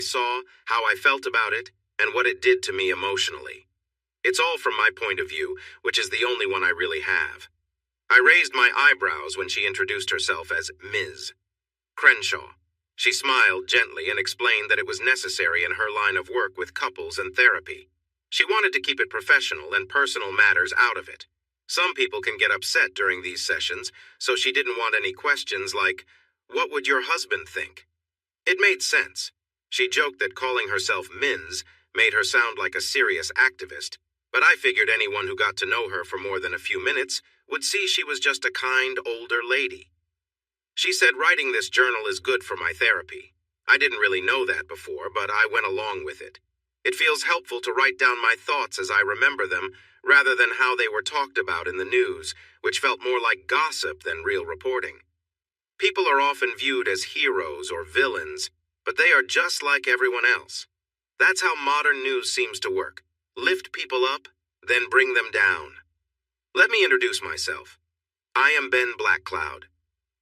saw, how I felt about it, and what it did to me emotionally. It's all from my point of view, which is the only one I really have. I raised my eyebrows when she introduced herself as Ms. Crenshaw. She smiled gently and explained that it was necessary in her line of work with couples and therapy. She wanted to keep it professional and personal matters out of it. Some people can get upset during these sessions, so she didn't want any questions like, "What would your husband think?" It made sense. She joked that calling herself Ms. made her sound like a serious activist, but I figured anyone who got to know her for more than a few minutes would see she was just a kind older lady. She said writing this journal is good for my therapy. I didn't really know that before, but I went along with it. It feels helpful to write down my thoughts as I remember them, rather than how they were talked about in the news, which felt more like gossip than real reporting. People are often viewed as heroes or villains, but they are just like everyone else. That's how modern news seems to work. Lift people up, then bring them down. Let me introduce myself. I am Ben Blackcloud.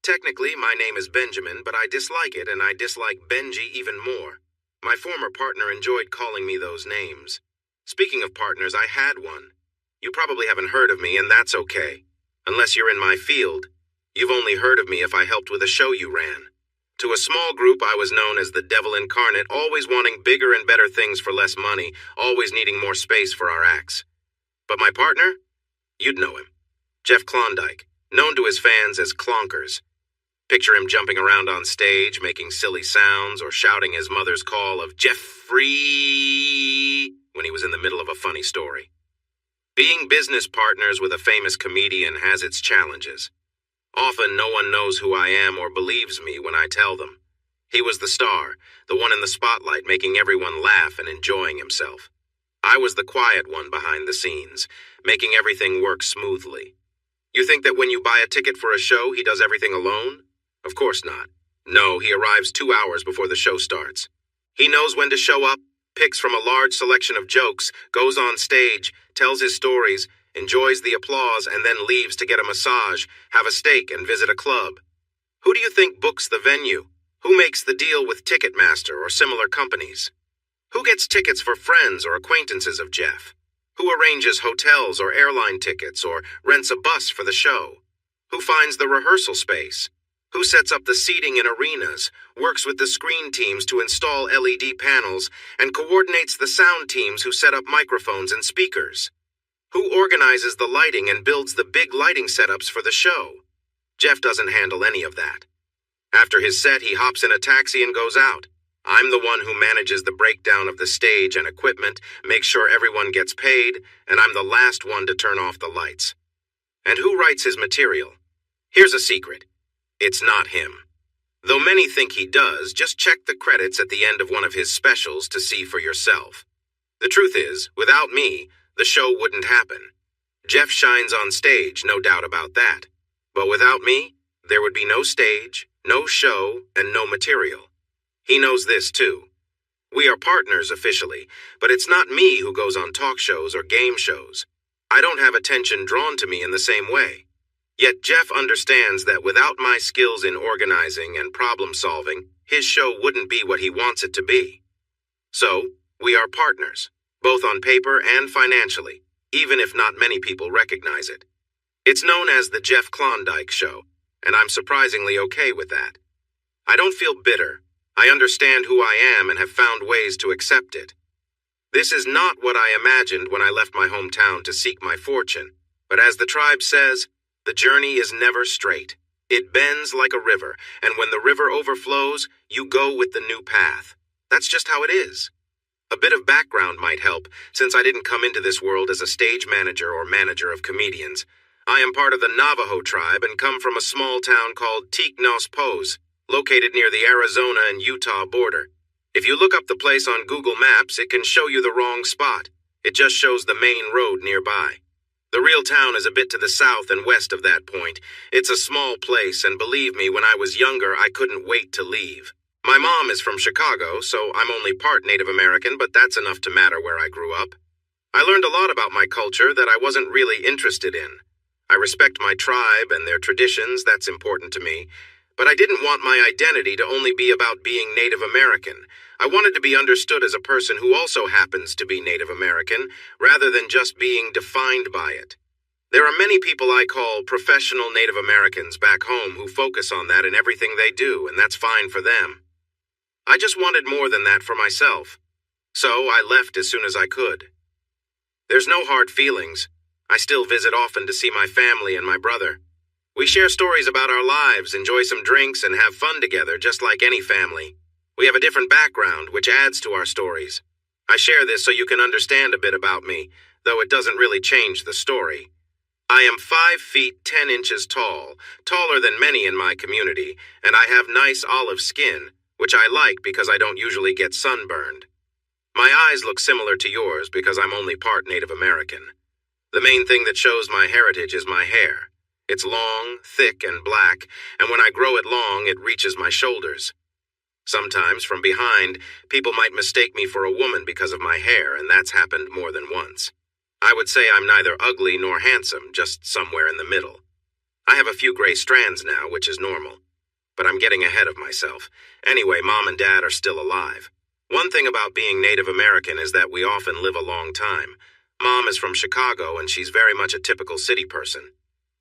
Technically, my name is Benjamin, but I dislike it, and I dislike Benji even more. My former partner enjoyed calling me those names. Speaking of partners, I had one. You probably haven't heard of me, and that's okay. Unless you're in my field. You've only heard of me if I helped with a show you ran. To a small group, I was known as the Devil Incarnate, always wanting bigger and better things for less money, always needing more space for our acts. But my partner? You'd know him. Jeff Klondike, known to his fans as Clonkers. Picture him jumping around on stage, making silly sounds, or shouting his mother's call of Jeffrey when he was in the middle of a funny story. Being business partners with a famous comedian has its challenges. Often no one knows who I am or believes me when I tell them. He was the star, the one in the spotlight making everyone laugh and enjoying himself. I was the quiet one behind the scenes, making everything work smoothly. You think that when you buy a ticket for a show, he does everything alone? Of course not. No, he arrives 2 hours before the show starts. He knows when to show up, picks from a large selection of jokes, goes on stage, tells his stories, enjoys the applause, and then leaves to get a massage, have a steak, and visit a club. Who do you think books the venue? Who makes the deal with Ticketmaster or similar companies? Who gets tickets for friends or acquaintances of Jeff? Who arranges hotels or airline tickets or rents a bus for the show? Who finds the rehearsal space? Who sets up the seating in arenas, works with the screen teams to install LED panels, and coordinates the sound teams who set up microphones and speakers? Who organizes the lighting and builds the big lighting setups for the show? Jeff doesn't handle any of that. After his set, he hops in a taxi and goes out. I'm the one who manages the breakdown of the stage and equipment, makes sure everyone gets paid, and I'm the last one to turn off the lights. And who writes his material? Here's a secret. It's not him. Though many think he does, just check the credits at the end of one of his specials to see for yourself. The truth is, without me, the show wouldn't happen. Jeff shines on stage, no doubt about that. But without me, there would be no stage, no show, and no material. He knows this too. We are partners officially, but it's not me who goes on talk shows or game shows. I don't have attention drawn to me in the same way. Yet Jeff understands that without my skills in organizing and problem solving, his show wouldn't be what he wants it to be. So, we are partners, both on paper and financially, even if not many people recognize it. It's known as the Jeff Klondike Show, and I'm surprisingly okay with that. I don't feel bitter. I understand who I am and have found ways to accept it. This is not what I imagined when I left my hometown to seek my fortune, but as the tribe says, the journey is never straight. It bends like a river, and when the river overflows, you go with the new path. That's just how it is. A bit of background might help, since I didn't come into this world as a stage manager or manager of comedians. I am part of the Navajo tribe and come from a small town called Tiknos-Pos, located near the Arizona and Utah border. If you look up the place on Google Maps, it can show you the wrong spot. It just shows the main road nearby. The real town is a bit to the south and west of that point. It's a small place, and believe me, when I was younger, I couldn't wait to leave. My mom is from Chicago, so I'm only part Native American, but that's enough to matter where I grew up. I learned a lot about my culture that I wasn't really interested in. I respect my tribe and their traditions, that's important to me, but I didn't want my identity to only be about being Native American. I wanted to be understood as a person who also happens to be Native American, rather than just being defined by it. There are many people I call professional Native Americans back home who focus on that in everything they do, and that's fine for them. I just wanted more than that for myself. So I left as soon as I could. There's no hard feelings. I still visit often to see my family and my brother. We share stories about our lives, enjoy some drinks, and have fun together just like any family. We have a different background, which adds to our stories. I share this so you can understand a bit about me, though it doesn't really change the story. I am 5 feet 10 inches tall, taller than many in my community, and I have nice olive skin, which I like because I don't usually get sunburned. My eyes look similar to yours because I'm only part Native American. The main thing that shows my heritage is my hair. It's long, thick, and black, and when I grow it long, it reaches my shoulders. Sometimes, from behind, people might mistake me for a woman because of my hair, and that's happened more than once. I would say I'm neither ugly nor handsome, just somewhere in the middle. I have a few gray strands now, which is normal. But I'm getting ahead of myself. Anyway, Mom and Dad are still alive. One thing about being Native American is that we often live a long time. Mom is from Chicago, and she's very much a typical city person.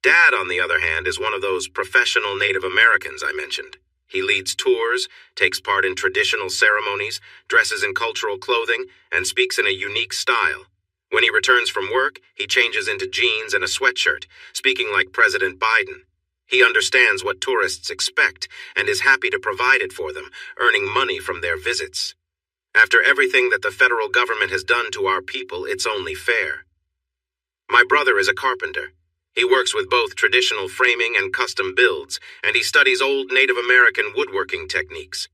Dad, on the other hand, is one of those professional Native Americans I mentioned. He leads tours, takes part in traditional ceremonies, dresses in cultural clothing, and speaks in a unique style. When he returns from work, he changes into jeans and a sweatshirt, speaking like President Biden. He understands what tourists expect and is happy to provide it for them, earning money from their visits. After everything that the federal government has done to our people, it's only fair. My brother is a carpenter. He works with both traditional framing and custom builds, and he studies old Native American woodworking techniques.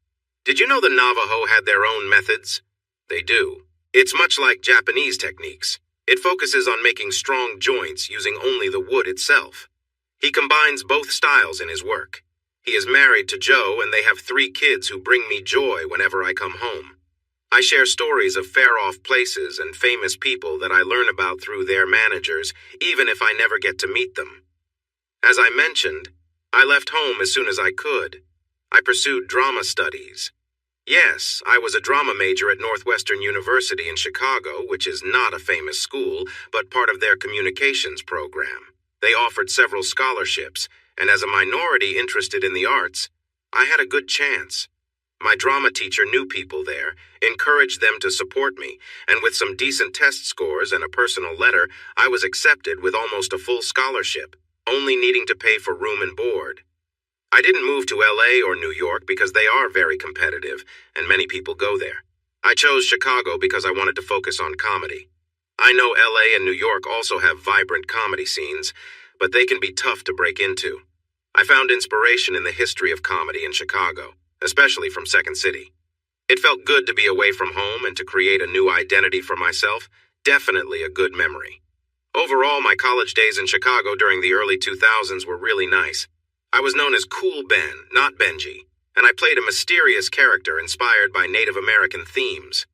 Did you know the Navajo had their own methods? They do. It's much like Japanese techniques. It focuses on making strong joints using only the wood itself. He combines both styles in his work. He is married to Joe, and they have 3 kids who bring me joy whenever I come home. I share stories of far-off places and famous people that I learn about through their managers, even if I never get to meet them. As I mentioned, I left home as soon as I could. I pursued drama studies. Yes, I was a drama major at Northwestern University in Chicago, which is not a famous school, but part of their communications program. They offered several scholarships, and as a minority interested in the arts, I had a good chance. My drama teacher knew people there, encouraged them to support me, and with some decent test scores and a personal letter, I was accepted with almost a full scholarship, only needing to pay for room and board. I didn't move to LA or New York because they are very competitive, and many people go there. I chose Chicago because I wanted to focus on comedy. I know LA and New York also have vibrant comedy scenes, but they can be tough to break into. I found inspiration in the history of comedy in Chicago, especially from Second City. It felt good to be away from home and to create a new identity for myself, definitely a good memory. Overall, my college days in Chicago during the early 2000s were really nice. I was known as Cool Ben, not Benji, and I played a mysterious character inspired by Native American themes.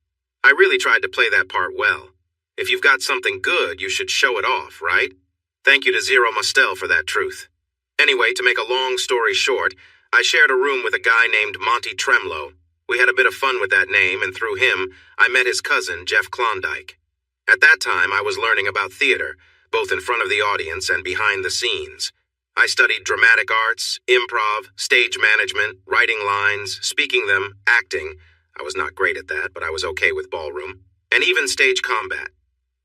I really tried to play that part well. If you've got something good, you should show it off, right? Thank you to Zero Mostel for that truth. Anyway, to make a long story short, I shared a room with a guy named Monty Tremlow. We had a bit of fun with that name, and through him, I met his cousin, Jeff Klondike. At that time, I was learning about theater, both in front of the audience and behind the scenes. I studied dramatic arts, improv, stage management, writing lines, speaking them, acting. I was not great at that, but I was okay with ballroom. And even stage combat.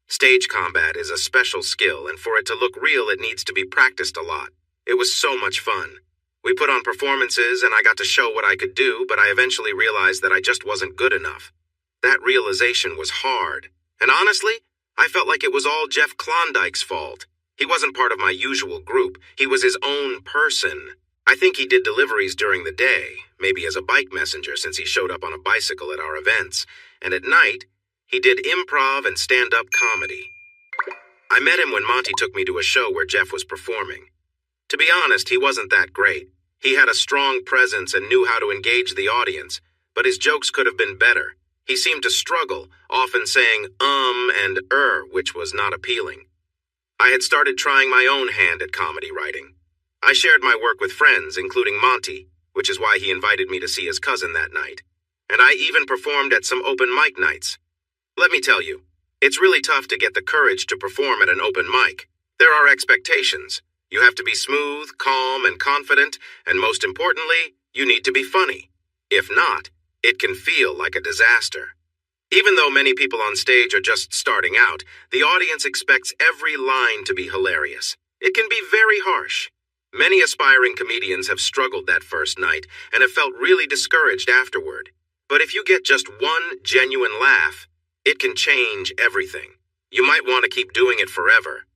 Stage combat is a special skill, and for it to look real, it needs to be practiced a lot. It was so much fun. We put on performances, and I got to show what I could do, but I eventually realized that I just wasn't good enough. That realization was hard. And honestly, I felt like it was all Jeff Klondike's fault. He wasn't part of my usual group. He was his own person. I think he did deliveries during the day, maybe as a bike messenger since he showed up on a bicycle at our events. And at night, he did improv and stand-up comedy. I met him when Monty took me to a show where Jeff was performing. To be honest, he wasn't that great. He had a strong presence and knew how to engage the audience, but his jokes could have been better. He seemed to struggle, often saying and which was not appealing. I had started trying my own hand at comedy writing. I shared my work with friends, including Monty, which is why he invited me to see his cousin that night. and I even performed at some open mic nights. Let me tell you, it's really tough to get the courage to perform at an open mic. There are expectations. You have to be smooth, calm, and confident, and most importantly, you need to be funny. If not, it can feel like a disaster. Even though many people on stage are just starting out, the audience expects every line to be hilarious. It can be very harsh. Many aspiring comedians have struggled that first night and have felt really discouraged afterward. But if you get just one genuine laugh, it can change everything. You might want to keep doing it forever.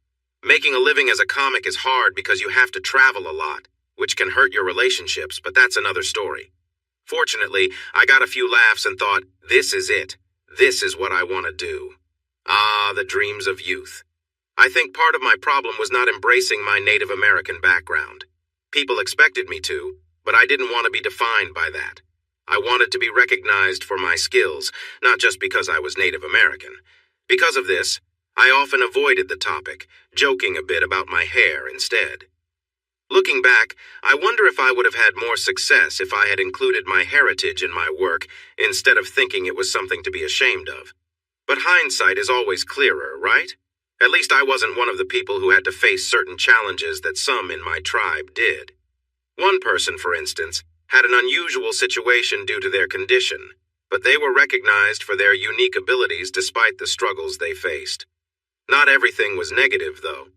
Making a living as a comic is hard because you have to travel a lot, which can hurt your relationships, but that's another story. Fortunately, I got a few laughs and thought, this is it. This is what I want to do. Ah, the dreams of youth. I think part of my problem was not embracing my Native American background. People expected me to, but I didn't want to be defined by that. I wanted to be recognized for my skills, not just because I was Native American. Because of this, I often avoided the topic, joking a bit about my hair instead. Looking back, I wonder if I would have had more success if I had included my heritage in my work instead of thinking it was something to be ashamed of. But hindsight is always clearer, right? At least I wasn't one of the people who had to face certain challenges that some in my tribe did. One person, for instance, had an unusual situation due to their condition, but they were recognized for their unique abilities despite the struggles they faced. Not everything was negative, though.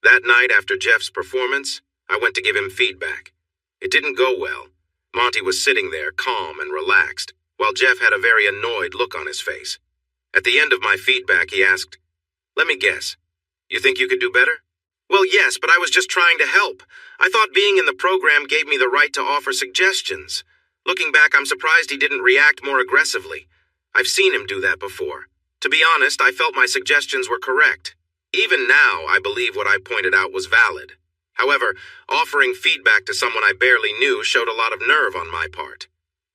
That night after Jeff's performance, I went to give him feedback. It didn't go well. Monty was sitting there, calm and relaxed, while Jeff had a very annoyed look on his face. At the end of my feedback, he asked, "Let me guess. You think you could do better?" "Well, yes, but I was just trying to help. I thought being in the program gave me the right to offer suggestions. Looking back, I'm surprised he didn't react more aggressively. I've seen him do that before. To be honest, I felt my suggestions were correct. Even now, I believe what I pointed out was valid. However, offering feedback to someone I barely knew showed a lot of nerve on my part.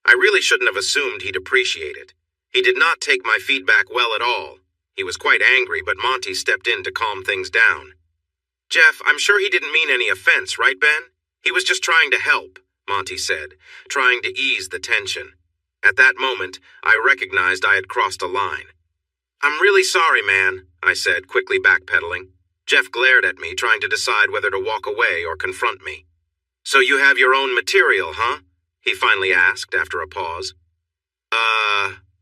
I really shouldn't have assumed he'd appreciate it. He did not take my feedback well at all. He was quite angry, but Monty stepped in to calm things down. "Jeff, I'm sure he didn't mean any offense, right, Ben? He was just trying to help," Monty said, trying to ease the tension. At that moment, I recognized I had crossed a line. "I'm really sorry, man," I said, quickly backpedaling. Jeff glared at me, trying to decide whether to walk away or confront me. "So you have your own material, huh?" he finally asked after a pause.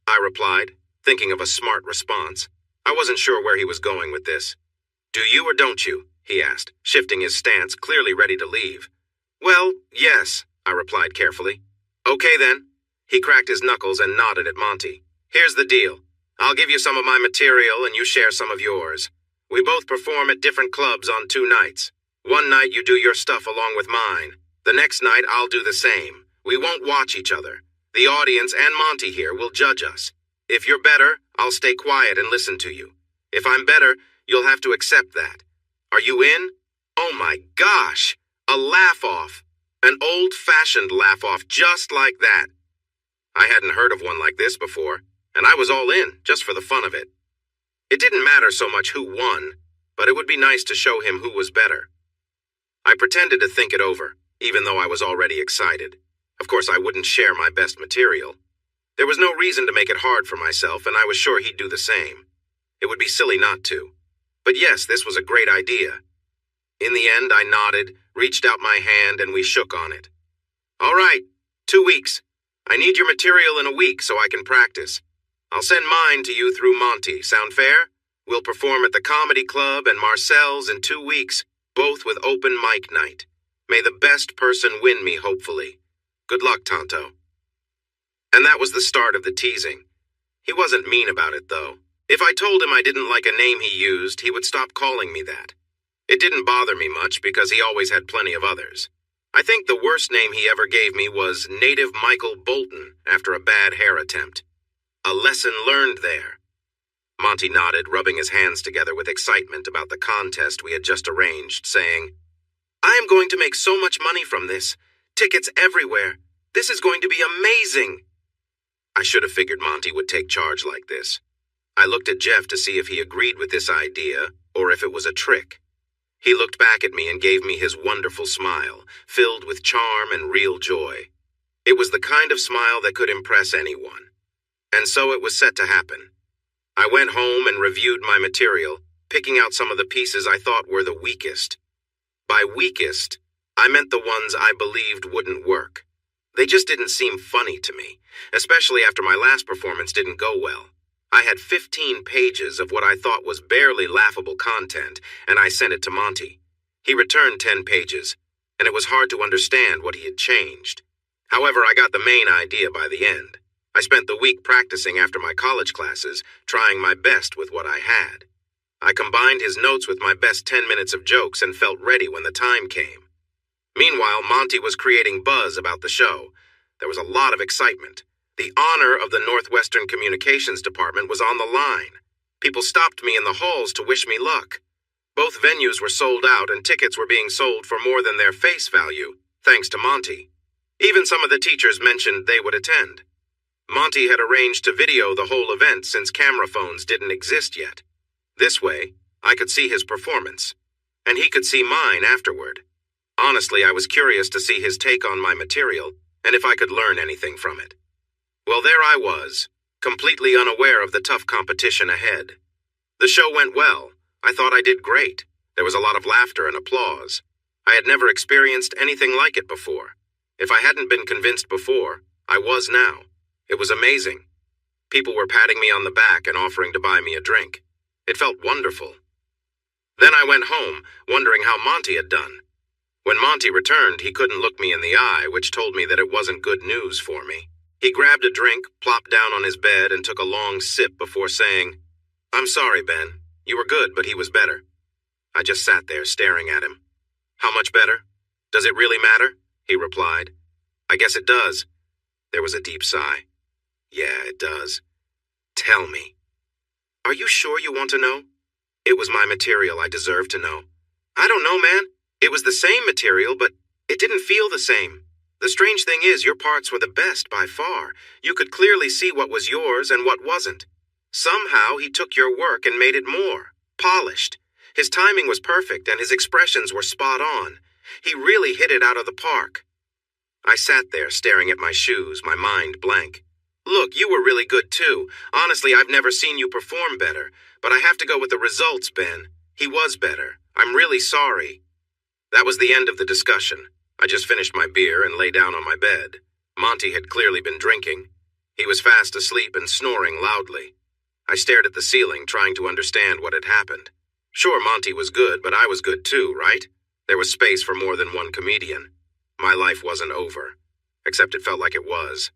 I replied, thinking of a smart response. I wasn't sure where he was going with this. "Do you or don't you?" he asked, shifting his stance, clearly ready to leave. "Well, yes," I replied carefully. "Okay then." He cracked his knuckles and nodded at Monty. "Here's the deal. I'll give you some of my material and you share some of yours. We both perform at different clubs on 2 nights. One night you do your stuff along with mine. The next night I'll do the same. We won't watch each other. The audience and Monty here will judge us. If you're better, I'll stay quiet and listen to you. If I'm better, you'll have to accept that. Are you in?" Oh my gosh! A laugh-off. An old-fashioned laugh-off just like that. I hadn't heard of one like this before, and I was all in, just for the fun of it. It didn't matter so much who won, but it would be nice to show him who was better. I pretended to think it over, even though I was already excited. Of course, I wouldn't share my best material. There was no reason to make it hard for myself, and I was sure he'd do the same. It would be silly not to. But yes, this was a great idea. In the end, I nodded, reached out my hand, and we shook on it. "All right, 2 weeks. I need your material in a week so I can practice. I'll send mine to you through Monty. Sound fair? We'll perform at the Comedy Club and Marcel's in 2 weeks, both with open mic night. May the best person win me, hopefully. Good luck, Tonto." And that was the start of the teasing. He wasn't mean about it, though. If I told him I didn't like a name he used, he would stop calling me that. It didn't bother me much because he always had plenty of others. I think the worst name he ever gave me was Native Michael Bolton after a bad hair attempt. A lesson learned there. Monty nodded, rubbing his hands together with excitement about the contest we had just arranged, saying, "I am going to make so much money from this. Tickets everywhere. This is going to be amazing." I should have figured Monty would take charge like this. I looked at Jeff to see if he agreed with this idea or if it was a trick. He looked back at me and gave me his wonderful smile, filled with charm and real joy. It was the kind of smile that could impress anyone. And so it was set to happen. I went home and reviewed my material, picking out some of the pieces I thought were the weakest. By weakest, I meant the ones I believed wouldn't work. They just didn't seem funny to me, especially after my last performance didn't go well. I had 15 pages of what I thought was barely laughable content, and I sent it to Monty. He returned 10 pages, and it was hard to understand what he had changed. However, I got the main idea by the end. I spent the week practicing after my college classes, trying my best with what I had. I combined his notes with my best 10 minutes of jokes and felt ready when the time came. Meanwhile, Monty was creating buzz about the show. There was a lot of excitement. The honor of the Northwestern Communications Department was on the line. People stopped me in the halls to wish me luck. Both venues were sold out and tickets were being sold for more than their face value, thanks to Monty. Even some of the teachers mentioned they would attend. Monty had arranged to video the whole event since camera phones didn't exist yet. This way, I could see his performance, and he could see mine afterward. Honestly, I was curious to see his take on my material and if I could learn anything from it. Well, there I was, completely unaware of the tough competition ahead. The show went well. I thought I did great. There was a lot of laughter and applause. I had never experienced anything like it before. If I hadn't been convinced before, I was now. It was amazing. People were patting me on the back and offering to buy me a drink. It felt wonderful. Then I went home, wondering how Monty had done. When Monty returned, he couldn't look me in the eye, which told me that it wasn't good news for me. He grabbed a drink, plopped down on his bed, and took a long sip before saying, "I'm sorry, Ben. You were good, but he was better." I just sat there staring at him. "How much better? Does it really matter?" he replied. "I guess it does." There was a deep sigh. "Yeah, it does. Tell me." "Are you sure you want to know?" "It was my material. I deserve to know." "I don't know, man. It was the same material, but it didn't feel the same. The strange thing is, your parts were the best by far. You could clearly see what was yours and what wasn't. Somehow he took your work and made it more polished. His timing was perfect and his expressions were spot on. He really hit it out of the park." I sat there staring at my shoes, my mind blank. "Look, you were really good too. Honestly, I've never seen you perform better. But I have to go with the results, Ben. He was better. I'm really sorry." That was the end of the discussion. I just finished my beer and lay down on my bed. Monty had clearly been drinking. He was fast asleep and snoring loudly. I stared at the ceiling, trying to understand what had happened. Sure, Monty was good, but I was good too, right? There was space for more than one comedian. My life wasn't over, except it felt like it was.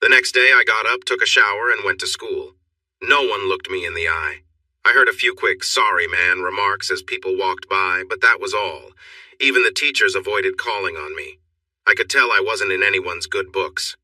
The next day, I got up, took a shower, and went to school. No one looked me in the eye. I heard a few quick "sorry, man" remarks as people walked by, but that was all. Even the teachers avoided calling on me. I could tell I wasn't in anyone's good books.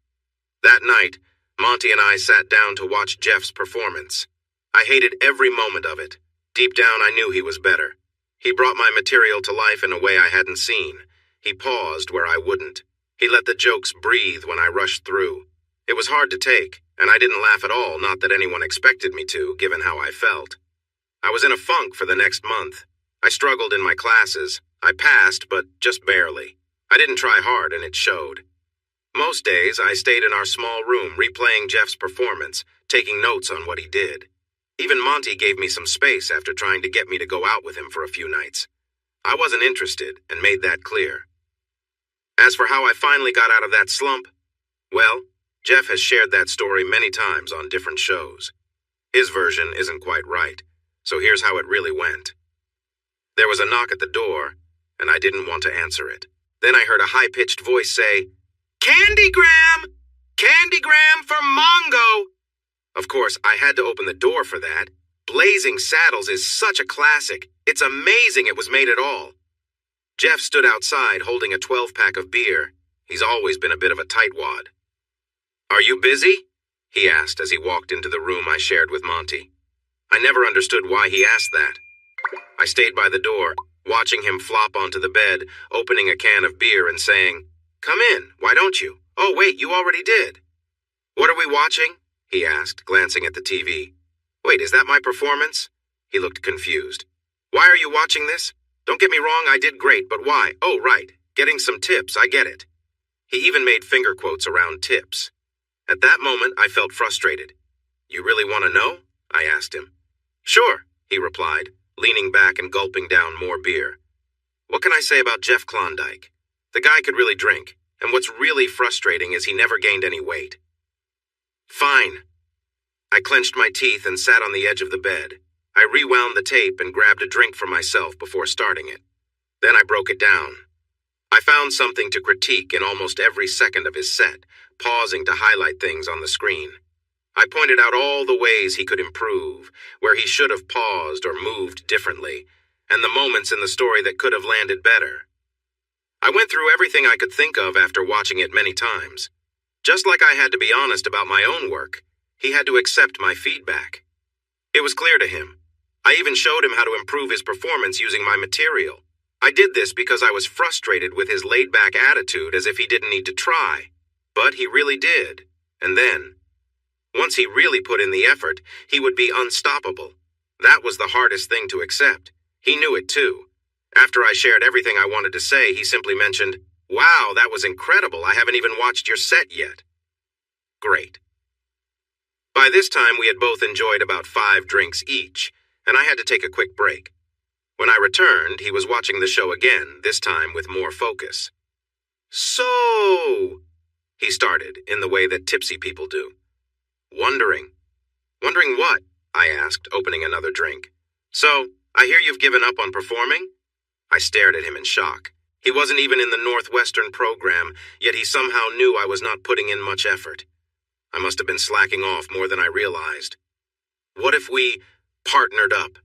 That night, Monty and I sat down to watch Jeff's performance. I hated every moment of it. Deep down, I knew he was better. He brought my material to life in a way I hadn't seen. He paused where I wouldn't. He let the jokes breathe when I rushed through. It was hard to take, and I didn't laugh at all, not that anyone expected me to, given how I felt. I was in a funk for the next month. I struggled in my classes. I passed, but just barely. I didn't try hard, and it showed. Most days, I stayed in our small room replaying Jeff's performance, taking notes on what he did. Even Monty gave me some space after trying to get me to go out with him for a few nights. I wasn't interested, and made that clear. As for how I finally got out of that slump, well, Jeff has shared that story many times on different shows. His version isn't quite right, so here's how it really went. There was a knock at the door, and I didn't want to answer it. Then I heard a high-pitched voice say, "Candygram! Candygram for Mongo!" Of course, I had to open the door for that. Blazing Saddles is such a classic. It's amazing it was made at all. Jeff stood outside holding a 12-pack of beer. He's always been a bit of a tightwad. "Are you busy?" he asked as he walked into the room I shared with Monty. I never understood why he asked that. I stayed by the door, watching him flop onto the bed, opening a can of beer and saying, "Come in, why don't you? Oh, wait, you already did." "What are we watching?" he asked, glancing at the TV. "Wait, is that my performance?" He looked confused. "Why are you watching this? Don't get me wrong, I did great, but why? Oh, right, getting some tips, I get it." He even made finger quotes around tips. At that moment, I felt frustrated. "You really want to know?" I asked him. "Sure," he replied, leaning back and gulping down more beer. "What can I say about Jeff Klondike? The guy could really drink, and what's really frustrating is he never gained any weight." "Fine." I clenched my teeth and sat on the edge of the bed. I rewound the tape and grabbed a drink for myself before starting it. Then I broke it down. I found something to critique in almost every second of his set, pausing to highlight things on the screen. I pointed out all the ways he could improve, where he should have paused or moved differently, and the moments in the story that could have landed better. I went through everything I could think of after watching it many times. Just like I had to be honest about my own work, he had to accept my feedback. It was clear to him. I even showed him how to improve his performance using my material. I did this because I was frustrated with his laid-back attitude as if he didn't need to try. But he really did. And then, once he really put in the effort, he would be unstoppable. That was the hardest thing to accept. He knew it too. After I shared everything I wanted to say, he simply mentioned, "Wow, that was incredible. I haven't even watched your set yet." Great. By this time, we had both enjoyed about 5 drinks each, and I had to take a quick break. When I returned, he was watching the show again, this time with more focus. "So," he started, in the way that tipsy people do. "Wondering." "Wondering what?" I asked, opening another drink. "So, I hear you've given up on performing?" I stared at him in shock. He wasn't even in the Northwestern program, yet he somehow knew I was not putting in much effort. I must have been slacking off more than I realized. "What if we partnered up?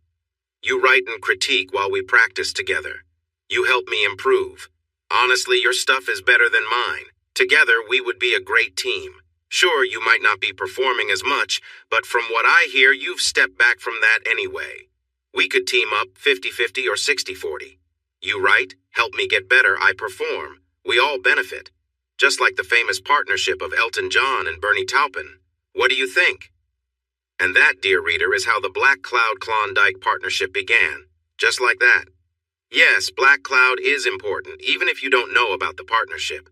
You write and critique while we practice together. You help me improve. Honestly, your stuff is better than mine. Together, we would be a great team. Sure, you might not be performing as much, but from what I hear, you've stepped back from that anyway. We could team up 50-50 or 60-40. You write, help me get better, I perform. We all benefit. Just like the famous partnership of Elton John and Bernie Taupin. What do you think?" And that, dear reader, is how the Black Cloud Klondike partnership began. Just like that. Yes, Black Cloud is important, even if you don't know about the partnership.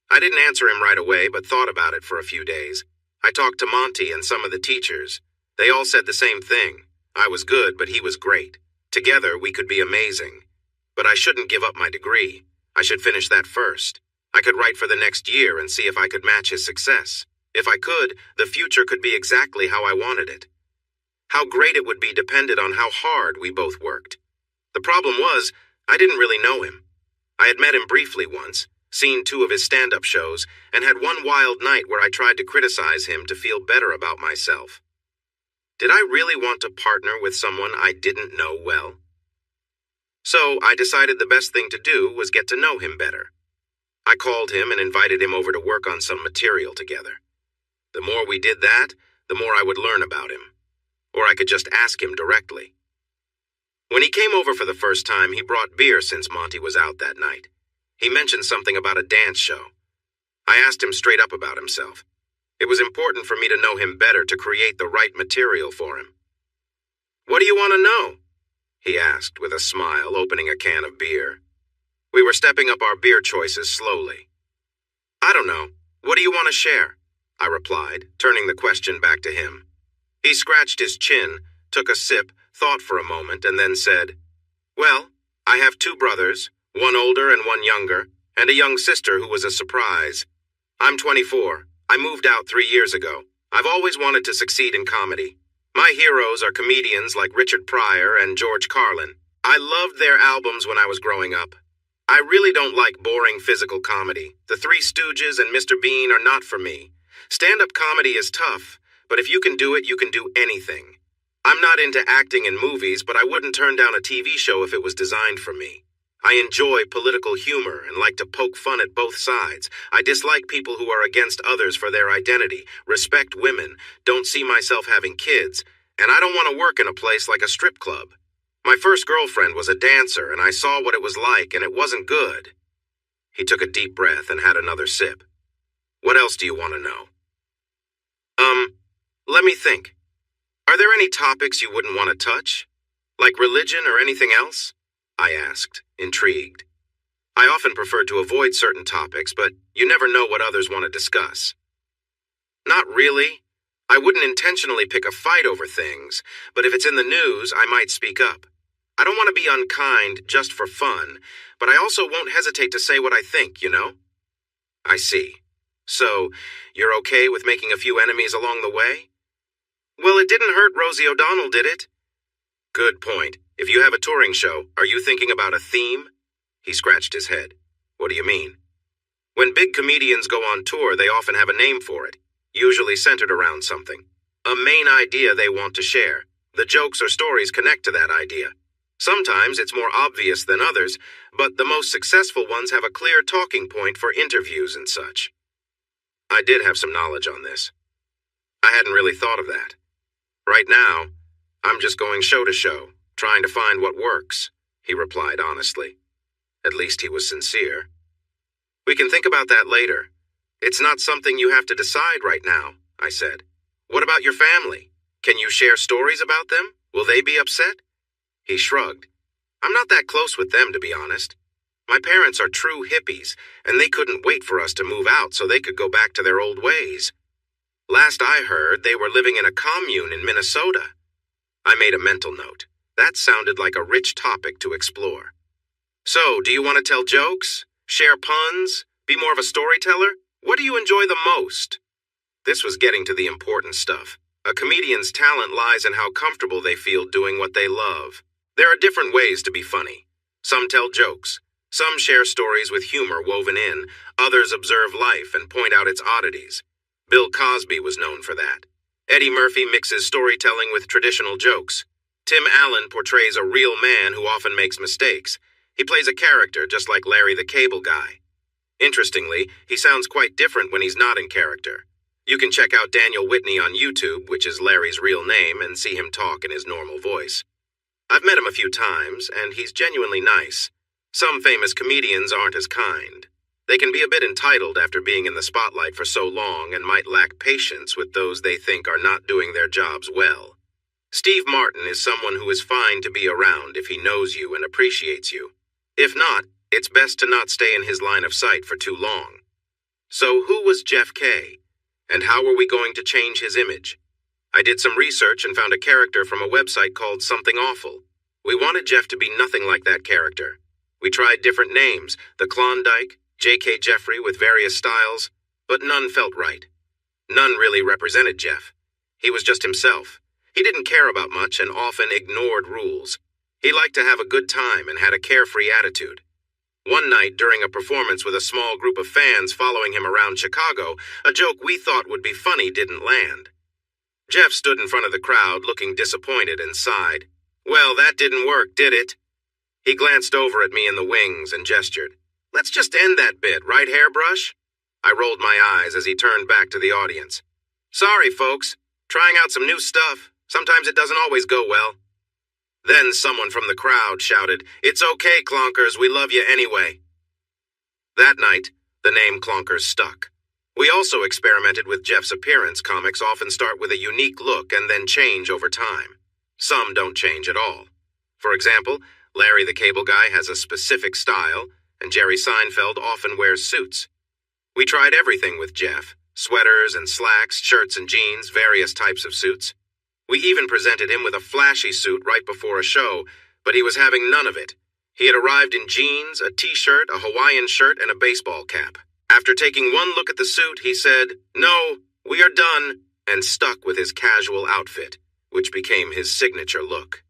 I didn't answer him right away, but thought about it for a few days. I talked to Monty and some of the teachers. They all said the same thing. I was good, but he was great. Together, we could be amazing. But I shouldn't give up my degree. I should finish that first. I could write for the next year and see if I could match his success. If I could, the future could be exactly how I wanted it. How great it would be depended on how hard we both worked. The problem was, I didn't really know him. I had met him briefly once, seen 2 of his stand-up shows, and had one wild night where I tried to criticize him to feel better about myself. Did I really want to partner with someone I didn't know well? So I decided the best thing to do was get to know him better. I called him and invited him over to work on some material together. The more we did that, the more I would learn about him. Or I could just ask him directly. When he came over for the first time, he brought beer since Monty was out that night. He mentioned something about a dance show. I asked him straight up about himself. It was important for me to know him better to create the right material for him. "What do you want to know?" he asked with a smile, opening a can of beer. We were stepping up our beer choices slowly. "I don't know. What do you want to share?" I replied, turning the question back to him. He scratched his chin, took a sip, thought for a moment, and then said, "Well, I have 2 brothers, one older and one younger, and a young sister who was a surprise. I'm 24. I moved out 3 years ago. I've always wanted to succeed in comedy. My heroes are comedians like Richard Pryor and George Carlin. I loved their albums when I was growing up. I really don't like boring physical comedy. The Three Stooges and Mr. Bean are not for me. Stand-up comedy is tough, but if you can do it, you can do anything. I'm not into acting in movies, but I wouldn't turn down a TV show if it was designed for me. I enjoy political humor and like to poke fun at both sides. I dislike people who are against others for their identity, respect women, don't see myself having kids, and I don't want to work in a place like a strip club. My first girlfriend was a dancer, and I saw what it was like, and it wasn't good." He took a deep breath and had another sip. "What else do you want to know?" Let me think. Are there any topics you wouldn't want to touch? Like religion or anything else?" I asked, intrigued. I often prefer to avoid certain topics, but you never know what others want to discuss. Not really. I wouldn't intentionally pick a fight over things, but if it's in the news, I might speak up. I don't want to be unkind just for fun, but I also won't hesitate to say what I think, you know? I see. So, you're okay with making a few enemies along the way? Well, it didn't hurt Rosie O'Donnell, did it? Good point. If you have a touring show, are you thinking about a theme? He scratched his head. What do you mean? When big comedians go on tour, they often have a name for it, usually centered around something. A main idea they want to share. The jokes or stories connect to that idea. Sometimes it's more obvious than others, but the most successful ones have a clear talking point for interviews and such. I did have some knowledge on this. I hadn't really thought of that. Right now, I'm just going show to show, trying to find what works, he replied honestly. At least he was sincere. We can think about that later. It's not something you have to decide right now, I said. What about your family? Can you share stories about them? Will they be upset? He shrugged. I'm not that close with them, to be honest. My parents are true hippies, and they couldn't wait for us to move out so they could go back to their old ways. Last I heard, they were living in a commune in Minnesota. I made a mental note. That sounded like a rich topic to explore. So, do you want to tell jokes? Share puns? Be more of a storyteller? What do you enjoy the most? This was getting to the important stuff. A comedian's talent lies in how comfortable they feel doing what they love. There are different ways to be funny. Some tell jokes. Some share stories with humor woven in. Others observe life and point out its oddities. Bill Cosby was known for that. Eddie Murphy mixes storytelling with traditional jokes. Tim Allen portrays a real man who often makes mistakes. He plays a character just like Larry the Cable Guy. Interestingly, he sounds quite different when he's not in character. You can check out Daniel Whitney on YouTube, which is Larry's real name, and see him talk in his normal voice. I've met him a few times, and he's genuinely nice. Some famous comedians aren't as kind. They can be a bit entitled after being in the spotlight for so long and might lack patience with those they think are not doing their jobs well. Steve Martin is someone who is fine to be around if he knows you and appreciates you. If not, it's best to not stay in his line of sight for too long. So who was Jeff Kay? And how were we going to change his image? I did some research and found a character from a website called Something Awful. We wanted Jeff to be nothing like that character. We tried different names, the Klondike, J.K. Jeffrey with various styles, but none felt right. None really represented Jeff. He was just himself. He didn't care about much and often ignored rules. He liked to have a good time and had a carefree attitude. One night, during a performance with a small group of fans following him around Chicago, a joke we thought would be funny didn't land. Jeff stood in front of the crowd, looking disappointed, and sighed. Well, that didn't work, did it? He glanced over at me in the wings and gestured. Let's just end that bit, right, Hairbrush? I rolled my eyes as he turned back to the audience. Sorry, folks. Trying out some new stuff. Sometimes it doesn't always go well. Then someone from the crowd shouted, It's okay, Clonkers, we love you anyway. That night, the name Clonkers stuck. We also experimented with Jeff's appearance. Comics often start with a unique look and then change over time. Some don't change at all. For example, Larry the Cable Guy has a specific style, and Jerry Seinfeld often wears suits. We tried everything with Jeff. Sweaters and slacks, shirts and jeans, various types of suits. We even presented him with a flashy suit right before a show, but he was having none of it. He had arrived in jeans, a t-shirt, a Hawaiian shirt, and a baseball cap. After taking one look at the suit, he said, No, we are done, and stuck with his casual outfit, which became his signature look.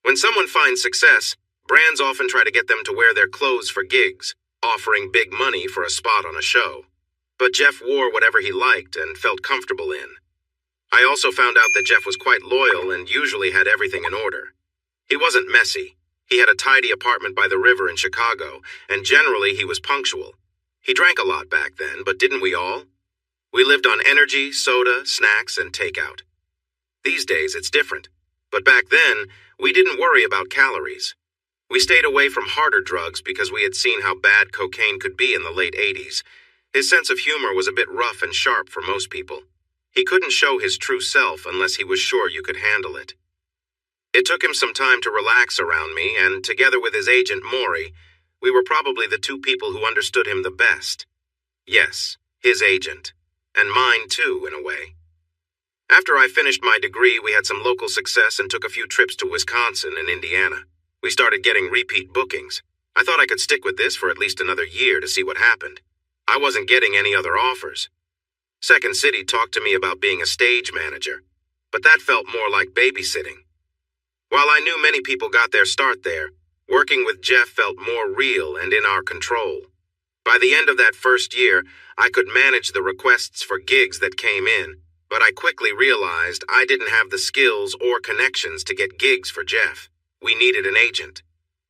When someone finds success, brands often try to get them to wear their clothes for gigs, offering big money for a spot on a show. But Jeff wore whatever he liked and felt comfortable in. I also found out that Jeff was quite loyal and usually had everything in order. He wasn't messy. He had a tidy apartment by the river in Chicago, and generally he was punctual. He drank a lot back then, but didn't we all? We lived on energy, soda, snacks, and takeout. These days it's different, but back then we didn't worry about calories. We stayed away from harder drugs because we had seen how bad cocaine could be in the late 80s. His sense of humor was a bit rough and sharp for most people. He couldn't show his true self unless he was sure you could handle it. It took him some time to relax around me, and together with his agent Maury, we were probably the two people who understood him the best. Yes, his agent. And mine too, in a way. After I finished my degree, we had some local success and took a few trips to Wisconsin and Indiana. We started getting repeat bookings. I thought I could stick with this for at least another year to see what happened. I wasn't getting any other offers. Second City talked to me about being a stage manager, but that felt more like babysitting. While I knew many people got their start there, working with Jeff felt more real and in our control. By the end of that first year, I could manage the requests for gigs that came in, but I quickly realized I didn't have the skills or connections to get gigs for Jeff. We needed an agent.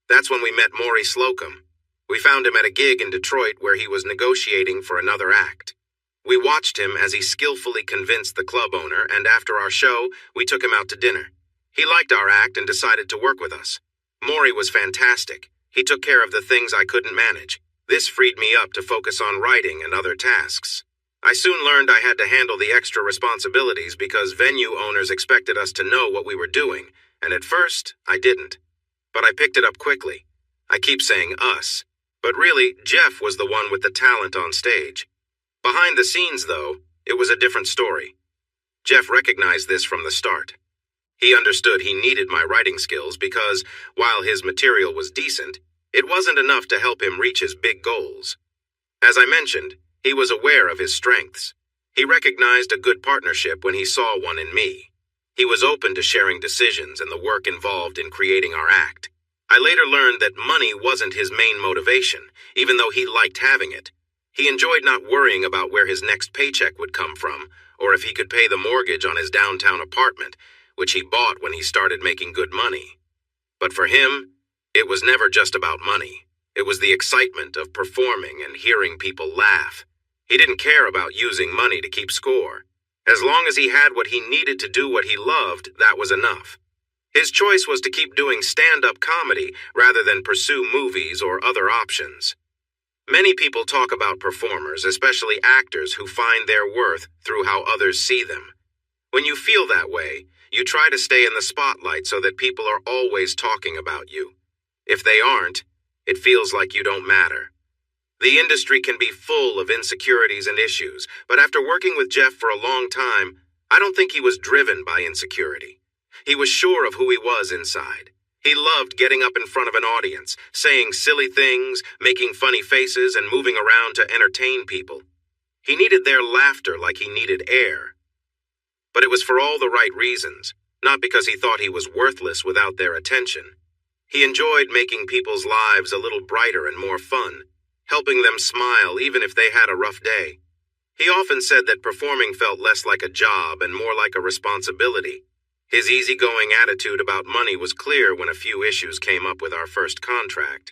That's when we met Maury Slocum. We found him at a gig in Detroit where he was negotiating for another act. We watched him as he skillfully convinced the club owner, and after our show, we took him out to dinner. He liked our act and decided to work with us. Maury was fantastic. He took care of the things I couldn't manage. This freed me up to focus on writing and other tasks. I soon learned I had to handle the extra responsibilities because venue owners expected us to know what we were doing, and at first, I didn't. But I picked it up quickly. I keep saying us, but really, Jeff was the one with the talent on stage. Behind the scenes, though, it was a different story. Jeff recognized this from the start. He understood he needed my writing skills because, while his material was decent, it wasn't enough to help him reach his big goals. As I mentioned, he was aware of his strengths. He recognized a good partnership when he saw one in me. He was open to sharing decisions and the work involved in creating our act. I later learned that money wasn't his main motivation, even though he liked having it. He enjoyed not worrying about where his next paycheck would come from, or if he could pay the mortgage on his downtown apartment, which he bought when he started making good money. But for him, it was never just about money. It was the excitement of performing and hearing people laugh. He didn't care about using money to keep score. As long as he had what he needed to do what he loved, that was enough. His choice was to keep doing stand-up comedy rather than pursue movies or other options. Many people talk about performers, especially actors, who find their worth through how others see them. When you feel that way, you try to stay in the spotlight so that people are always talking about you. If they aren't, it feels like you don't matter. The industry can be full of insecurities and issues, but after working with Jeff for a long time, I don't think he was driven by insecurity. He was sure of who he was inside. He loved getting up in front of an audience, saying silly things, making funny faces, and moving around to entertain people. He needed their laughter like he needed air. But it was for all the right reasons, not because he thought he was worthless without their attention. He enjoyed making people's lives a little brighter and more fun, helping them smile even if they had a rough day. He often said that performing felt less like a job and more like a responsibility. His easygoing attitude about money was clear when a few issues came up with our first contract.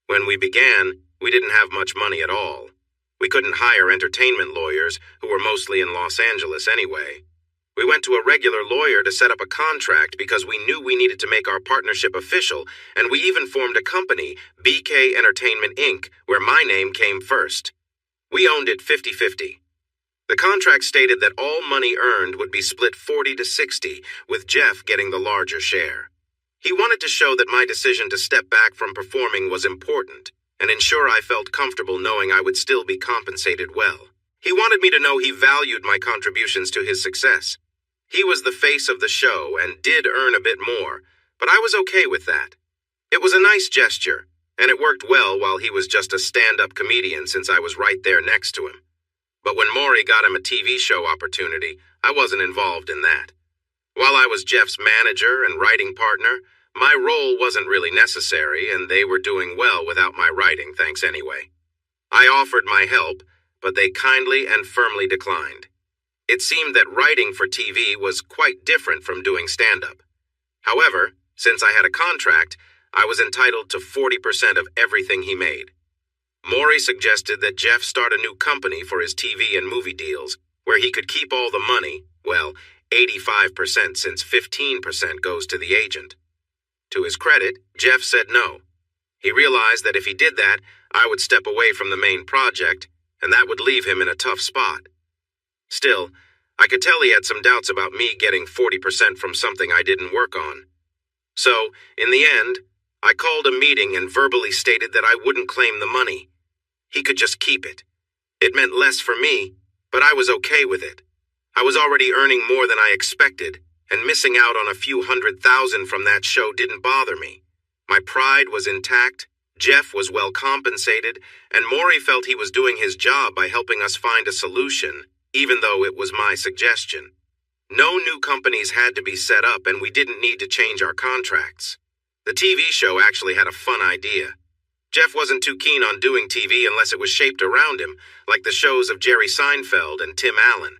When we began, we didn't have much money at all. We couldn't hire entertainment lawyers, who were mostly in Los Angeles anyway. We went to a regular lawyer to set up a contract because we knew we needed to make our partnership official, and we even formed a company, BK Entertainment Inc., where my name came first. We owned it 50-50. The contract stated that all money earned would be split 40-60, with Jeff getting the larger share. He wanted to show that my decision to step back from performing was important, and ensure I felt comfortable knowing I would still be compensated well. He wanted me to know he valued my contributions to his success. He was the face of the show and did earn a bit more, but I was okay with that. It was a nice gesture, and it worked well while he was just a stand-up comedian since I was right there next to him. But when Maury got him a TV show opportunity, I wasn't involved in that. While I was Jeff's manager and writing partner, my role wasn't really necessary, and they were doing well without my writing, thanks anyway. I offered my help, but they kindly and firmly declined. It seemed that writing for TV was quite different from doing stand-up. However, since I had a contract, I was entitled to 40% of everything he made. Maury suggested that Jeff start a new company for his TV and movie deals, where he could keep all the money, well, 85% since 15% goes to the agent. To his credit, Jeff said no. He realized that if he did that, I would step away from the main project, and that would leave him in a tough spot. Still, I could tell he had some doubts about me getting 40% from something I didn't work on. So, in the end, I called a meeting and verbally stated that I wouldn't claim the money. He could just keep it. It meant less for me, but I was okay with it. I was already earning more than I expected, and missing out on a few $100,000 from that show didn't bother me. My pride was intact, Jeff was well compensated, and Maury felt he was doing his job by helping us find a solution, even though it was my suggestion. No new companies had to be set up, and we didn't need to change our contracts. The TV show actually had a fun idea. Jeff wasn't too keen on doing TV unless it was shaped around him, like the shows of Jerry Seinfeld and Tim Allen.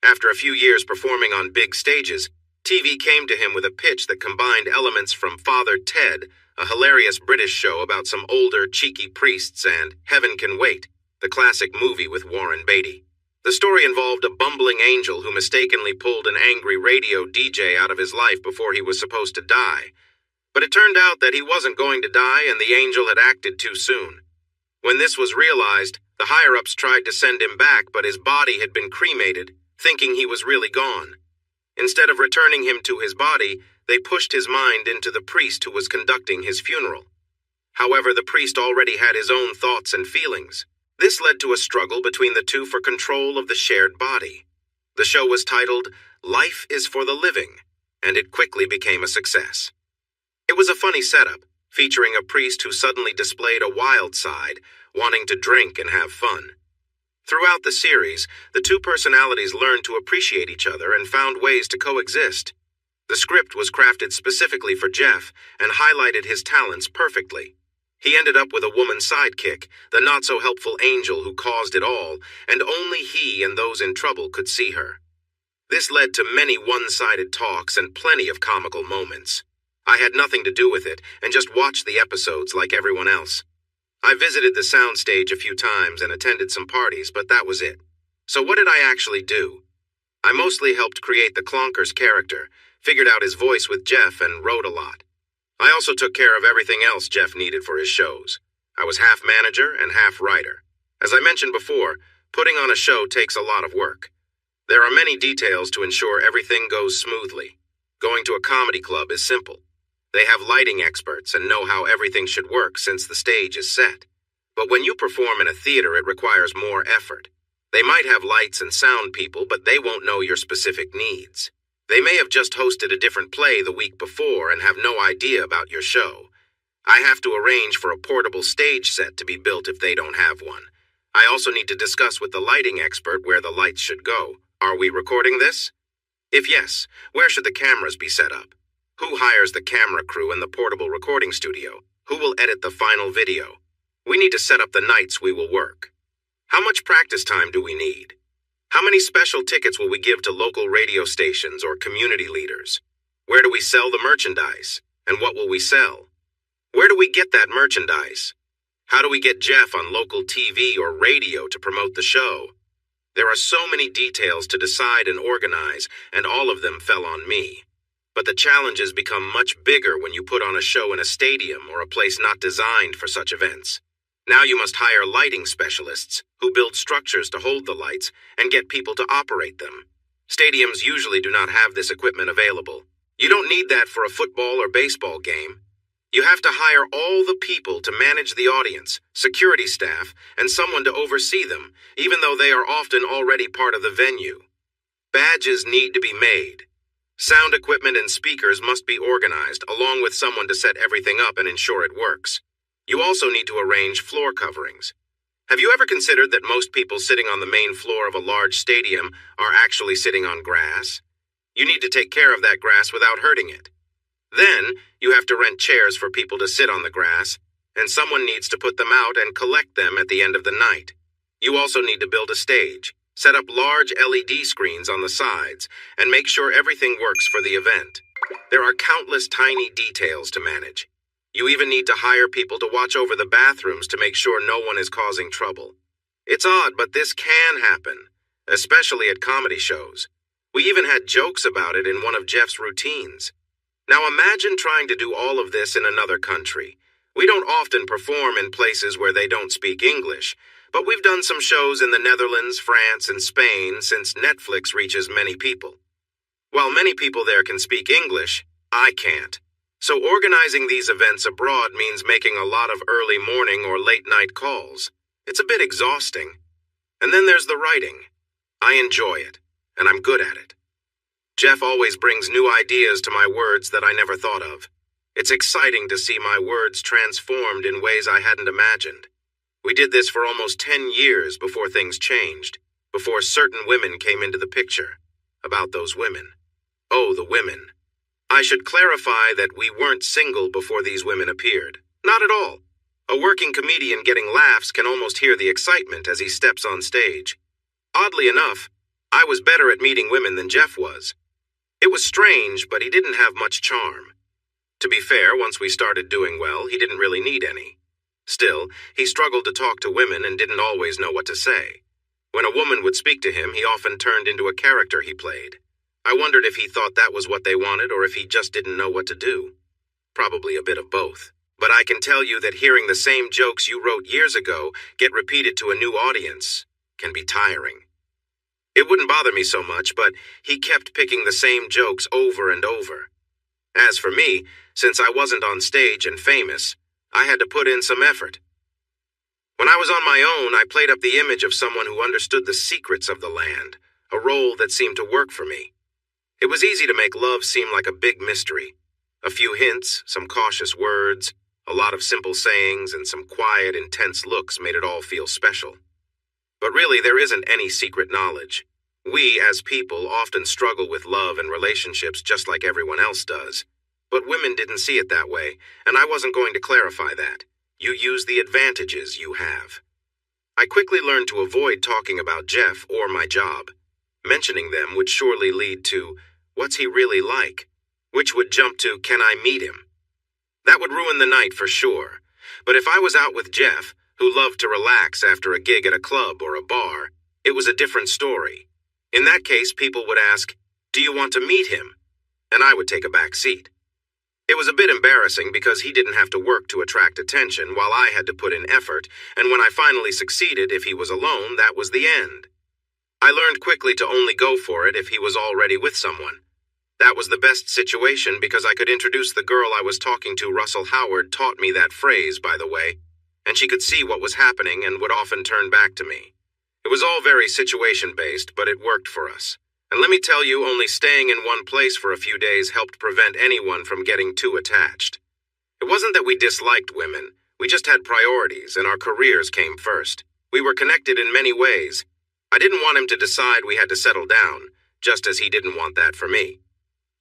After a few years performing on big stages, TV came to him with a pitch that combined elements from Father Ted, a hilarious British show about some older, cheeky priests, and Heaven Can Wait, the classic movie with Warren Beatty. The story involved a bumbling angel who mistakenly pulled an angry radio DJ out of his life before he was supposed to die. But it turned out that he wasn't going to die, and the angel had acted too soon. When this was realized, the higher-ups tried to send him back, but his body had been cremated, thinking he was really gone. Instead of returning him to his body, they pushed his mind into the priest who was conducting his funeral. However, the priest already had his own thoughts and feelings. This led to a struggle between the two for control of the shared body. The show was titled Life is for the Living, and it quickly became a success. It was a funny setup, featuring a priest who suddenly displayed a wild side, wanting to drink and have fun. Throughout the series, the two personalities learned to appreciate each other and found ways to coexist. The script was crafted specifically for Jeff and highlighted his talents perfectly. He ended up with a woman sidekick, the not-so-helpful angel who caused it all, and only he and those in trouble could see her. This led to many one-sided talks and plenty of comical moments. I had nothing to do with it and just watched the episodes like everyone else. I visited the soundstage a few times and attended some parties, but that was it. So what did I actually do? I mostly helped create the Clonkers character, figured out his voice with Jeff, and wrote a lot. I also took care of everything else Jeff needed for his shows. I was half manager and half writer. As I mentioned before, putting on a show takes a lot of work. There are many details to ensure everything goes smoothly. Going to a comedy club is simple. They have lighting experts and know how everything should work since the stage is set. But when you perform in a theater, it requires more effort. They might have lights and sound people, but they won't know your specific needs. They may have just hosted a different play the week before and have no idea about your show. I have to arrange for a portable stage set to be built if they don't have one. I also need to discuss with the lighting expert where the lights should go. Are we recording this? If yes, where should the cameras be set up? Who hires the camera crew and the portable recording studio? Who will edit the final video? We need to set up the nights we will work. How much practice time do we need? How many special tickets will we give to local radio stations or community leaders? Where do we sell the merchandise? And what will we sell? Where do we get that merchandise? How do we get Jeff on local TV or radio to promote the show? There are so many details to decide and organize, and all of them fell on me. But the challenges become much bigger when you put on a show in a stadium or a place not designed for such events. Now you must hire lighting specialists who build structures to hold the lights and get people to operate them. Stadiums usually do not have this equipment available. You don't need that for a football or baseball game. You have to hire all the people to manage the audience, security staff, and someone to oversee them, even though they are often already part of the venue. Badges need to be made. Sound equipment and speakers must be organized, along with someone to set everything up and ensure it works. You also need to arrange floor coverings. Have you ever considered that most people sitting on the main floor of a large stadium are actually sitting on grass? You need to take care of that grass without hurting it. Then, you have to rent chairs for people to sit on the grass, and someone needs to put them out and collect them at the end of the night. You also need to build a stage, set up large LED screens on the sides, and make sure everything works for the event. There are countless tiny details to manage. You even need to hire people to watch over the bathrooms to make sure no one is causing trouble. It's odd, but this can happen, especially at comedy shows. We even had jokes about it in one of Jeff's routines. Now imagine trying to do all of this in another country. We don't often perform in places where they don't speak English, but we've done some shows in the Netherlands, France, and Spain since Netflix reaches many people. While many people there can speak English, I can't. So organizing these events abroad means making a lot of early morning or late night calls. It's a bit exhausting. And then there's the writing. I enjoy it, and I'm good at it. Jeff always brings new ideas to my words that I never thought of. It's exciting to see my words transformed in ways I hadn't imagined. We did this for almost 10 years before things changed, before certain women came into the picture. About those women. Oh, the women. I should clarify that we weren't single before these women appeared. Not at all. A working comedian getting laughs can almost hear the excitement as he steps on stage. Oddly enough, I was better at meeting women than Jeff was. It was strange, but he didn't have much charm. To be fair, once we started doing well, he didn't really need any. Still, he struggled to talk to women and didn't always know what to say. When a woman would speak to him, he often turned into a character he played. I wondered if he thought that was what they wanted or if he just didn't know what to do. Probably a bit of both. But I can tell you that hearing the same jokes you wrote years ago get repeated to a new audience can be tiring. It wouldn't bother me so much, but he kept picking the same jokes over and over. As for me, since I wasn't on stage and famous, I had to put in some effort. When I was on my own, I played up the image of someone who understood the secrets of the land, a role that seemed to work for me. It was easy to make love seem like a big mystery. A few hints, some cautious words, a lot of simple sayings, and some quiet, intense looks made it all feel special. But really, there isn't any secret knowledge. We, as people, often struggle with love and relationships just like everyone else does. But women didn't see it that way, and I wasn't going to clarify that. You use the advantages you have. I quickly learned to avoid talking about Jeff or my job. Mentioning them would surely lead to, what's he really like? Which would jump to, can I meet him? That would ruin the night for sure. But if I was out with Jeff, who loved to relax after a gig at a club or a bar, it was a different story. In that case, people would ask, do you want to meet him? And I would take a back seat. It was a bit embarrassing because he didn't have to work to attract attention while I had to put in effort, and when I finally succeeded, if he was alone, that was the end. I learned quickly to only go for it if he was already with someone. That was the best situation because I could introduce the girl I was talking to. Russell Howard taught me that phrase, by the way, and she could see what was happening and would often turn back to me. It was all very situation-based, but it worked for us. And let me tell you, only staying in one place for a few days helped prevent anyone from getting too attached. It wasn't that we disliked women. We just had priorities, and our careers came first. We were connected in many ways. I didn't want him to decide we had to settle down, just as he didn't want that for me.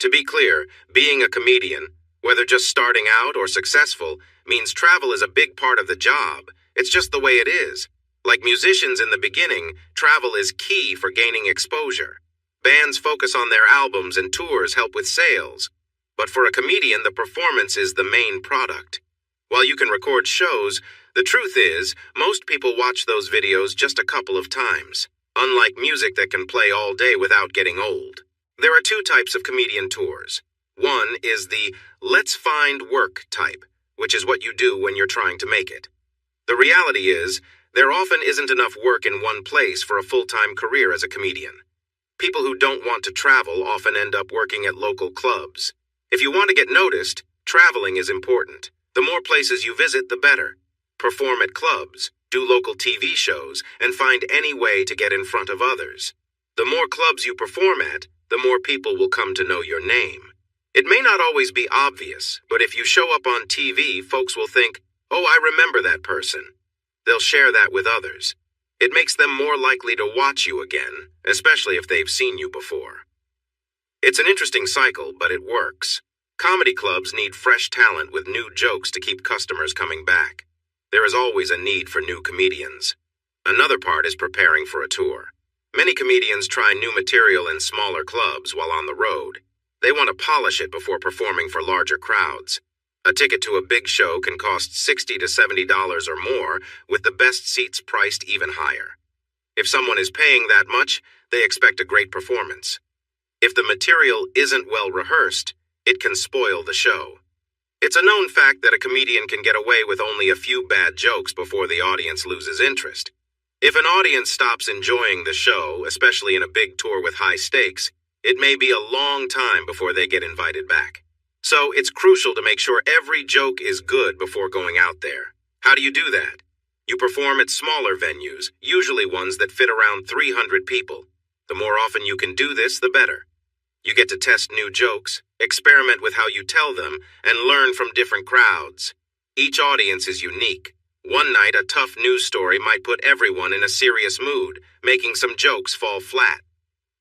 To be clear, being a comedian, whether just starting out or successful, means travel is a big part of the job. It's just the way it is. Like musicians in the beginning, travel is key for gaining exposure. Bands focus on their albums and tours help with sales. But for a comedian, the performance is the main product. While you can record shows, the truth is, most people watch those videos just a couple of times, unlike music that can play all day without getting old. There are two types of comedian tours. One is the let's find work type, which is what you do when you're trying to make it. The reality is, there often isn't enough work in one place for a full-time career as a comedian. People who don't want to travel often end up working at local clubs. If you want to get noticed, traveling is important. The more places you visit, the better. Perform at clubs, do local TV shows, and find any way to get in front of others. The more clubs you perform at, the more people will come to know your name. It may not always be obvious, but if you show up on TV, folks will think, oh, I remember that person. They'll share that with others. It makes them more likely to watch you again, especially if they've seen you before. It's an interesting cycle, but it works. Comedy clubs need fresh talent with new jokes to keep customers coming back. There is always a need for new comedians. Another part is preparing for a tour. Many comedians try new material in smaller clubs while on the road. They want to polish it before performing for larger crowds. A ticket to a big show can cost $60 to $70 or more, with the best seats priced even higher. If someone is paying that much, they expect a great performance. If the material isn't well rehearsed, it can spoil the show. It's a known fact that a comedian can get away with only a few bad jokes before the audience loses interest. If an audience stops enjoying the show, especially in a big tour with high stakes, it may be a long time before they get invited back. So it's crucial to make sure every joke is good before going out there. How do you do that? You perform at smaller venues, usually ones that fit around 300 people. The more often you can do this, the better. You get to test new jokes, experiment with how you tell them, and learn from different crowds. Each audience is unique. One night, a tough news story might put everyone in a serious mood, making some jokes fall flat.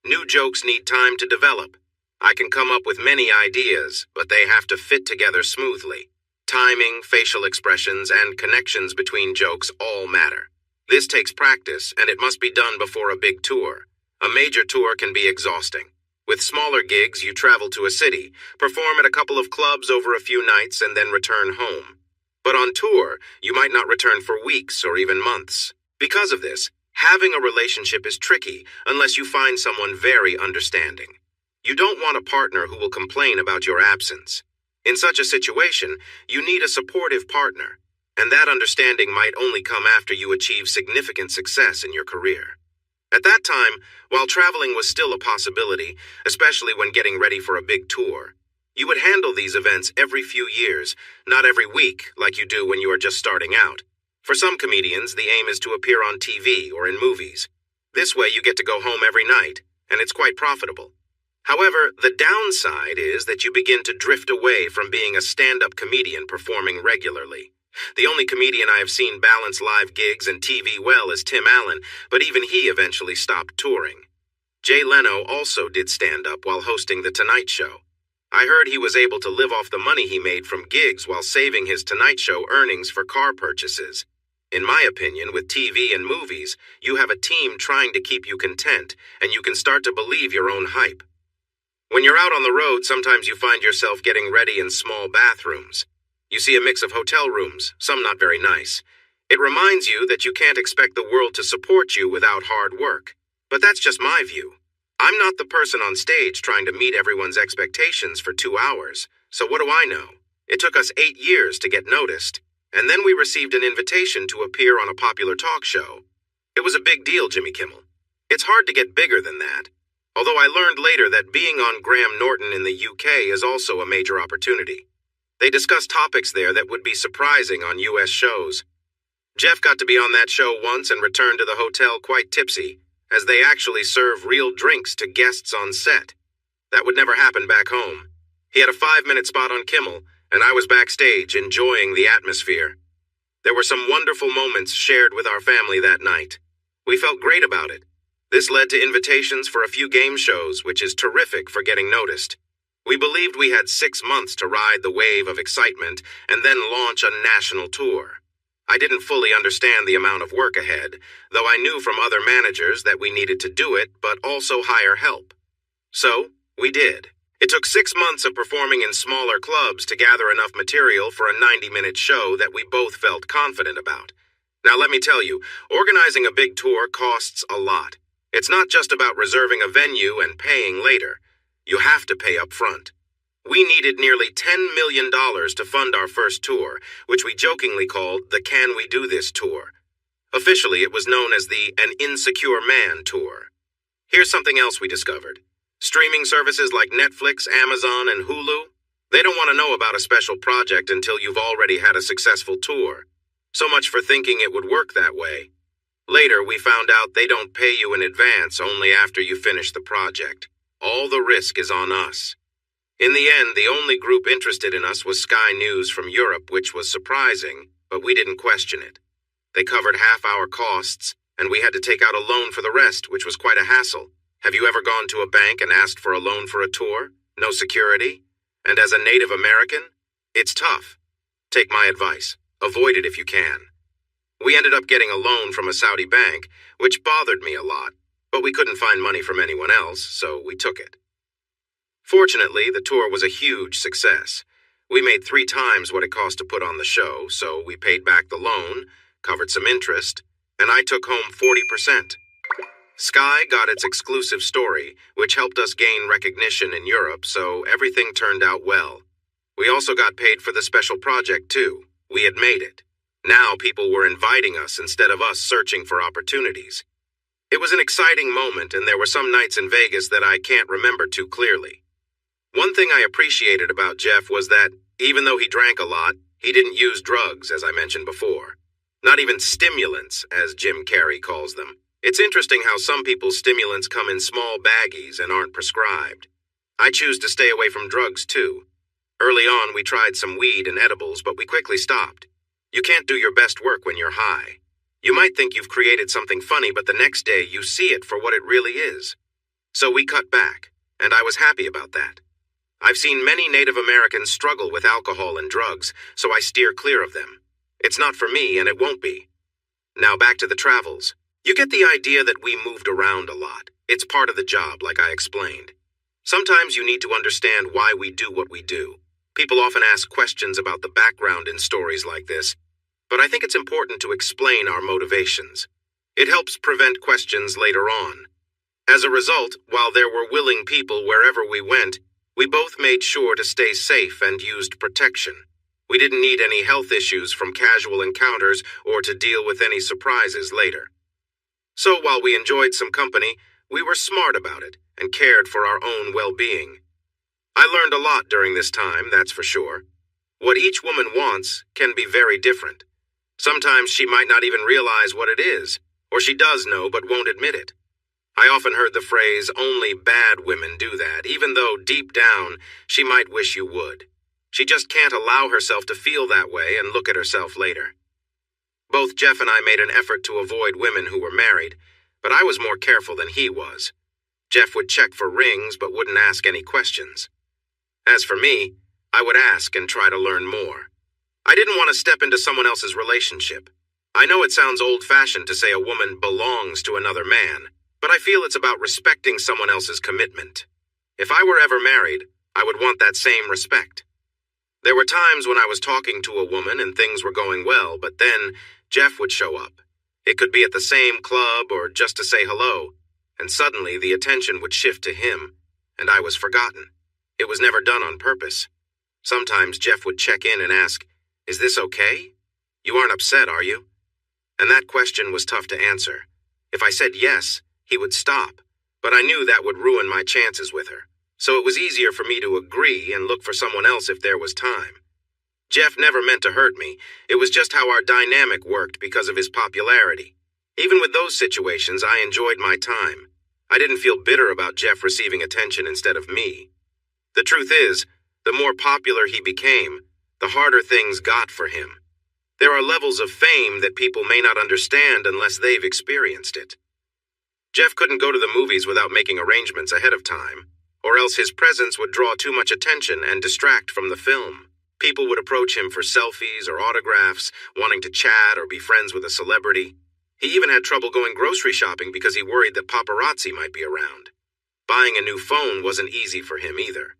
New jokes need time to develop. I can come up with many ideas, but they have to fit together smoothly. Timing, facial expressions, and connections between jokes all matter. This takes practice, and it must be done before a big tour. A major tour can be exhausting. With smaller gigs, you travel to a city, perform at a couple of clubs over a few nights, and then return home. But on tour, you might not return for weeks or even months. Because of this, having a relationship is tricky unless you find someone very understanding. You don't want a partner who will complain about your absence. In such a situation, you need a supportive partner, and that understanding might only come after you achieve significant success in your career. At that time, while traveling was still a possibility, especially when getting ready for a big tour, you would handle these events every few years, not every week like you do when you are just starting out. For some comedians, the aim is to appear on TV or in movies. This way you get to go home every night, and it's quite profitable. However, the downside is that you begin to drift away from being a stand-up comedian performing regularly. The only comedian I have seen balance live gigs and TV well is Tim Allen, but even he eventually stopped touring. Jay Leno also did stand-up while hosting The Tonight Show. I heard he was able to live off the money he made from gigs while saving his Tonight Show earnings for car purchases. In my opinion, with TV and movies, you have a team trying to keep you content, and you can start to believe your own hype. When you're out on the road, sometimes you find yourself getting ready in small bathrooms. You see a mix of hotel rooms, some not very nice. It reminds you that you can't expect the world to support you without hard work. But that's just my view. I'm not the person on stage trying to meet everyone's expectations for 2 hours. So what do I know? It took us 8 years to get noticed, and then we received an invitation to appear on a popular talk show. It was a big deal, Jimmy Kimmel. It's hard to get bigger than that. Although I learned later that being on Graham Norton in the UK is also a major opportunity. They discuss topics there that would be surprising on US shows. Jeff got to be on that show once and returned to the hotel quite tipsy, as they actually serve real drinks to guests on set. That would never happen back home. He had a 5-minute spot on Kimmel, and I was backstage enjoying the atmosphere. There were some wonderful moments shared with our family that night. We felt great about it. This led to invitations for a few game shows, which is terrific for getting noticed. We believed we had 6 months to ride the wave of excitement and then launch a national tour. I didn't fully understand the amount of work ahead, though I knew from other managers that we needed to do it, but also hire help. So, we did. It took 6 months of performing in smaller clubs to gather enough material for a 90-minute show that we both felt confident about. Now let me tell you, organizing a big tour costs a lot. It's not just about reserving a venue and paying later. You have to pay up front. We needed nearly $10 million to fund our first tour, which we jokingly called the Can We Do This Tour. Officially, it was known as the An Insecure Man Tour. Here's something else we discovered. Streaming services like Netflix, Amazon, and Hulu, they don't want to know about a special project until you've already had a successful tour. So much for thinking it would work that way. Later, we found out they don't pay you in advance only after you finish the project. All the risk is on us. In the end, the only group interested in us was Sky News from Europe, which was surprising, but we didn't question it. They covered half our costs, and we had to take out a loan for the rest, which was quite a hassle. Have you ever gone to a bank and asked for a loan for a tour? No security? And as a Native American, it's tough. Take my advice. Avoid it if you can. We ended up getting a loan from a Saudi bank, which bothered me a lot, but we couldn't find money from anyone else, so we took it. Fortunately, the tour was a huge success. We made 3 times what it cost to put on the show, so we paid back the loan, covered some interest, and I took home 40%. Sky got its exclusive story, which helped us gain recognition in Europe, so everything turned out well. We also got paid for the special project, too. We had made it. Now people were inviting us instead of us searching for opportunities. It was an exciting moment, and there were some nights in Vegas that I can't remember too clearly. One thing I appreciated about Jeff was that, even though he drank a lot, he didn't use drugs, as I mentioned before. Not even stimulants, as Jim Carrey calls them. It's interesting how some people's stimulants come in small baggies and aren't prescribed. I choose to stay away from drugs, too. Early on, we tried some weed and edibles, but we quickly stopped. You can't do your best work when you're high. You might think you've created something funny, but the next day you see it for what it really is. So we cut back, and I was happy about that. I've seen many Native Americans struggle with alcohol and drugs, so I steer clear of them. It's not for me, and it won't be. Now back to the travels. You get the idea that we moved around a lot. It's part of the job, like I explained. Sometimes you need to understand why we do what we do. People often ask questions about the background in stories like this, but I think it's important to explain our motivations. It helps prevent questions later on. As a result, while there were willing people wherever we went, we both made sure to stay safe and used protection. We didn't need any health issues from casual encounters or to deal with any surprises later. So while we enjoyed some company, we were smart about it and cared for our own well-being. I learned a lot during this time, that's for sure. What each woman wants can be very different. Sometimes she might not even realize what it is, or she does know but won't admit it. I often heard the phrase, "only bad women do that," even though deep down she might wish you would. She just can't allow herself to feel that way and look at herself later. Both Jeff and I made an effort to avoid women who were married, but I was more careful than he was. Jeff would check for rings but wouldn't ask any questions. As for me, I would ask and try to learn more. I didn't want to step into someone else's relationship. I know it sounds old-fashioned to say a woman belongs to another man, but I feel it's about respecting someone else's commitment. If I were ever married, I would want that same respect. There were times when I was talking to a woman and things were going well, but then Jeff would show up. It could be at the same club or just to say hello, and suddenly the attention would shift to him, and I was forgotten. It was never done on purpose. Sometimes Jeff would check in and ask, "Is this okay? You aren't upset, are you?" And that question was tough to answer. If I said yes, he would stop, but I knew that would ruin my chances with her, so it was easier for me to agree and look for someone else if there was time. Jeff never meant to hurt me. It was just how our dynamic worked because of his popularity. Even with those situations, I enjoyed my time. I didn't feel bitter about Jeff receiving attention instead of me. The truth is, the more popular he became, the harder things got for him. There are levels of fame that people may not understand unless they've experienced it. Jeff couldn't go to the movies without making arrangements ahead of time, or else his presence would draw too much attention and distract from the film. People would approach him for selfies or autographs, wanting to chat or be friends with a celebrity. He even had trouble going grocery shopping because he worried that paparazzi might be around. Buying a new phone wasn't easy for him either.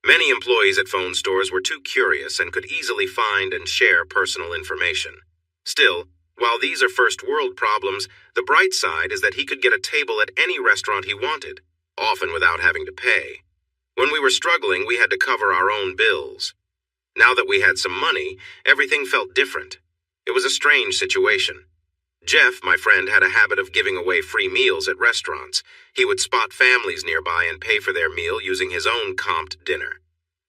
Many employees at phone stores were too curious and could easily find and share personal information. Still, while these are first-world problems, the bright side is that he could get a table at any restaurant he wanted, often without having to pay. When we were struggling, we had to cover our own bills. Now that we had some money, everything felt different. It was a strange situation. Jeff, my friend, had a habit of giving away free meals at restaurants. He would spot families nearby and pay for their meal using his own comped dinner.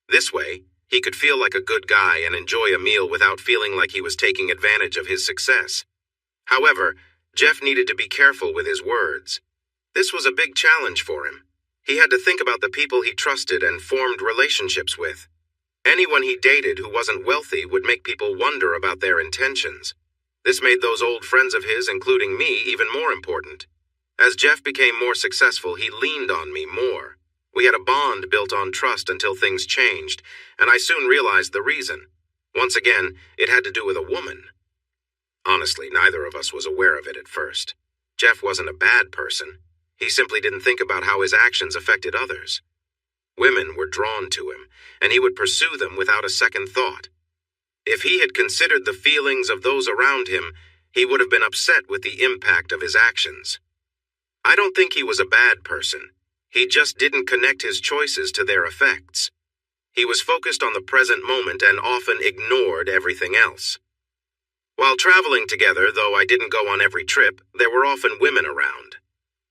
This way, he could feel like a good guy and enjoy a meal without feeling like he was taking advantage of his success. However, Jeff needed to be careful with his words. This was a big challenge for him. He had to think about the people he trusted and formed relationships with. Anyone he dated who wasn't wealthy would make people wonder about their intentions. This made those old friends of his, including me, even more important. As Jeff became more successful, he leaned on me more. We had a bond built on trust until things changed, and I soon realized the reason. Once again, it had to do with a woman. Honestly, neither of us was aware of it at first. Jeff wasn't a bad person. He simply didn't think about how his actions affected others. Women were drawn to him, and he would pursue them without a second thought. If he had considered the feelings of those around him, he would have been upset with the impact of his actions. I don't think he was a bad person. He just didn't connect his choices to their effects. He was focused on the present moment and often ignored everything else. While traveling together, though I didn't go on every trip, there were often women around.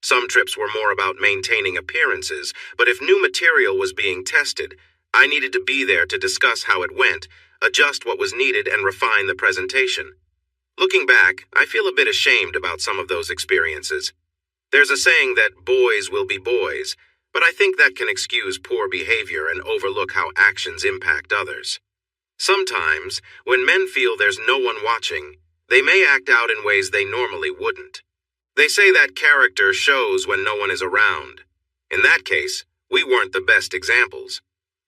Some trips were more about maintaining appearances, but if new material was being tested, I needed to be there to discuss how it went, adjust what was needed, and refine the presentation. Looking back, I feel a bit ashamed about some of those experiences. There's a saying that boys will be boys, but I think that can excuse poor behavior and overlook how actions impact others. Sometimes, when men feel there's no one watching, they may act out in ways they normally wouldn't. They say that character shows when no one is around. In that case, we weren't the best examples.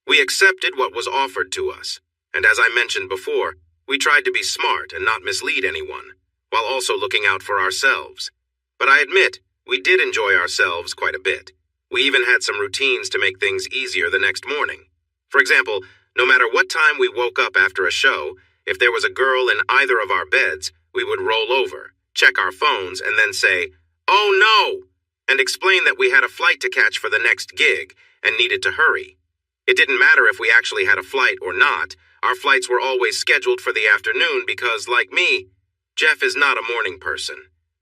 We accepted what was offered to us, and as I mentioned before, we tried to be smart and not mislead anyone, while also looking out for ourselves. But I admit, we did enjoy ourselves quite a bit. We even had some routines to make things easier the next morning. For example, no matter what time we woke up after a show, if there was a girl in either of our beds, we would roll over, check our phones, and then say, "Oh no!" and explain that we had a flight to catch for the next gig and needed to hurry. It didn't matter if we actually had a flight or not. Our flights were always scheduled for the afternoon because, like me, Jeff is not a morning person.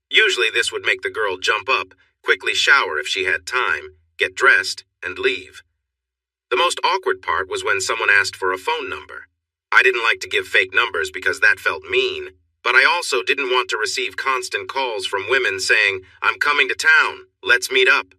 Usually this would make the girl jump up, quickly shower if she had time, get dressed, and leave. The most awkward part was when someone asked for a phone number. I didn't like to give fake numbers because that felt mean, but I also didn't want to receive constant calls from women saying, "I'm coming to town, let's meet up."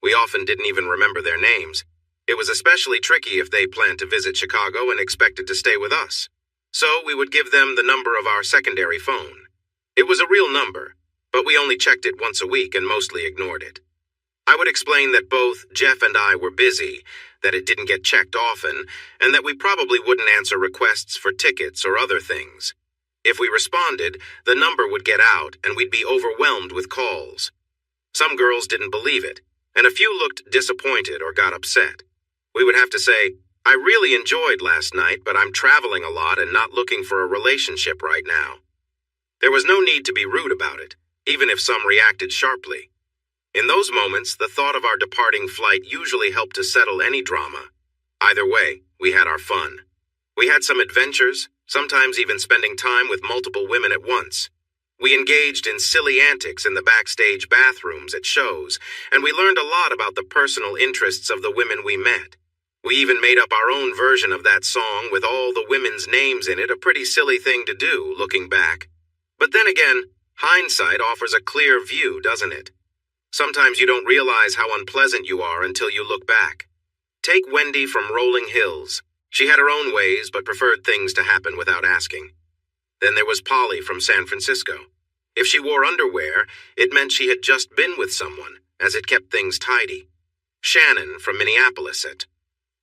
We often didn't even remember their names. It was especially tricky if they planned to visit Chicago and expected to stay with us. So we would give them the number of our secondary phone. It was a real number, but we only checked it once a week and mostly ignored it. I would explain that both Jeff and I were busy, that it didn't get checked often, and that we probably wouldn't answer requests for tickets or other things. If we responded, the number would get out and we'd be overwhelmed with calls. Some girls didn't believe it, and a few looked disappointed or got upset. We would have to say, "I really enjoyed last night, but I'm traveling a lot and not looking for a relationship right now." There was no need to be rude about it, even if some reacted sharply. In those moments, the thought of our departing flight usually helped to settle any drama. Either way, we had our fun. We had some adventures, sometimes even spending time with multiple women at once. We engaged in silly antics in the backstage bathrooms at shows, and we learned a lot about the personal interests of the women we met. We even made up our own version of that song with all the women's names in it, a pretty silly thing to do, looking back. But then again, hindsight offers a clear view, doesn't it? Sometimes you don't realize how unpleasant you are until you look back. Take Wendy from Rolling Hills. She had her own ways, but preferred things to happen without asking. Then there was Polly from San Francisco. If she wore underwear, it meant she had just been with someone, as it kept things tidy. Shannon from Minneapolis.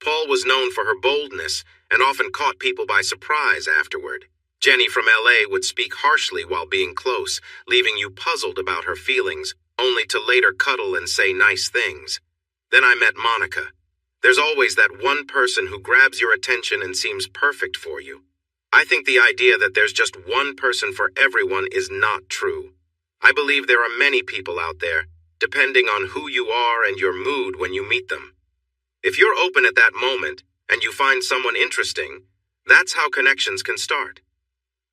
Paul was known for her boldness and often caught people by surprise afterward. Jenny from LA would speak harshly while being close, leaving you puzzled about her feelings, only to later cuddle and say nice things. Then I met Monica. There's always that one person who grabs your attention and seems perfect for you. I think the idea that there's just one person for everyone is not true. I believe there are many people out there, depending on who you are and your mood when you meet them. If you're open at that moment and you find someone interesting, that's how connections can start.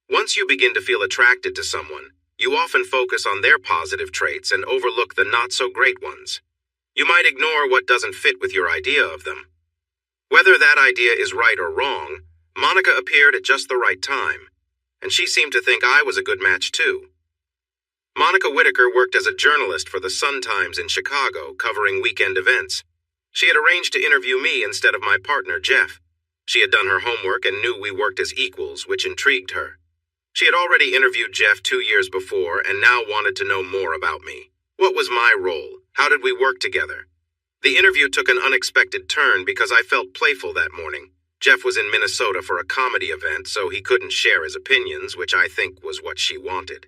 Once you begin to feel attracted to someone, you often focus on their positive traits and overlook the not-so-great ones. You might ignore what doesn't fit with your idea of them. Whether that idea is right or wrong, Monica appeared at just the right time, and she seemed to think I was a good match too. Monica Whitaker worked as a journalist for the Sun-Times in Chicago, covering weekend events. She had arranged to interview me instead of my partner, Jeff. She had done her homework and knew we worked as equals, which intrigued her. She had already interviewed Jeff 2 years before and now wanted to know more about me. What was my role? How did we work together? The interview took an unexpected turn because I felt playful that morning. Jeff was in Minnesota for a comedy event, so he couldn't share his opinions, which I think was what she wanted.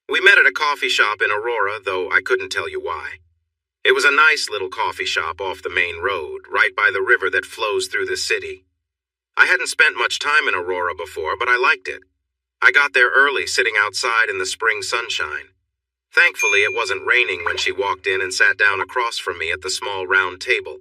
We met at a coffee shop in Aurora, though I couldn't tell you why. It was a nice little coffee shop off the main road, right by the river that flows through the city. I hadn't spent much time in Aurora before, but I liked it. I got there early, sitting outside in the spring sunshine. Thankfully, it wasn't raining when she walked in and sat down across from me at the small round table.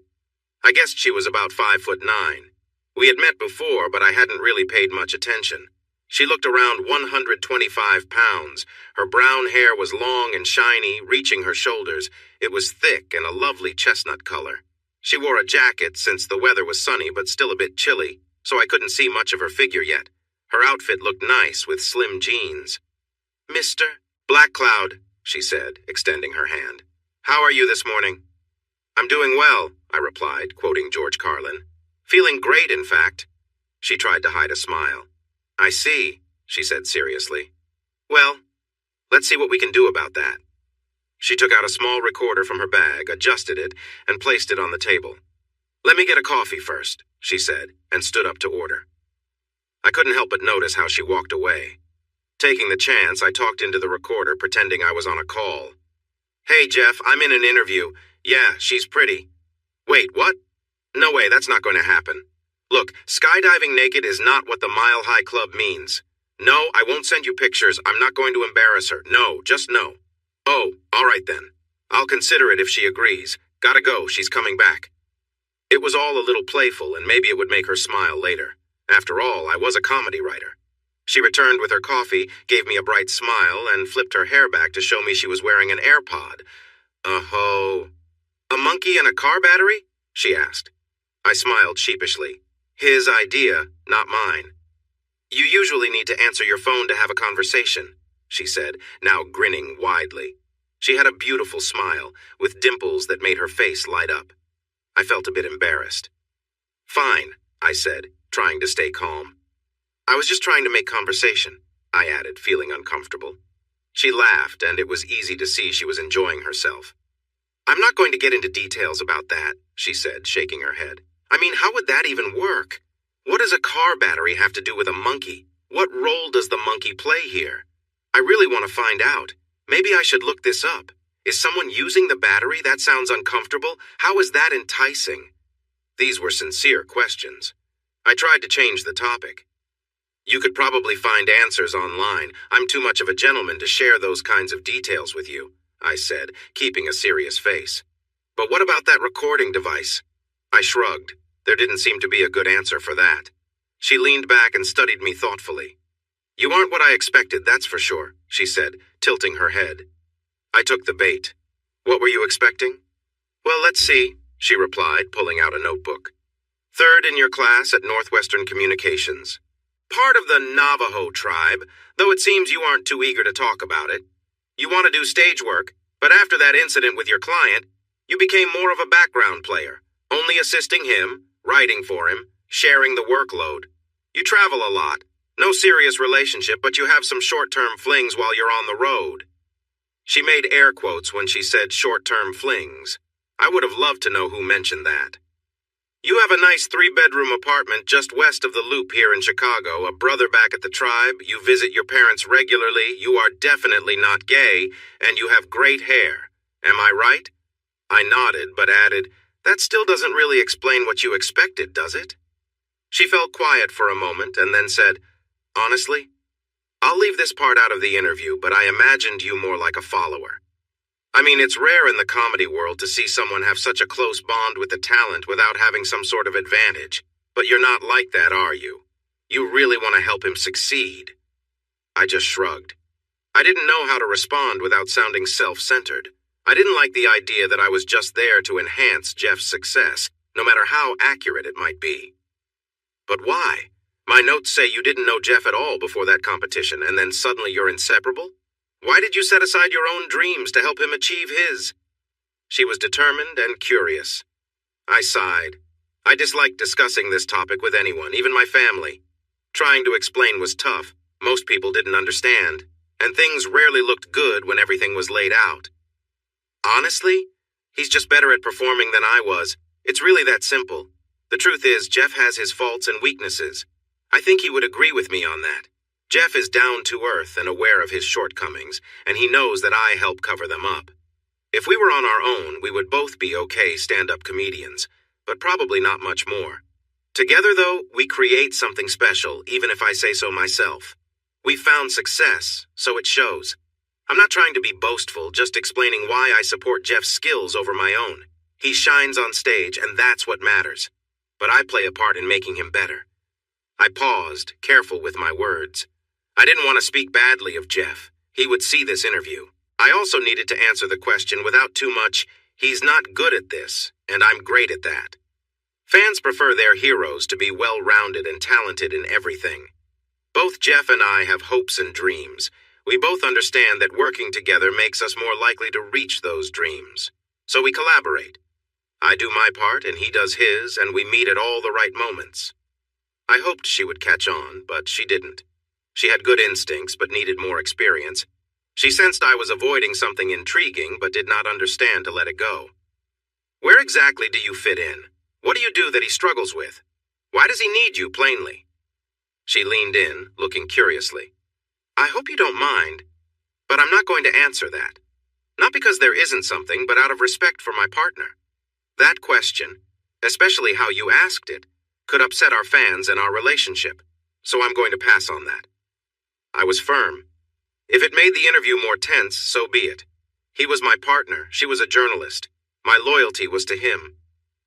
I guessed she was about 5'9". We had met before, but I hadn't really paid much attention. She looked around 125 pounds. Her brown hair was long and shiny, reaching her shoulders. It was thick and a lovely chestnut color. She wore a jacket since the weather was sunny but still a bit chilly, so I couldn't see much of her figure yet. Her outfit looked nice with slim jeans. "Mr. Black Cloud," she said, extending her hand. "How are you this morning?" "I'm doing well," I replied, quoting George Carlin. "Feeling great, in fact." She tried to hide a smile. "I see," she said seriously. "Well, let's see what we can do about that." She took out a small recorder from her bag, adjusted it, and placed it on the table. "Let me get a coffee first," she said, and stood up to order. I couldn't help but notice how she walked away. Taking the chance, I talked into the recorder, pretending I was on a call. "Hey, Jeff, I'm in an interview. Yeah, she's pretty." "Wait, what? No way, that's not going to happen. Look, skydiving naked is not what the Mile High Club means. No, I won't send you pictures. I'm not going to embarrass her. No, just no." "Oh, all right then. I'll consider it if she agrees. Gotta go, she's coming back." It was all a little playful, and maybe it would make her smile later. After all, I was a comedy writer. She returned with her coffee, gave me a bright smile, and flipped her hair back to show me she was wearing an AirPod. "Oh, a monkey and a car battery?" she asked. I smiled sheepishly. His idea, not mine. "You usually need to answer your phone to have a conversation," she said, now grinning widely. She had a beautiful smile, with dimples that made her face light up. I felt a bit embarrassed. "Fine," I said, trying to stay calm. "I was just trying to make conversation," I added, feeling uncomfortable. She laughed, and it was easy to see she was enjoying herself. "I'm not going to get into details about that," she said, shaking her head. "I mean, how would that even work? What does a car battery have to do with a monkey? What role does the monkey play here? I really want to find out. Maybe I should look this up. Is someone using the battery? That sounds uncomfortable. How is that enticing?" These were sincere questions. I tried to change the topic. "You could probably find answers online. I'm too much of a gentleman to share those kinds of details with you," I said, keeping a serious face. "But what about that recording device?" I shrugged. There didn't seem to be a good answer for that. She leaned back and studied me thoughtfully. "You aren't what I expected, that's for sure," she said, tilting her head. I took the bait. "What were you expecting?" "Well, let's see," she replied, pulling out a notebook. "Third in your class at Northwestern Communications. Part of the Navajo tribe, though it seems you aren't too eager to talk about it. You want to do stage work, but after that incident with your client, you became more of a background player, only assisting him, writing for him, sharing the workload. You travel a lot. No serious relationship, but you have some short-term flings while you're on the road." She made air quotes when she said short-term flings. I would have loved to know who mentioned that. "You have a nice 3-bedroom apartment just west of the Loop here in Chicago, a brother back at the tribe, you visit your parents regularly, you are definitely not gay, and you have great hair. Am I right?" I nodded, but added, "That still doesn't really explain what you expected, does it?" She felt quiet for a moment and then said, "Honestly, I'll leave this part out of the interview, but I imagined you more like a follower. I mean, it's rare in the comedy world to see someone have such a close bond with the talent without having some sort of advantage. But you're not like that, are you? You really want to help him succeed." I just shrugged. I didn't know how to respond without sounding self-centered. I didn't like the idea that I was just there to enhance Jeff's success, no matter how accurate it might be. "But why? My notes say you didn't know Jeff at all before that competition, and then suddenly you're inseparable? Why did you set aside your own dreams to help him achieve his?" She was determined and curious. I sighed. I disliked discussing this topic with anyone, even my family. Trying to explain was tough. Most people didn't understand, and things rarely looked good when everything was laid out. "Honestly, he's just better at performing than I was. It's really that simple. The truth is, Jeff has his faults and weaknesses. I think he would agree with me on that. Jeff is down to earth and aware of his shortcomings, and he knows that I help cover them up. If we were on our own, we would both be okay stand-up comedians, but probably not much more. Together, though, we create something special, even if I say so myself. We've found success, so it shows. I'm not trying to be boastful, just explaining why I support Jeff's skills over my own. He shines on stage, and that's what matters. But I play a part in making him better." I paused, careful with my words. I didn't want to speak badly of Jeff. He would see this interview. I also needed to answer the question without too much, "He's not good at this, and I'm great at that." Fans prefer their heroes to be well-rounded and talented in everything. Both Jeff and I have hopes and dreams. We both understand that working together makes us more likely to reach those dreams. So we collaborate. I do my part and he does his, and we meet at all the right moments. I hoped she would catch on, but she didn't. She had good instincts, but needed more experience. She sensed I was avoiding something intriguing, but did not understand to let it go. "Where exactly do you fit in? What do you do that he struggles with? Why does he need you, plainly?" She leaned in, looking curiously. "I hope you don't mind, but I'm not going to answer that. Not because there isn't something, but out of respect for my partner. That question, especially how you asked it, could upset our fans and our relationship, so I'm going to pass on that." I was firm. If it made the interview more tense, so be it. He was my partner, she was a journalist. My loyalty was to him.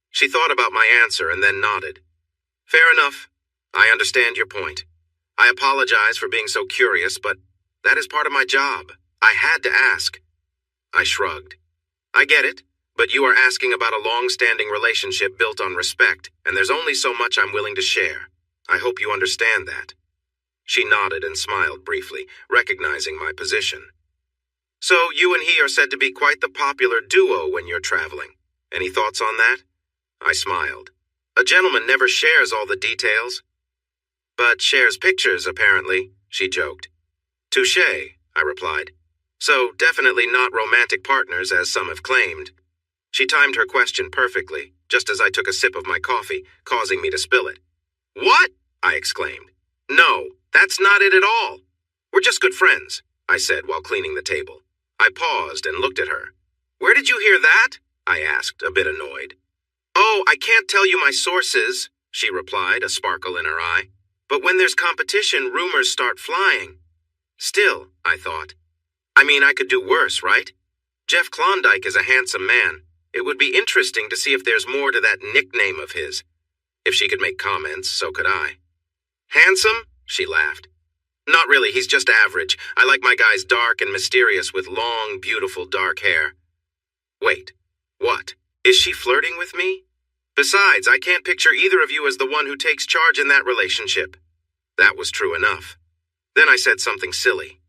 She thought about my answer and then nodded. "Fair enough. I understand your point. I apologize for being so curious, but that is part of my job. I had to ask." I shrugged. "I get it, but you are asking about a long-standing relationship built on respect, and there's only so much I'm willing to share. I hope you understand that." She nodded and smiled briefly, recognizing my position. "So you and he are said to be quite the popular duo when you're traveling. Any thoughts on that?" I smiled. "A gentleman never shares all the details." "But shares pictures, apparently," she joked. "Touché," I replied. "So definitely not romantic partners, as some have claimed." She timed her question perfectly, just as I took a sip of my coffee, causing me to spill it. "What?" I exclaimed. "No, that's not it at all. We're just good friends," I said while cleaning the table. I paused and looked at her. "Where did you hear that?" I asked, a bit annoyed. "Oh, I can't tell you my sources," she replied, a sparkle in her eye. "But when there's competition, rumors start flying." Still, I thought. I mean, I could do worse, right? Jeff Klondike is a handsome man. It would be interesting to see if there's more to that nickname of his. If she could make comments, so could I. "Handsome?" she laughed. "Not really, he's just average. I like my guys dark and mysterious with long, beautiful dark hair." Wait, what? Is she flirting with me? Besides, I can't picture either of you as the one who takes charge in that relationship. That was true enough. Then I said something silly.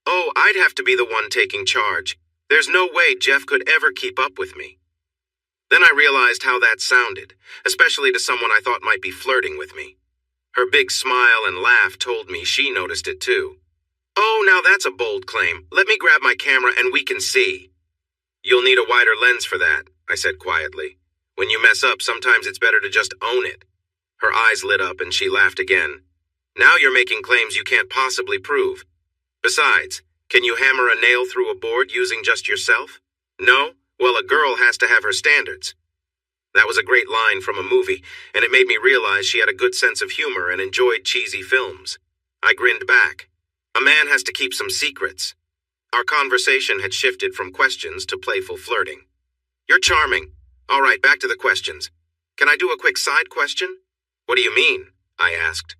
"Oh, I'd have to be the one taking charge. There's no way Jeff could ever keep up with me." Then I realized how that sounded, especially to someone I thought might be flirting with me. Her big smile and laugh told me she noticed it too. "Oh, now that's a bold claim. Let me grab my camera and we can see." "You'll need a wider lens for that," I said quietly. "When you mess up, sometimes it's better to just own it." Her eyes lit up and she laughed again. "Now you're making claims you can't possibly prove. Besides, can you hammer a nail through a board using just yourself? No? Well, a girl has to have her standards." That was a great line from a movie, and it made me realize she had a good sense of humor and enjoyed cheesy films. I grinned back. A man has to keep some secrets. Our conversation had shifted from questions to playful flirting. "You're charming. All right, back to the questions. Can I do a quick side question?" "What do you mean?" I asked.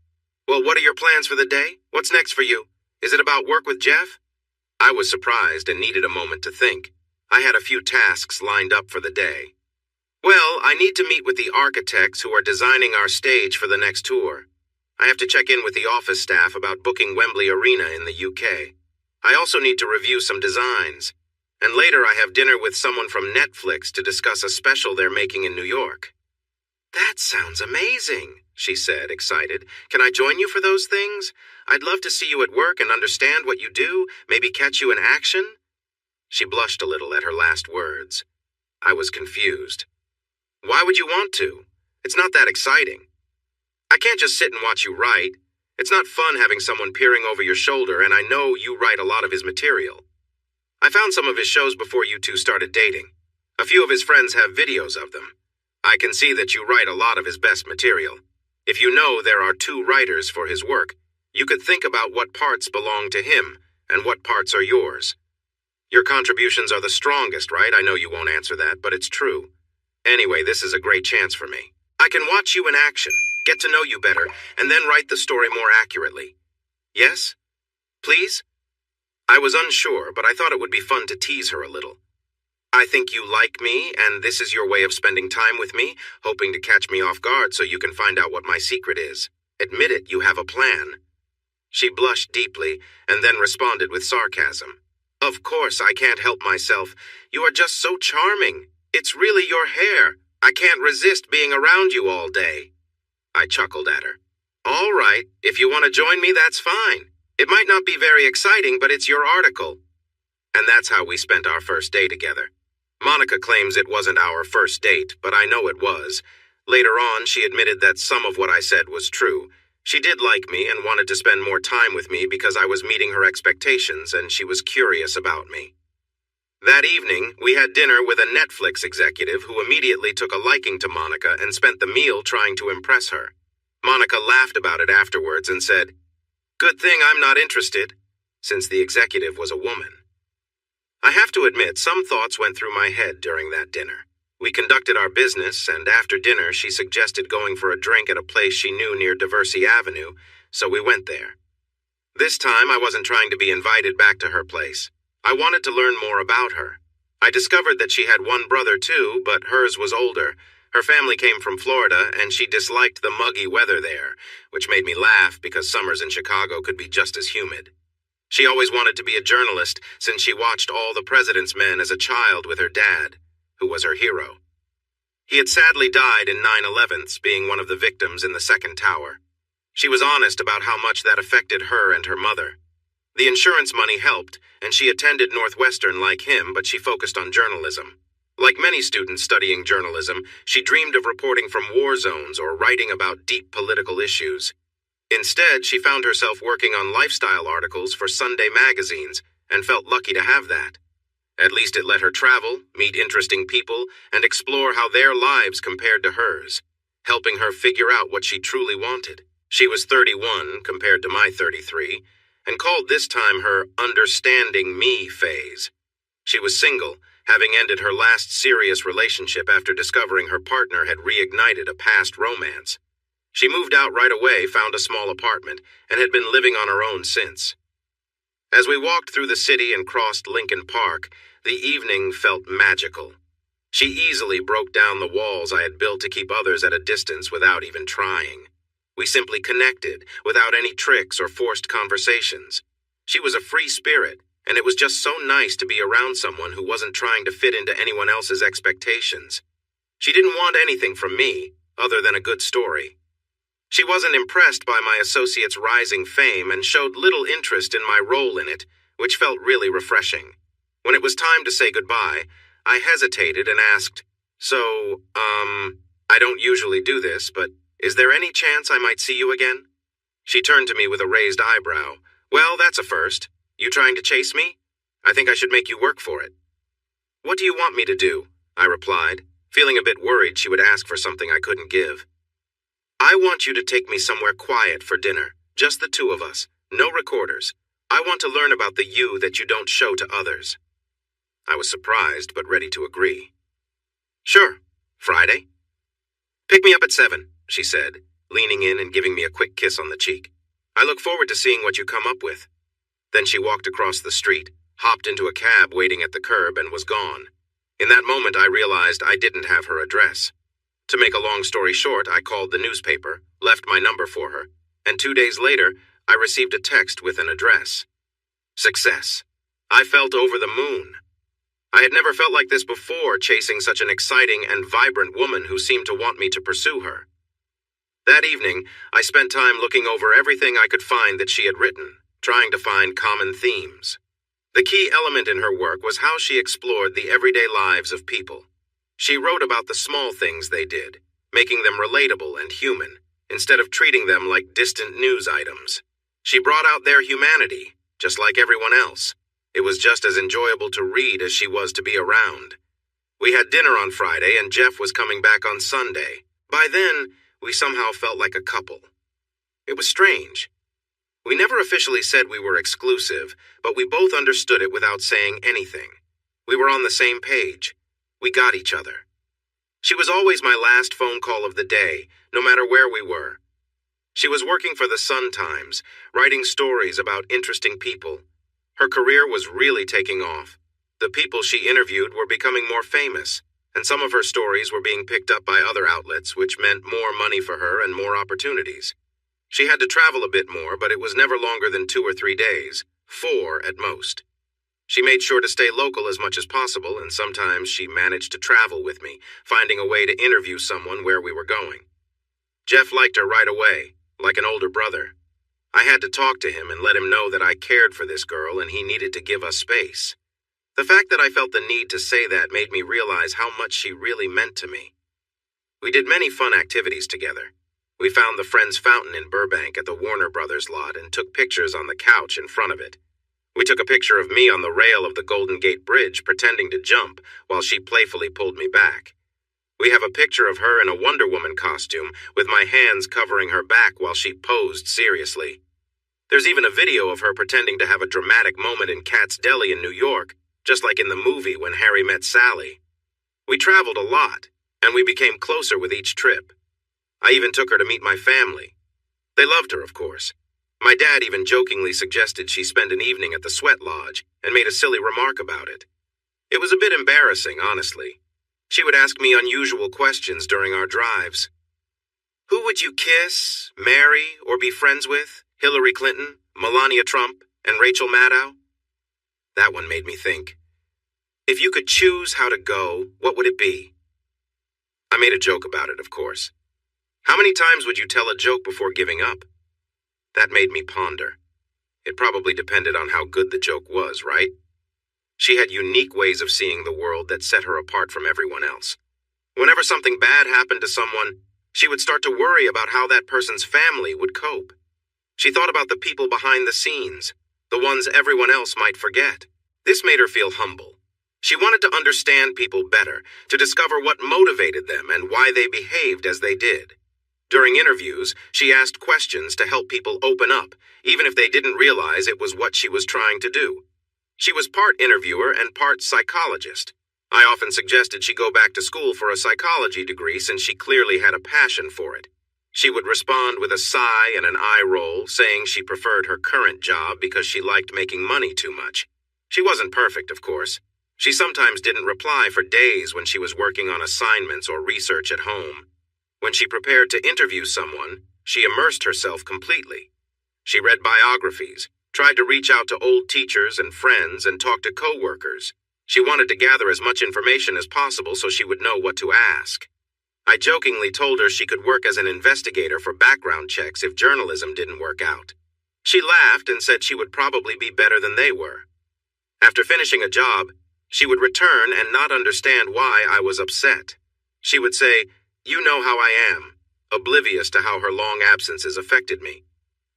"Well, what are your plans for the day? What's next for you? Is it about work with Jeff?" I was surprised and needed a moment to think. I had a few tasks lined up for the day. "Well, I need to meet with the architects who are designing our stage for the next tour. I have to check in with the office staff about booking Wembley Arena in the UK. I also need to review some designs. And later I have dinner with someone from Netflix to discuss a special they're making in New York." "That sounds amazing," she said, excited. "Can I join you for those things? I'd love to see you at work and understand what you do, maybe catch you in action." She blushed a little at her last words. I was confused. "Why would you want to? It's not that exciting. I can't just sit and watch you write. It's not fun having someone peering over your shoulder, and I know you write a lot of his material. I found some of his shows before you two started dating. A few of his friends have videos of them. I can see that you write a lot of his best material. If you know there are two writers for his work, you could think about what parts belong to him and what parts are yours. Your contributions are the strongest, right? I know you won't answer that, but it's true. Anyway, this is a great chance for me. I can watch you in action, get to know you better, and then write the story more accurately. Yes? Please? I was unsure, but I thought it would be fun to tease her a little. I think you like me, and this is your way of spending time with me, hoping to catch me off guard so you can find out what my secret is. Admit it, you have a plan. She blushed deeply, and then responded with sarcasm. Of course, I can't help myself. You are just so charming. It's really your hair. I can't resist being around you all day. I chuckled at her. All right, if you want to join me, that's fine. It might not be very exciting, but it's your article. And that's how we spent our first day together. Monica claims it wasn't our first date, but I know it was. Later on, she admitted that some of what I said was true. She did like me and wanted to spend more time with me because I was meeting her expectations and she was curious about me. That evening, we had dinner with a Netflix executive who immediately took a liking to Monica and spent the meal trying to impress her. Monica laughed about it afterwards and said, "Good thing I'm not interested," since the executive was a woman. I have to admit, some thoughts went through my head during that dinner. We conducted our business, and after dinner she suggested going for a drink at a place she knew near Diversey Avenue, so we went there. This time I wasn't trying to be invited back to her place. I wanted to learn more about her. I discovered that she had one brother too, but hers was older. Her family came from Florida, and she disliked the muggy weather there, which made me laugh because summers in Chicago could be just as humid. She always wanted to be a journalist since she watched All the President's Men as a child with her dad, who was her hero. He had sadly died in 9/11, being one of the victims in the second tower. She was honest about how much that affected her and her mother. The insurance money helped, and she attended Northwestern like him, but she focused on journalism. Like many students studying journalism, she dreamed of reporting from war zones or writing about deep political issues. Instead, she found herself working on lifestyle articles for Sunday magazines and felt lucky to have that. At least it let her travel, meet interesting people, and explore how their lives compared to hers, helping her figure out what she truly wanted. She was 31 compared to my 33, and called this time her understanding me phase. She was single, having ended her last serious relationship after discovering her partner had reignited a past romance. She moved out right away, found a small apartment, and had been living on her own since. As we walked through the city and crossed Lincoln Park, the evening felt magical. She easily broke down the walls I had built to keep others at a distance without even trying. We simply connected, without any tricks or forced conversations. She was a free spirit, and it was just so nice to be around someone who wasn't trying to fit into anyone else's expectations. She didn't want anything from me, other than a good story. She wasn't impressed by my associate's rising fame and showed little interest in my role in it, which felt really refreshing. When it was time to say goodbye, I hesitated and asked, "So, I don't usually do this, but is there any chance I might see you again?" She turned to me with a raised eyebrow. "Well, that's a first. You trying to chase me? I think I should make you work for it." "What do you want me to do?" I replied, feeling a bit worried she would ask for something I couldn't give. "I want you to take me somewhere quiet for dinner, just the two of us, no recorders. I want to learn about the you that you don't show to others." I was surprised, but ready to agree. "Sure. Friday?" "Pick me up at 7, she said, leaning in and giving me a quick kiss on the cheek. "I look forward to seeing what you come up with." Then she walked across the street, hopped into a cab waiting at the curb, and was gone. In that moment, I realized I didn't have her address. To make a long story short, I called the newspaper, left my number for her, and 2 days later, I received a text with an address. Success. I felt over the moon. I had never felt like this before, chasing such an exciting and vibrant woman who seemed to want me to pursue her. That evening, I spent time looking over everything I could find that she had written, trying to find common themes. The key element in her work was how she explored the everyday lives of people. She wrote about the small things they did, making them relatable and human, instead of treating them like distant news items. She brought out their humanity, just like everyone else. It was just as enjoyable to read as she was to be around. We had dinner on Friday, and Jeff was coming back on Sunday. By then, we somehow felt like a couple. It was strange. We never officially said we were exclusive, but we both understood it without saying anything. We were on the same page. We got each other. She was always my last phone call of the day, no matter where we were. She was working for the Sun-Times, writing stories about interesting people. Her career was really taking off. The people she interviewed were becoming more famous, and some of her stories were being picked up by other outlets, which meant more money for her and more opportunities. She had to travel a bit more, but it was never longer than 2 or 3 days, 4 at most. She made sure to stay local as much as possible, and sometimes she managed to travel with me, finding a way to interview someone where we were going. Jeff liked her right away, like an older brother. I had to talk to him and let him know that I cared for this girl and he needed to give us space. The fact that I felt the need to say that made me realize how much she really meant to me. We did many fun activities together. We found the Friends Fountain in Burbank at the Warner Brothers lot and took pictures on the couch in front of it. We took a picture of me on the rail of the Golden Gate Bridge pretending to jump while she playfully pulled me back. We have a picture of her in a Wonder Woman costume with my hands covering her back while she posed seriously. There's even a video of her pretending to have a dramatic moment in Katz Deli in New York, just like in the movie When Harry Met Sally. We traveled a lot, and we became closer with each trip. I even took her to meet my family. They loved her, of course. My dad even jokingly suggested she spend an evening at the Sweat Lodge and made a silly remark about it. It was a bit embarrassing, honestly. She would ask me unusual questions during our drives. Who would you kiss, marry, or be friends with? Hillary Clinton, Melania Trump, and Rachel Maddow? That one made me think. If you could choose how to go, what would it be? I made a joke about it, of course. How many times would you tell a joke before giving up? That made me ponder. It probably depended on how good the joke was, right? She had unique ways of seeing the world that set her apart from everyone else. Whenever something bad happened to someone, she would start to worry about how that person's family would cope. She thought about the people behind the scenes, the ones everyone else might forget. This made her feel humble. She wanted to understand people better, to discover what motivated them and why they behaved as they did. During interviews, she asked questions to help people open up, even if they didn't realize it was what she was trying to do. She was part interviewer and part psychologist. I often suggested she go back to school for a psychology degree since she clearly had a passion for it. She would respond with a sigh and an eye roll, saying she preferred her current job because she liked making money too much. She wasn't perfect, of course. She sometimes didn't reply for days when she was working on assignments or research at home. When she prepared to interview someone, she immersed herself completely. She read biographies, tried to reach out to old teachers and friends, and talk to coworkers. She wanted to gather as much information as possible so she would know what to ask. I jokingly told her she could work as an investigator for background checks if journalism didn't work out. She laughed and said she would probably be better than they were. After finishing a job, she would return and not understand why I was upset. She would say, "You know how I am," oblivious to how her long absences affected me.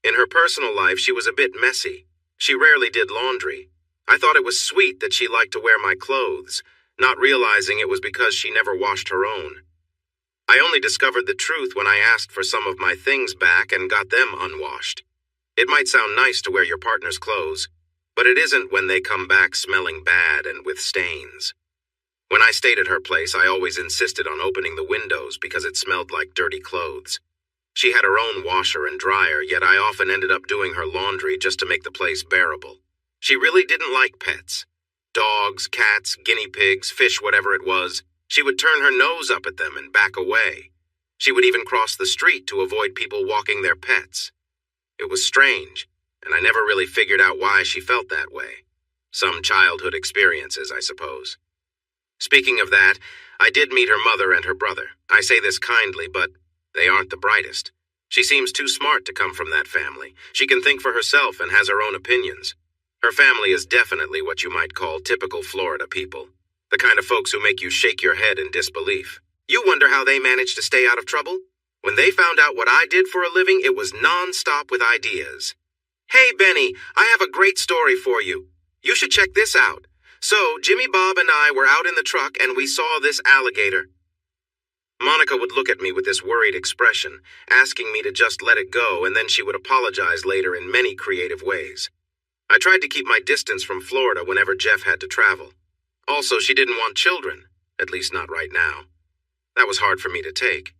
In her personal life, she was a bit messy. She rarely did laundry. I thought it was sweet that she liked to wear my clothes, not realizing it was because she never washed her own. I only discovered the truth when I asked for some of my things back and got them unwashed. It might sound nice to wear your partner's clothes, but it isn't when they come back smelling bad and with stains. When I stayed at her place, I always insisted on opening the windows because it smelled like dirty clothes. She had her own washer and dryer, yet I often ended up doing her laundry just to make the place bearable. She really didn't like pets. Dogs, cats, guinea pigs, fish, whatever it was. She would turn her nose up at them and back away. She would even cross the street to avoid people walking their pets. It was strange, and I never really figured out why she felt that way. Some childhood experiences, I suppose. Speaking of that, I did meet her mother and her brother. I say this kindly, but they aren't the brightest. She seems too smart to come from that family. She can think for herself and has her own opinions. Her family is definitely what you might call typical Florida people. The kind of folks who make you shake your head in disbelief. You wonder how they managed to stay out of trouble? When they found out what I did for a living, it was non-stop with ideas. "Hey, Benny, I have a great story for you. You should check this out. So, Jimmy Bob and I were out in the truck and we saw this alligator." Monica would look at me with this worried expression, asking me to just let it go, and then she would apologize later in many creative ways. I tried to keep my distance from Florida whenever Jeff had to travel. Also, she didn't want children, at least not right now. That was hard for me to take.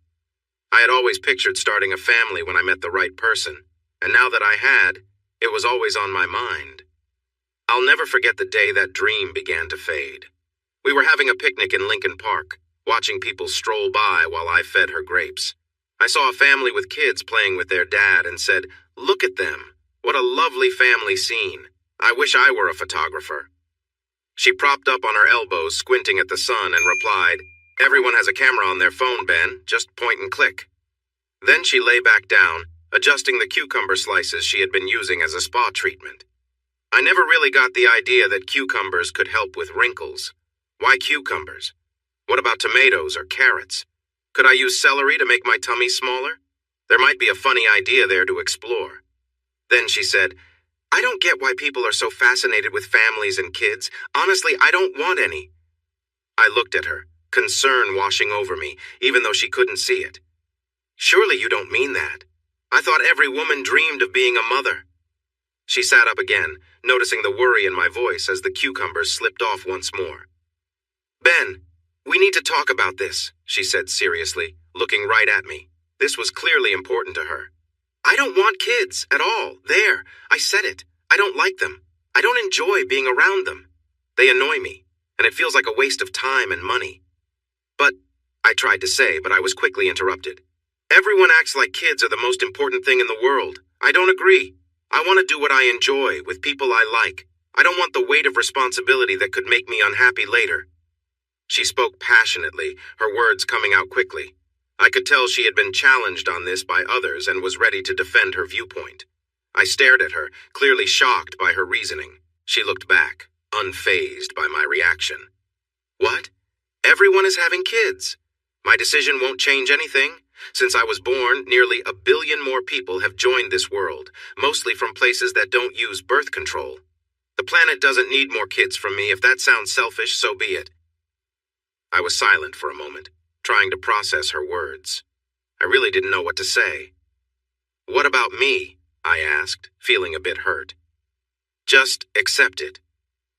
I had always pictured starting a family when I met the right person, and now that I had, it was always on my mind. I'll never forget the day that dream began to fade. We were having a picnic in Lincoln Park, watching people stroll by while I fed her grapes. I saw a family with kids playing with their dad and said, "Look at them. What a lovely family scene. I wish I were a photographer." She propped up on her elbows, squinting at the sun, and replied, "Everyone has a camera on their phone, Ben. Just point and click." Then she lay back down, adjusting the cucumber slices she had been using as a spa treatment. I never really got the idea that cucumbers could help with wrinkles. Why cucumbers? What about tomatoes or carrots? Could I use celery to make my tummy smaller? There might be a funny idea there to explore. Then she said, "I don't get why people are so fascinated with families and kids. Honestly, I don't want any." I looked at her, concern washing over me, even though she couldn't see it. "Surely you don't mean that. I thought every woman dreamed of being a mother." She sat up again, noticing the worry in my voice as the cucumbers slipped off once more. "Ben, we need to talk about this," she said seriously, looking right at me. This was clearly important to her. "I don't want kids at all. There, I said it. I don't like them. I don't enjoy being around them. They annoy me, and it feels like a waste of time and money." "But," I tried to say, but I was quickly interrupted. "Everyone acts like kids are the most important thing in the world. I don't agree. I want to do what I enjoy with people I like. I don't want the weight of responsibility that could make me unhappy later." She spoke passionately, her words coming out quickly. I could tell she had been challenged on this by others and was ready to defend her viewpoint. I stared at her, clearly shocked by her reasoning. She looked back, unfazed by my reaction. "What? Everyone is having kids. My decision won't change anything. Since I was born, nearly 1 billion more people have joined this world, mostly from places that don't use birth control. The planet doesn't need more kids from me. If that sounds selfish, so be it." I was silent for a moment, trying to process her words. I really didn't know what to say. "What about me?" I asked, feeling a bit hurt. "Just accept it.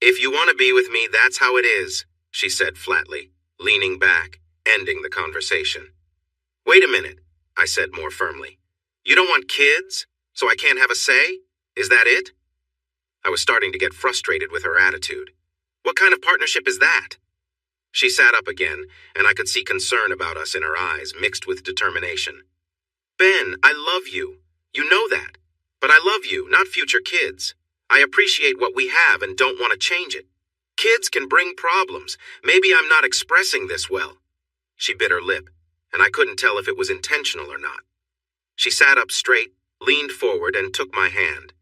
If you want to be with me, that's how it is," she said flatly, leaning back, ending the conversation. "Wait a minute," I said more firmly. "You don't want kids, so I can't have a say? Is that it?" I was starting to get frustrated with her attitude. What kind of partnership is that? She sat up again, and I could see concern about us in her eyes, mixed with determination. "Ben, I love you. You know that. But I love you, not future kids. I appreciate what we have and don't want to change it. Kids can bring problems. Maybe I'm not expressing this well." She bit her lip, and I couldn't tell if it was intentional or not. She sat up straight, leaned forward, and took my hand.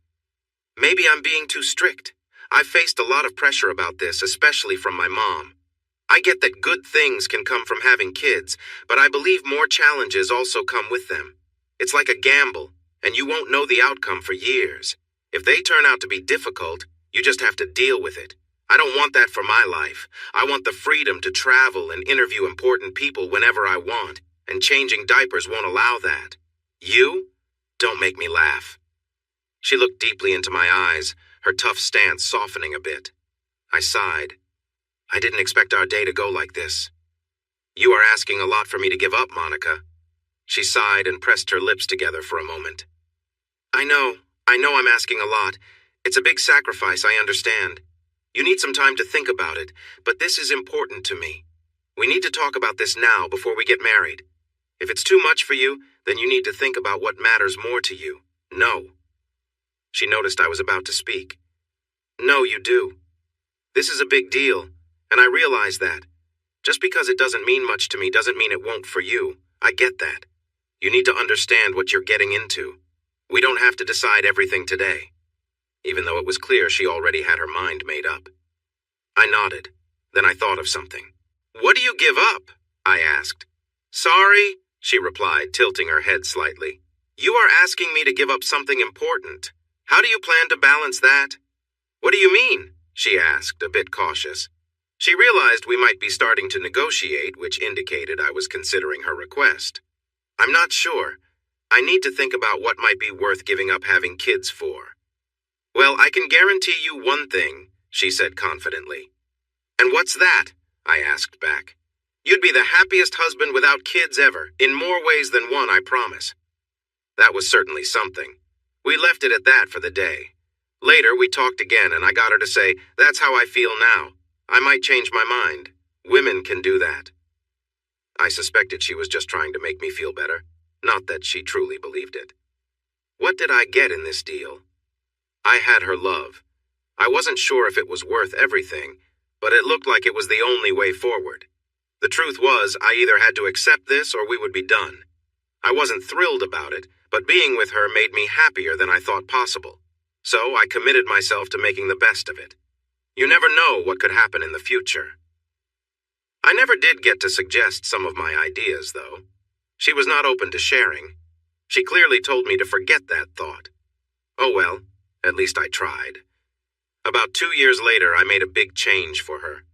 "Maybe I'm being too strict. I've faced a lot of pressure about this, especially from my mom. I get that good things can come from having kids, but I believe more challenges also come with them. It's like a gamble, and you won't know the outcome for years. If they turn out to be difficult, you just have to deal with it. I don't want that for my life. I want the freedom to travel and interview important people whenever I want, and changing diapers won't allow that. You? Don't make me laugh." She looked deeply into my eyes, her tough stance softening a bit. I sighed. I didn't expect our day to go like this. "You are asking a lot for me to give up, Monica." She sighed and pressed her lips together for a moment. I know I'm asking a lot. It's a big sacrifice, I understand. You need some time to think about it, but this is important to me. We need to talk about this now before we get married. If it's too much for you, then you need to think about what matters more to you. No. She noticed I was about to speak. "No, you do. This is a big deal, and I realize that. Just because it doesn't mean much to me doesn't mean it won't for you. I get that. You need to understand what you're getting into. We don't have to decide everything today," even though it was clear she already had her mind made up. I nodded. Then I thought of something. "What do you give up?" I asked. "Sorry," she replied, tilting her head slightly. "You are asking me to give up something important. How do you plan to balance that?" "What do you mean?" she asked, a bit cautious. She realized we might be starting to negotiate, which indicated I was considering her request. "I'm not sure. I need to think about what might be worth giving up having kids for." "Well, I can guarantee you one thing," she said confidently. "And what's that?" I asked back. You'd be the happiest husband without kids ever, in more ways than one, I promise. That was certainly something. We left it at that for the day. Later, we talked again, and I got her to say, "That's how I feel now. I might change my mind. Women can do that." I suspected she was just trying to make me feel better, not that she truly believed it. What did I get in this deal? I had her love. I wasn't sure if it was worth everything, but it looked like it was the only way forward. The truth was, I either had to accept this or we would be done. I wasn't thrilled about it, but being with her made me happier than I thought possible. So I committed myself to making the best of it. You never know what could happen in the future. I never did get to suggest some of my ideas, though. She was not open to sharing. She clearly told me to forget that thought. Oh well, at least I tried. About 2 years later, I made a big change for her.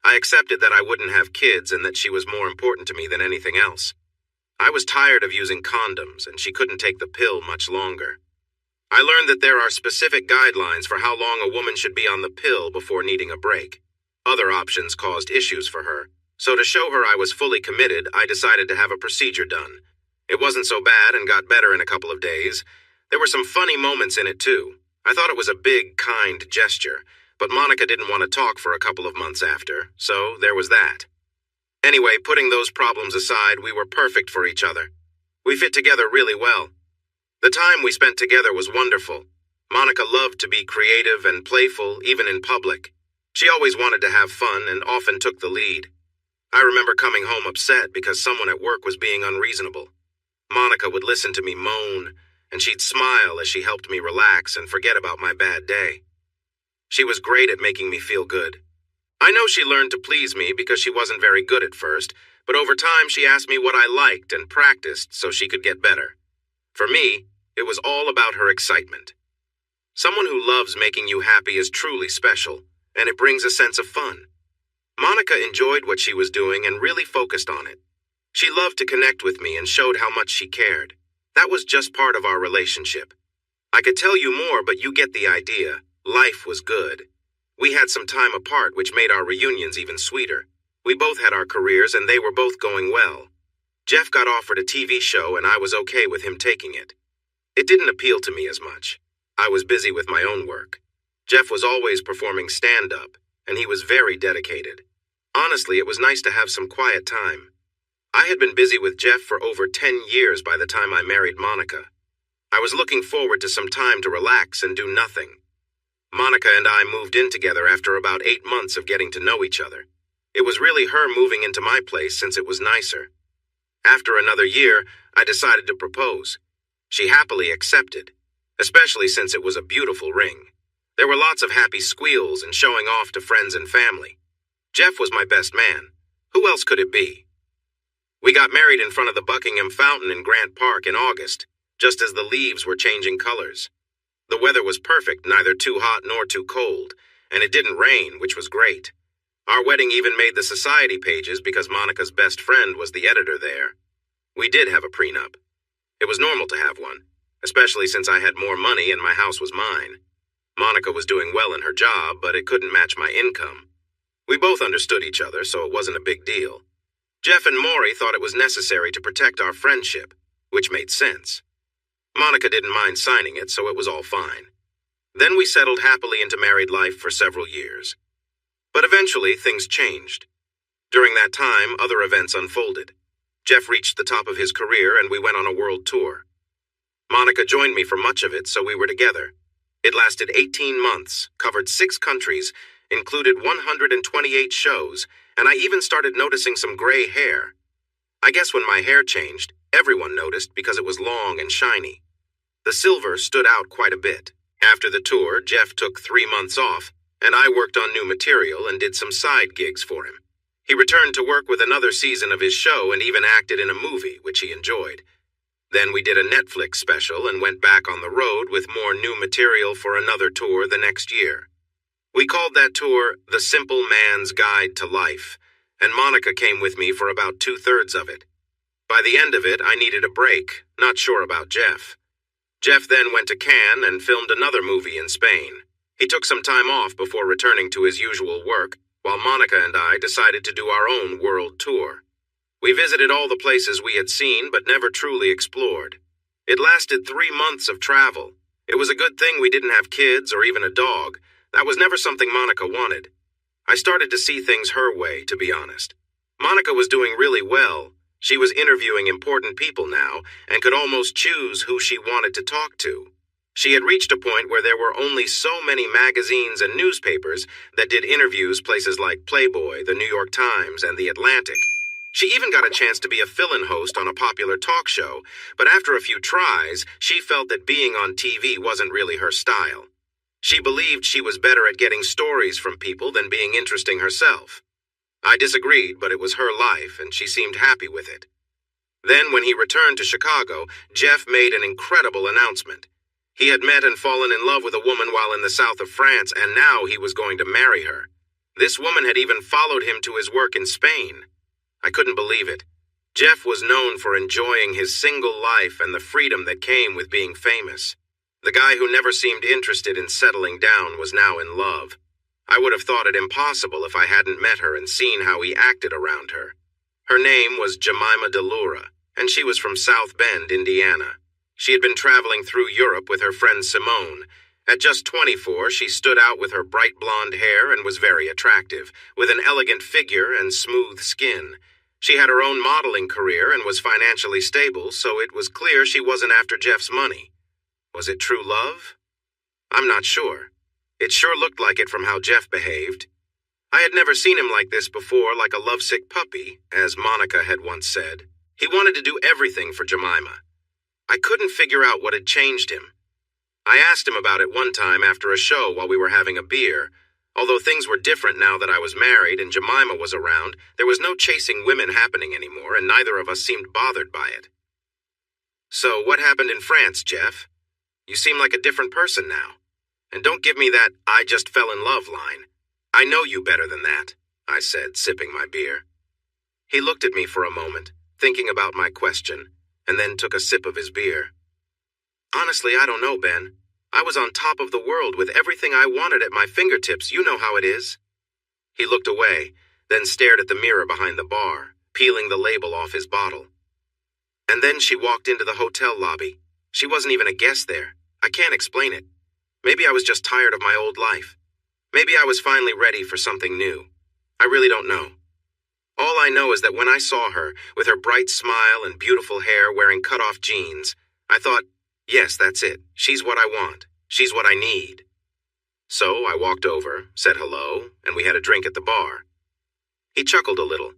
I accepted that I wouldn't have kids and that she was more important to me than anything else. I was tired of using condoms, and she couldn't take the pill much longer. I learned that there are specific guidelines for how long a woman should be on the pill before needing a break. Other options caused issues for her, so to show her I was fully committed, I decided to have a procedure done. It wasn't so bad and got better in a couple of days. There were some funny moments in it, too. I thought it was a big, kind gesture, but Monica didn't want to talk for a couple of months after, so there was that. Anyway, putting those problems aside, we were perfect for each other. We fit together really well. The time we spent together was wonderful. Monica loved to be creative and playful, even in public. She always wanted to have fun and often took the lead. I remember coming home upset because someone at work was being unreasonable. Monica would listen to me moan, and she'd smile as she helped me relax and forget about my bad day. She was great at making me feel good. I know she learned to please me because she wasn't very good at first, but over time she asked me what I liked and practiced so she could get better. For me, it was all about her excitement. Someone who loves making you happy is truly special, and it brings a sense of fun. Monica enjoyed what she was doing and really focused on it. She loved to connect with me and showed how much she cared. That was just part of our relationship. I could tell you more, but you get the idea. Life was good. We had some time apart, which made our reunions even sweeter. We both had our careers, and they were both going well. Jeff got offered a TV show, and I was okay with him taking it. It didn't appeal to me as much. I was busy with my own work. Jeff was always performing stand-up, and he was very dedicated. Honestly, it was nice to have some quiet time. I had been busy with Jeff for over 10 years by the time I married Monica. I was looking forward to some time to relax and do nothing. Monica and I moved in together after about 8 months of getting to know each other. It was really her moving into my place since it was nicer. After another year, I decided to propose. She happily accepted, especially since it was a beautiful ring. There were lots of happy squeals and showing off to friends and family. Jeff was my best man. Who else could it be? We got married in front of the Buckingham Fountain in Grant Park in August, just as the leaves were changing colors. The weather was perfect, neither too hot nor too cold, and it didn't rain, which was great. Our wedding even made the society pages because Monica's best friend was the editor there. We did have a prenup. It was normal to have one, especially since I had more money and my house was mine. Monica was doing well in her job, but it couldn't match my income. We both understood each other, so it wasn't a big deal. Jeff and Maury thought it was necessary to protect our friendship, which made sense. Monica didn't mind signing it, so it was all fine. Then we settled happily into married life for several years. But eventually, things changed. During that time, other events unfolded. Jeff reached the top of his career, and we went on a world tour. Monica joined me for much of it, so we were together. It lasted 18 months, covered 6 countries, included 128 shows, and I even started noticing some gray hair. I guess when my hair changed, everyone noticed because it was long and shiny. The silver stood out quite a bit. After the tour, Jeff took 3 months off, and I worked on new material and did some side gigs for him. He returned to work with another season of his show and even acted in a movie, which he enjoyed. Then we did a Netflix special and went back on the road with more new material for another tour the next year. We called that tour The Simple Man's Guide to Life, and Monica came with me for about 2/3 of it. By the end of it, I needed a break, not sure about Jeff. Jeff then went to Cannes and filmed another movie in Spain. He took some time off before returning to his usual work, while Monica and I decided to do our own world tour. We visited all the places we had seen but never truly explored. It lasted 3 months of travel. It was a good thing we didn't have kids or even a dog. That was never something Monica wanted. I started to see things her way, to be honest. Monica was doing really well. She was interviewing important people now and could almost choose who she wanted to talk to. She had reached a point where there were only so many magazines and newspapers that did interviews, places like Playboy, the New York Times, and The Atlantic. She even got a chance to be a fill-in host on a popular talk show, but after a few tries, she felt that being on TV wasn't really her style. She believed she was better at getting stories from people than being interesting herself. I disagreed, but it was her life, and she seemed happy with it. Then, when he returned to Chicago, Jeff made an incredible announcement. He had met and fallen in love with a woman while in the south of France, and now he was going to marry her. This woman had even followed him to his work in Spain. I couldn't believe it. Jeff was known for enjoying his single life and the freedom that came with being famous. The guy who never seemed interested in settling down was now in love. I would have thought it impossible if I hadn't met her and seen how he acted around her. Her name was Jemima DeLura, and she was from South Bend, Indiana. She had been traveling through Europe with her friend Simone. At just 24, she stood out with her bright blonde hair and was very attractive, with an elegant figure and smooth skin. She had her own modeling career and was financially stable, so it was clear she wasn't after Jeff's money. Was it true love? I'm not sure. It sure looked like it from how Jeff behaved. I had never seen him like this before, like a lovesick puppy, as Monica had once said. He wanted to do everything for Jemima. I couldn't figure out what had changed him. I asked him about it one time after a show while we were having a beer. Although things were different now that I was married and Jemima was around, there was no chasing women happening anymore, and neither of us seemed bothered by it. So, what happened in France, Jeff? You seem like a different person now. And don't give me that "I just fell in love" line. I know you better than that, I said, sipping my beer. He looked at me for a moment, thinking about my question, and then took a sip of his beer. Honestly, I don't know, Ben. I was on top of the world with everything I wanted at my fingertips. You know how it is. He looked away, then stared at the mirror behind the bar, peeling the label off his bottle. And then she walked into the hotel lobby. She wasn't even a guest there. I can't explain it. Maybe I was just tired of my old life. Maybe I was finally ready for something new. I really don't know. All I know is that when I saw her, with her bright smile and beautiful hair wearing cut-off jeans, I thought, yes, that's it. She's what I want. She's what I need. So I walked over, said hello, and we had a drink at the bar. He chuckled a little.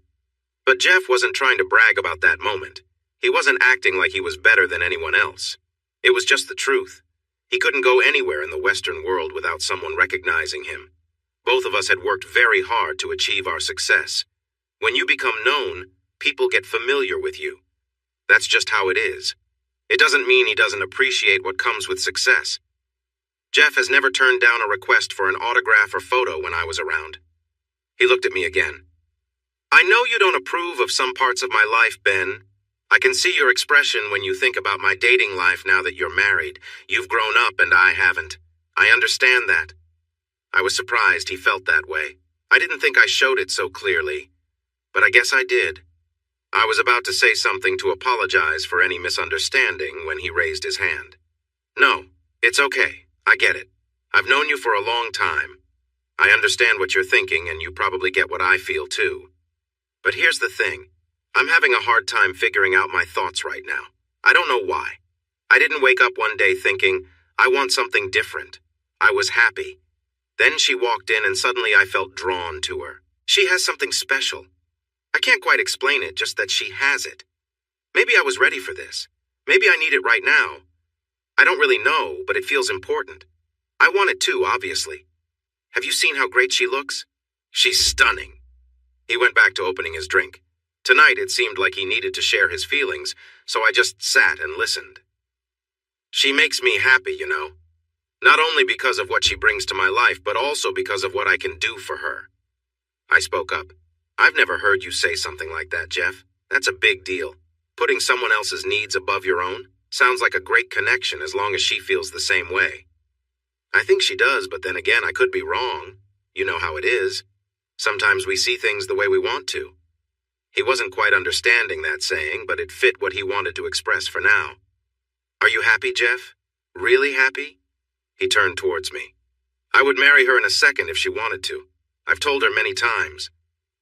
But Jeff wasn't trying to brag about that moment. He wasn't acting like he was better than anyone else. It was just the truth. He couldn't go anywhere in the Western world without someone recognizing him. Both of us had worked very hard to achieve our success. When you become known, people get familiar with you. That's just how it is. It doesn't mean he doesn't appreciate what comes with success. Jeff has never turned down a request for an autograph or photo when I was around. He looked at me again. I know you don't approve of some parts of my life, Ben. I can see your expression when you think about my dating life now that you're married. You've grown up and I haven't. I understand that. I was surprised he felt that way. I didn't think I showed it so clearly, but I guess I did. I was about to say something to apologize for any misunderstanding when he raised his hand. No, it's okay. I get it. I've known you for a long time. I understand what you're thinking, and you probably get what I feel too. But here's the thing. I'm having a hard time figuring out my thoughts right now. I don't know why. I didn't wake up one day thinking, I want something different. I was happy. Then she walked in and suddenly I felt drawn to her. She has something special. I can't quite explain it, just that she has it. Maybe I was ready for this. Maybe I need it right now. I don't really know, but it feels important. I want it too, obviously. Have you seen how great she looks? She's stunning. He went back to opening his drink. Tonight it seemed like he needed to share his feelings, so I just sat and listened. She makes me happy, you know. Not only because of what she brings to my life, but also because of what I can do for her. I spoke up. I've never heard you say something like that, Jeff. That's a big deal. Putting someone else's needs above your own sounds like a great connection as long as she feels the same way. I think she does, but then again, I could be wrong. You know how it is. Sometimes we see things the way we want to. He wasn't quite understanding that saying, but it fit what he wanted to express for now. Are you happy, Jeff? Really happy? He turned towards me. I would marry her in a second if she wanted to. I've told her many times.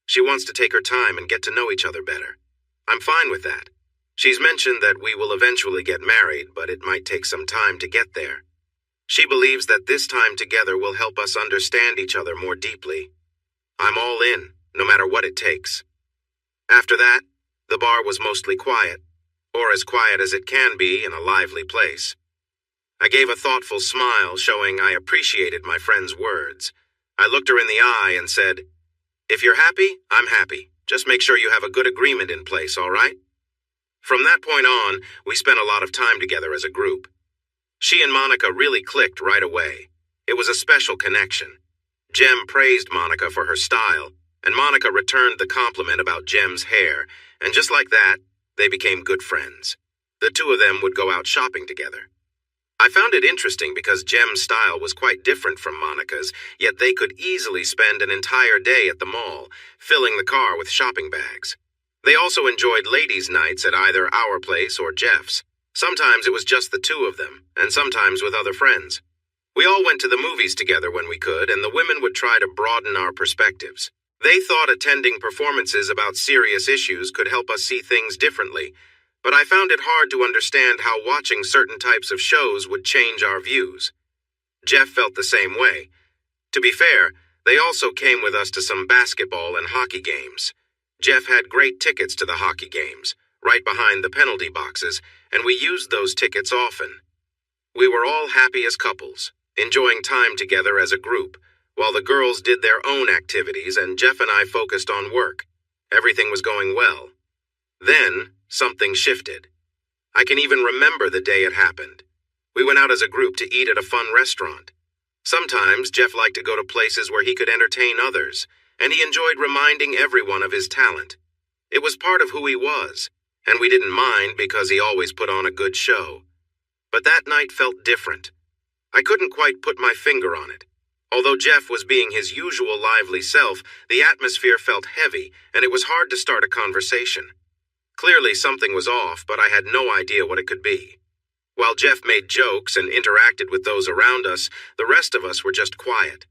She wants to take her time and get to know each other better. I'm fine with that. She's mentioned that we will eventually get married, but it might take some time to get there. She believes that this time together will help us understand each other more deeply. I'm all in, no matter what it takes. After that, the bar was mostly quiet, or as quiet as it can be in a lively place. I gave a thoughtful smile, showing I appreciated my friend's words. I looked her in the eye and said, "If you're happy, I'm happy. Just make sure you have a good agreement in place, all right?" From that point on, we spent a lot of time together as a group. She and Monica really clicked right away. It was a special connection. Jem praised Monica for her style, and Monica returned the compliment about Jem's hair, and just like that, they became good friends. The two of them would go out shopping together. I found it interesting because Jem's style was quite different from Monica's, yet they could easily spend an entire day at the mall, filling the car with shopping bags. They also enjoyed ladies' nights at either our place or Jeff's. Sometimes it was just the two of them, and sometimes with other friends. We all went to the movies together when we could, and the women would try to broaden our perspectives. They thought attending performances about serious issues could help us see things differently, but I found it hard to understand how watching certain types of shows would change our views. Jeff felt the same way. To be fair, they also came with us to some basketball and hockey games. Jeff had great tickets to the hockey games, right behind the penalty boxes, and we used those tickets often. We were all happy as couples, enjoying time together as a group, while the girls did their own activities and Jeff and I focused on work. Everything was going well. Then, something shifted. I can even remember the day it happened. We went out as a group to eat at a fun restaurant. Sometimes Jeff liked to go to places where he could entertain others, and he enjoyed reminding everyone of his talent. It was part of who he was, and we didn't mind because he always put on a good show. But that night felt different. I couldn't quite put my finger on it. Although Jeff was being his usual lively self, the atmosphere felt heavy, and it was hard to start a conversation. Clearly something was off, but I had no idea what it could be. While Jeff made jokes and interacted with those around us, the rest of us were just quiet.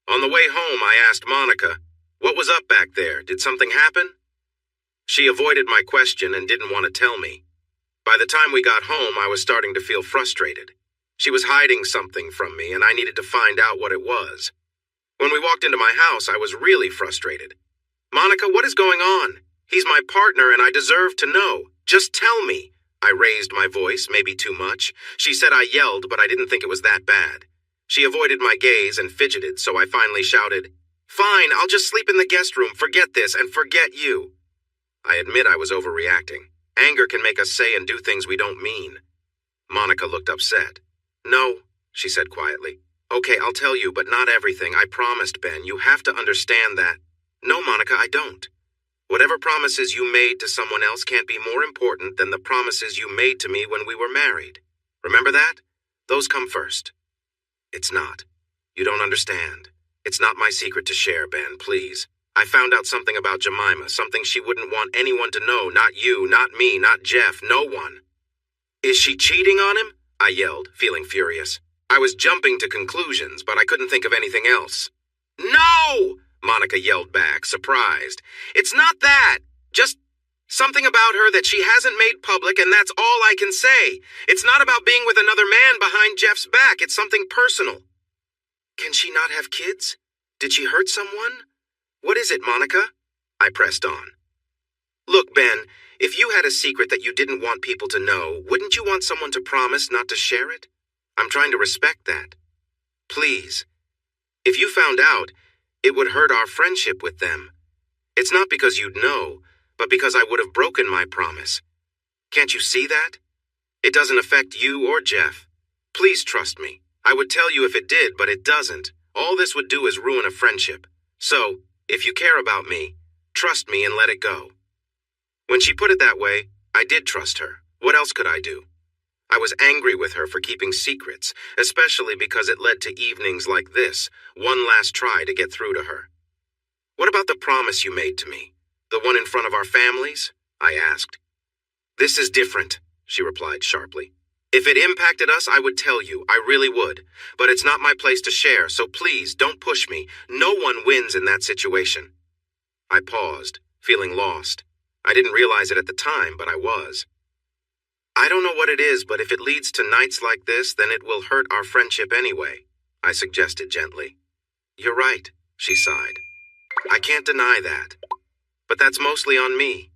On the way home, I asked Monica, "What was up back there? Did something happen?" She avoided my question and didn't want to tell me. By the time we got home, I was starting to feel frustrated. She was hiding something from me, and I needed to find out what it was. When we walked into my house, I was really frustrated. "Monica, what is going on? He's my partner, and I deserve to know. Just tell me." I raised my voice, maybe too much. She said I yelled, but I didn't think it was that bad. She avoided my gaze and fidgeted, so I finally shouted, "Fine, I'll just sleep in the guest room. Forget this, and forget you." I admit I was overreacting. Anger can make us say and do things we don't mean. Monica looked upset. "No," she said quietly. "Okay, I'll tell you, but not everything. I promised, Ben. You have to understand that." "No, Monica, I don't. Whatever promises you made to someone else can't be more important than the promises you made to me when we were married. Remember that? Those come first." "It's not. You don't understand. It's not my secret to share, Ben, please. I found out something about Jemima, something she wouldn't want anyone to know, not you, not me, not Jeff, no one." "Is she cheating on him?" I yelled, feeling furious. I was jumping to conclusions, but I couldn't think of anything else. "No!" Monica yelled back, surprised. "It's not that. Just something about her that she hasn't made public, and that's all I can say. It's not about being with another man behind Jeff's back. It's something personal." "Can she not have kids? Did she hurt someone? What is it, Monica?" I pressed on. "Look, Ben, if you had a secret that you didn't want people to know, wouldn't you want someone to promise not to share it? I'm trying to respect that. Please. If you found out, it would hurt our friendship with them. It's not because you'd know, but because I would have broken my promise. Can't you see that? It doesn't affect you or Jeff. Please trust me. I would tell you if it did, but it doesn't. All this would do is ruin a friendship. So, if you care about me, trust me and let it go." When she put it that way, I did trust her. What else could I do? I was angry with her for keeping secrets, especially because it led to evenings like this, one last try to get through to her. What about the promise you made to me? The one in front of our families? I asked. This is different, she replied sharply. If it impacted us, I would tell you. I really would. But it's not my place to share, so please don't push me. No one wins in that situation. I paused, feeling lost. I didn't realize it at the time, but I was. I don't know what it is, but if it leads to nights like this, then it will hurt our friendship anyway, I suggested gently. You're right, she sighed. I can't deny that. But that's mostly on me.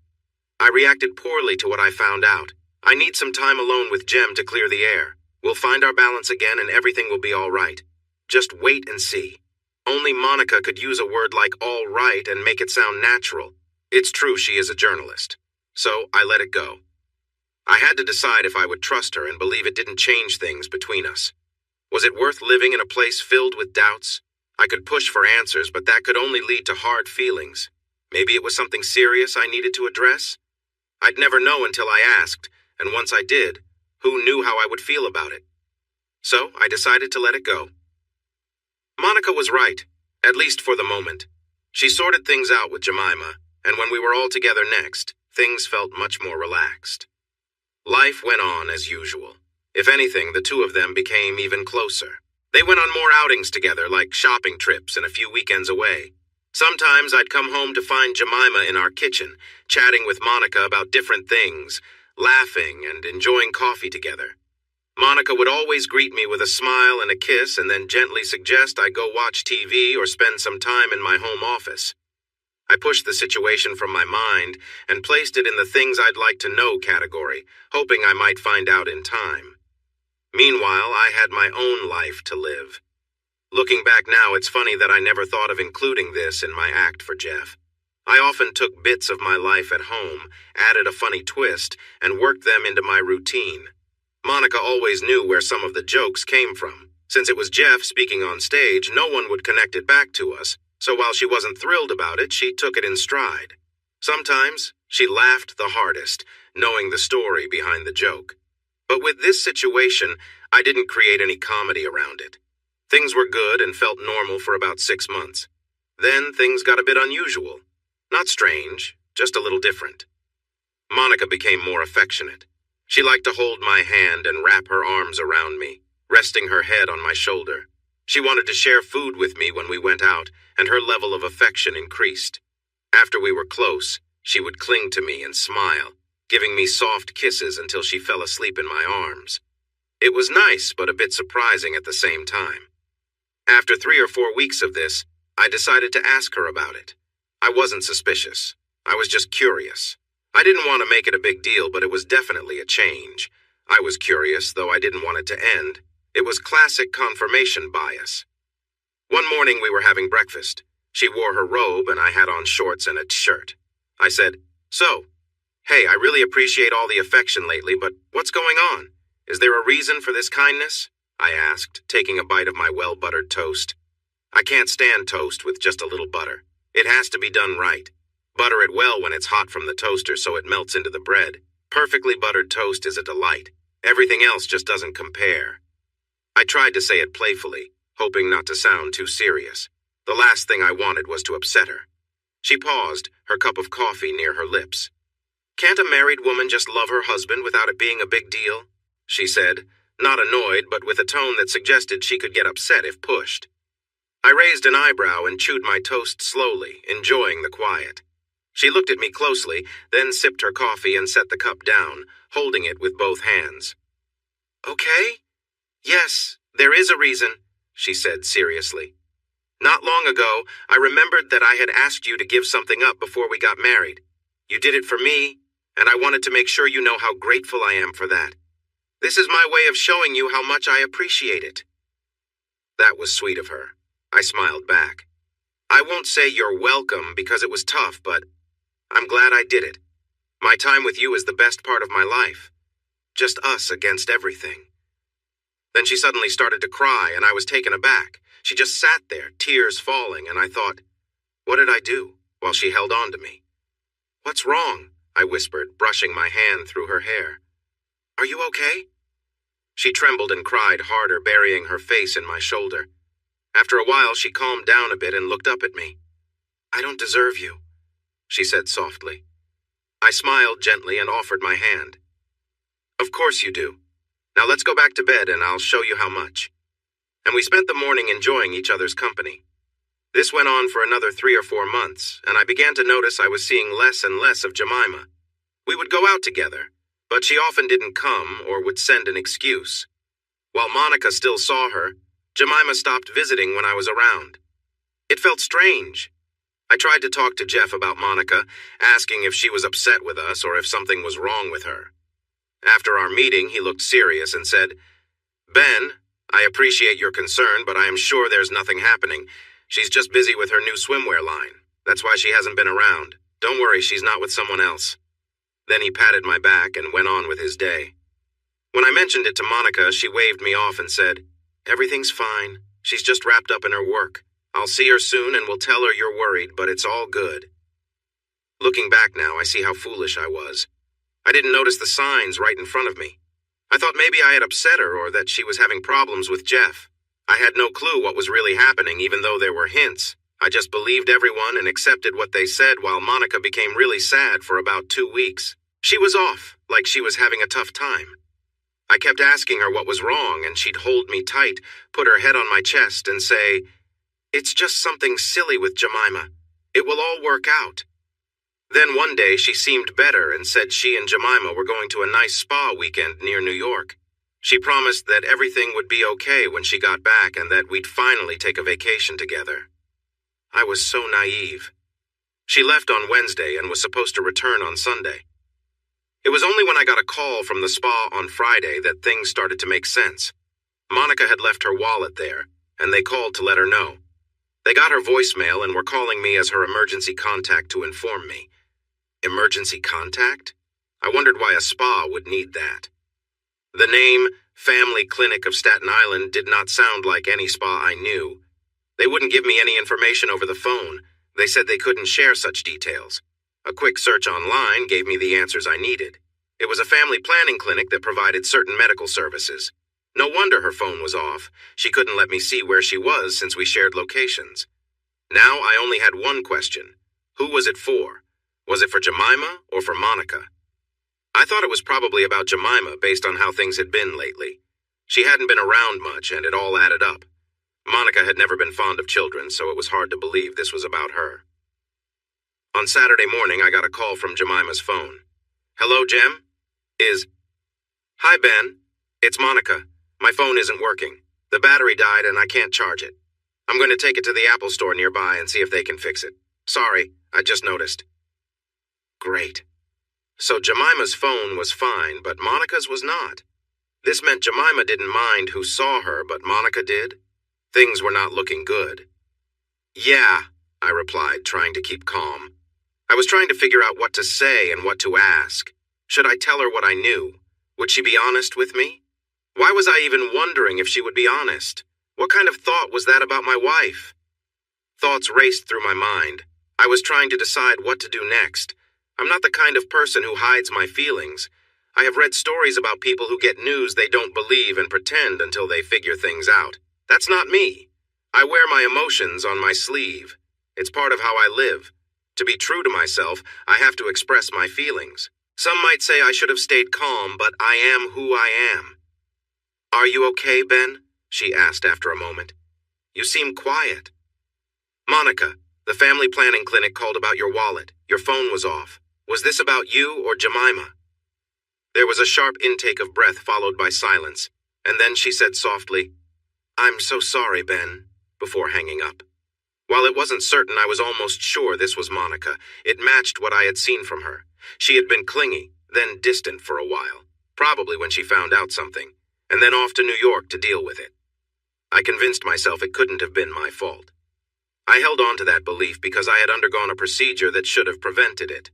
I reacted poorly to what I found out. I need some time alone with Jem to clear the air. We'll find our balance again and everything will be all right. Just wait and see. Only Monica could use a word like all right and make it sound natural. It's true she is a journalist. So I let it go. I had to decide if I would trust her and believe it didn't change things between us. Was it worth living in a place filled with doubts? I could push for answers, but that could only lead to hard feelings. Maybe it was something serious I needed to address? I'd never know until I asked, and once I did, who knew how I would feel about it? So I decided to let it go. Monica was right, at least for the moment. She sorted things out with Jemima, and when we were all together next, things felt much more relaxed. Life went on as usual. If anything, the two of them became even closer. They went on more outings together, like shopping trips and a few weekends away. Sometimes I'd come home to find Jemima in our kitchen, chatting with Monica about different things, laughing and enjoying coffee together. Monica would always greet me with a smile and a kiss and then gently suggest I go watch TV or spend some time in my home office. I pushed the situation from my mind and placed it in the things I'd like to know category, hoping I might find out in time. Meanwhile, I had my own life to live. Looking back now, it's funny that I never thought of including this in my act for Jeff. I often took bits of my life at home, added a funny twist, and worked them into my routine. Monica always knew where some of the jokes came from. Since it was Jeff speaking on stage, no one would connect it back to us, so while she wasn't thrilled about it, she took it in stride. Sometimes, she laughed the hardest, knowing the story behind the joke. But with this situation, I didn't create any comedy around it. Things were good and felt normal for about 6 months. Then things got a bit unusual. Not strange, just a little different. Monica became more affectionate. She liked to hold my hand and wrap her arms around me, resting her head on my shoulder. She wanted to share food with me when we went out, and her level of affection increased. After we were close, she would cling to me and smile, giving me soft kisses until she fell asleep in my arms. It was nice, but a bit surprising at the same time. After 3 or 4 weeks of this, I decided to ask her about it. I wasn't suspicious. I was just curious. I didn't want to make it a big deal, but it was definitely a change. I was curious, though I didn't want it to end. It was classic confirmation bias. One morning we were having breakfast. She wore her robe and I had on shorts and a shirt. I said, "So, hey, I really appreciate all the affection lately, but what's going on? Is there a reason for this kindness?" I asked, taking a bite of my well-buttered toast. I can't stand toast with just a little butter. It has to be done right. Butter it well when it's hot from the toaster so it melts into the bread. Perfectly buttered toast is a delight. Everything else just doesn't compare. I tried to say it playfully, hoping not to sound too serious. The last thing I wanted was to upset her. She paused, her cup of coffee near her lips. "Can't a married woman just love her husband without it being a big deal?" she said, not annoyed, but with a tone that suggested she could get upset if pushed. I raised an eyebrow and chewed my toast slowly, enjoying the quiet. She looked at me closely, then sipped her coffee and set the cup down, holding it with both hands. "Okay? Yes, there is a reason," she said seriously. "Not long ago, I remembered that I had asked you to give something up before we got married. You did it for me, and I wanted to make sure you know how grateful I am for that. This is my way of showing you how much I appreciate it." That was sweet of her. I smiled back. "I won't say you're welcome because it was tough, but I'm glad I did it. My time with you is the best part of my life. Just us against everything." Then she suddenly started to cry, and I was taken aback. She just sat there, tears falling, and I thought, what did I do, while she held on to me? "What's wrong?" I whispered, brushing my hand through her hair. "Are you okay?" She trembled and cried harder, burying her face in my shoulder. After a while, she calmed down a bit and looked up at me. "I don't deserve you," she said softly. I smiled gently and offered my hand. "Of course you do. Now let's go back to bed and I'll show you how much." And we spent the morning enjoying each other's company. This went on for another 3 or 4 months, and I began to notice I was seeing less and less of Jemima. We would go out together, but she often didn't come or would send an excuse. While Monica still saw her, Jemima stopped visiting when I was around. It felt strange. I tried to talk to Jeff about Monica, asking if she was upset with us or if something was wrong with her. After our meeting, he looked serious and said, "Ben, I appreciate your concern, but I am sure there's nothing happening. She's just busy with her new swimwear line. That's why she hasn't been around. Don't worry, she's not with someone else." Then he patted my back and went on with his day. When I mentioned it to Monica, she waved me off and said, "Everything's fine. She's just wrapped up in her work. I'll see her soon and will tell her you're worried, but it's all good." Looking back now, I see how foolish I was. I didn't notice the signs right in front of me. I thought maybe I had upset her or that she was having problems with Jeff. I had no clue what was really happening, even though there were hints. I just believed everyone and accepted what they said while Monica became really sad for about 2 weeks. She was off, like she was having a tough time. I kept asking her what was wrong, and she'd hold me tight, put her head on my chest, and say, "It's just something silly with Jemima. It will all work out." Then one day she seemed better and said she and Jemima were going to a nice spa weekend near New York. She promised that everything would be okay when she got back and that we'd finally take a vacation together. I was so naive. She left on Wednesday and was supposed to return on Sunday. It was only when I got a call from the spa on Friday that things started to make sense. Monica had left her wallet there, and they called to let her know. They got her voicemail and were calling me as her emergency contact to inform me. Emergency contact? I wondered why a spa would need that. The name, Family Clinic of Staten Island, did not sound like any spa I knew. They wouldn't give me any information over the phone. They said they couldn't share such details. A quick search online gave me the answers I needed. It was a family planning clinic that provided certain medical services. No wonder her phone was off. She couldn't let me see where she was since we shared locations. Now I only had one question. Who was it for? Was it for Jemima or for Monica? I thought it was probably about Jemima based on how things had been lately. She hadn't been around much and it all added up. Monica had never been fond of children, so it was hard to believe this was about her. On Saturday morning, I got a call from Jemima's phone. "Hello, Jem? Hi, Ben. It's Monica. My phone isn't working. The battery died and I can't charge it. I'm going to take it to the Apple store nearby and see if they can fix it. Sorry, I just noticed." Great. So Jemima's phone was fine, but Monica's was not. This meant Jemima didn't mind who saw her, but Monica did. Things were not looking good. "Yeah," I replied, trying to keep calm. I was trying to figure out what to say and what to ask. Should I tell her what I knew? Would she be honest with me? Why was I even wondering if she would be honest? What kind of thought was that about my wife? Thoughts raced through my mind. I was trying to decide what to do next. I'm not the kind of person who hides my feelings. I have read stories about people who get news they don't believe and pretend until they figure things out. That's not me. I wear my emotions on my sleeve. It's part of how I live. To be true to myself, I have to express my feelings. Some might say I should have stayed calm, but I am who I am. "Are you okay, Ben?" she asked after a moment. "You seem quiet." "Monica, the family planning clinic called about your wallet. Your phone was off. Was this about you or Jemima?" There was a sharp intake of breath followed by silence, and then she said softly, "I'm so sorry, Ben," before hanging up. While it wasn't certain, I was almost sure this was Monica. It matched what I had seen from her. She had been clingy, then distant for a while, probably when she found out something, and then off to New York to deal with it. I convinced myself it couldn't have been my fault. I held on to that belief because I had undergone a procedure that should have prevented it.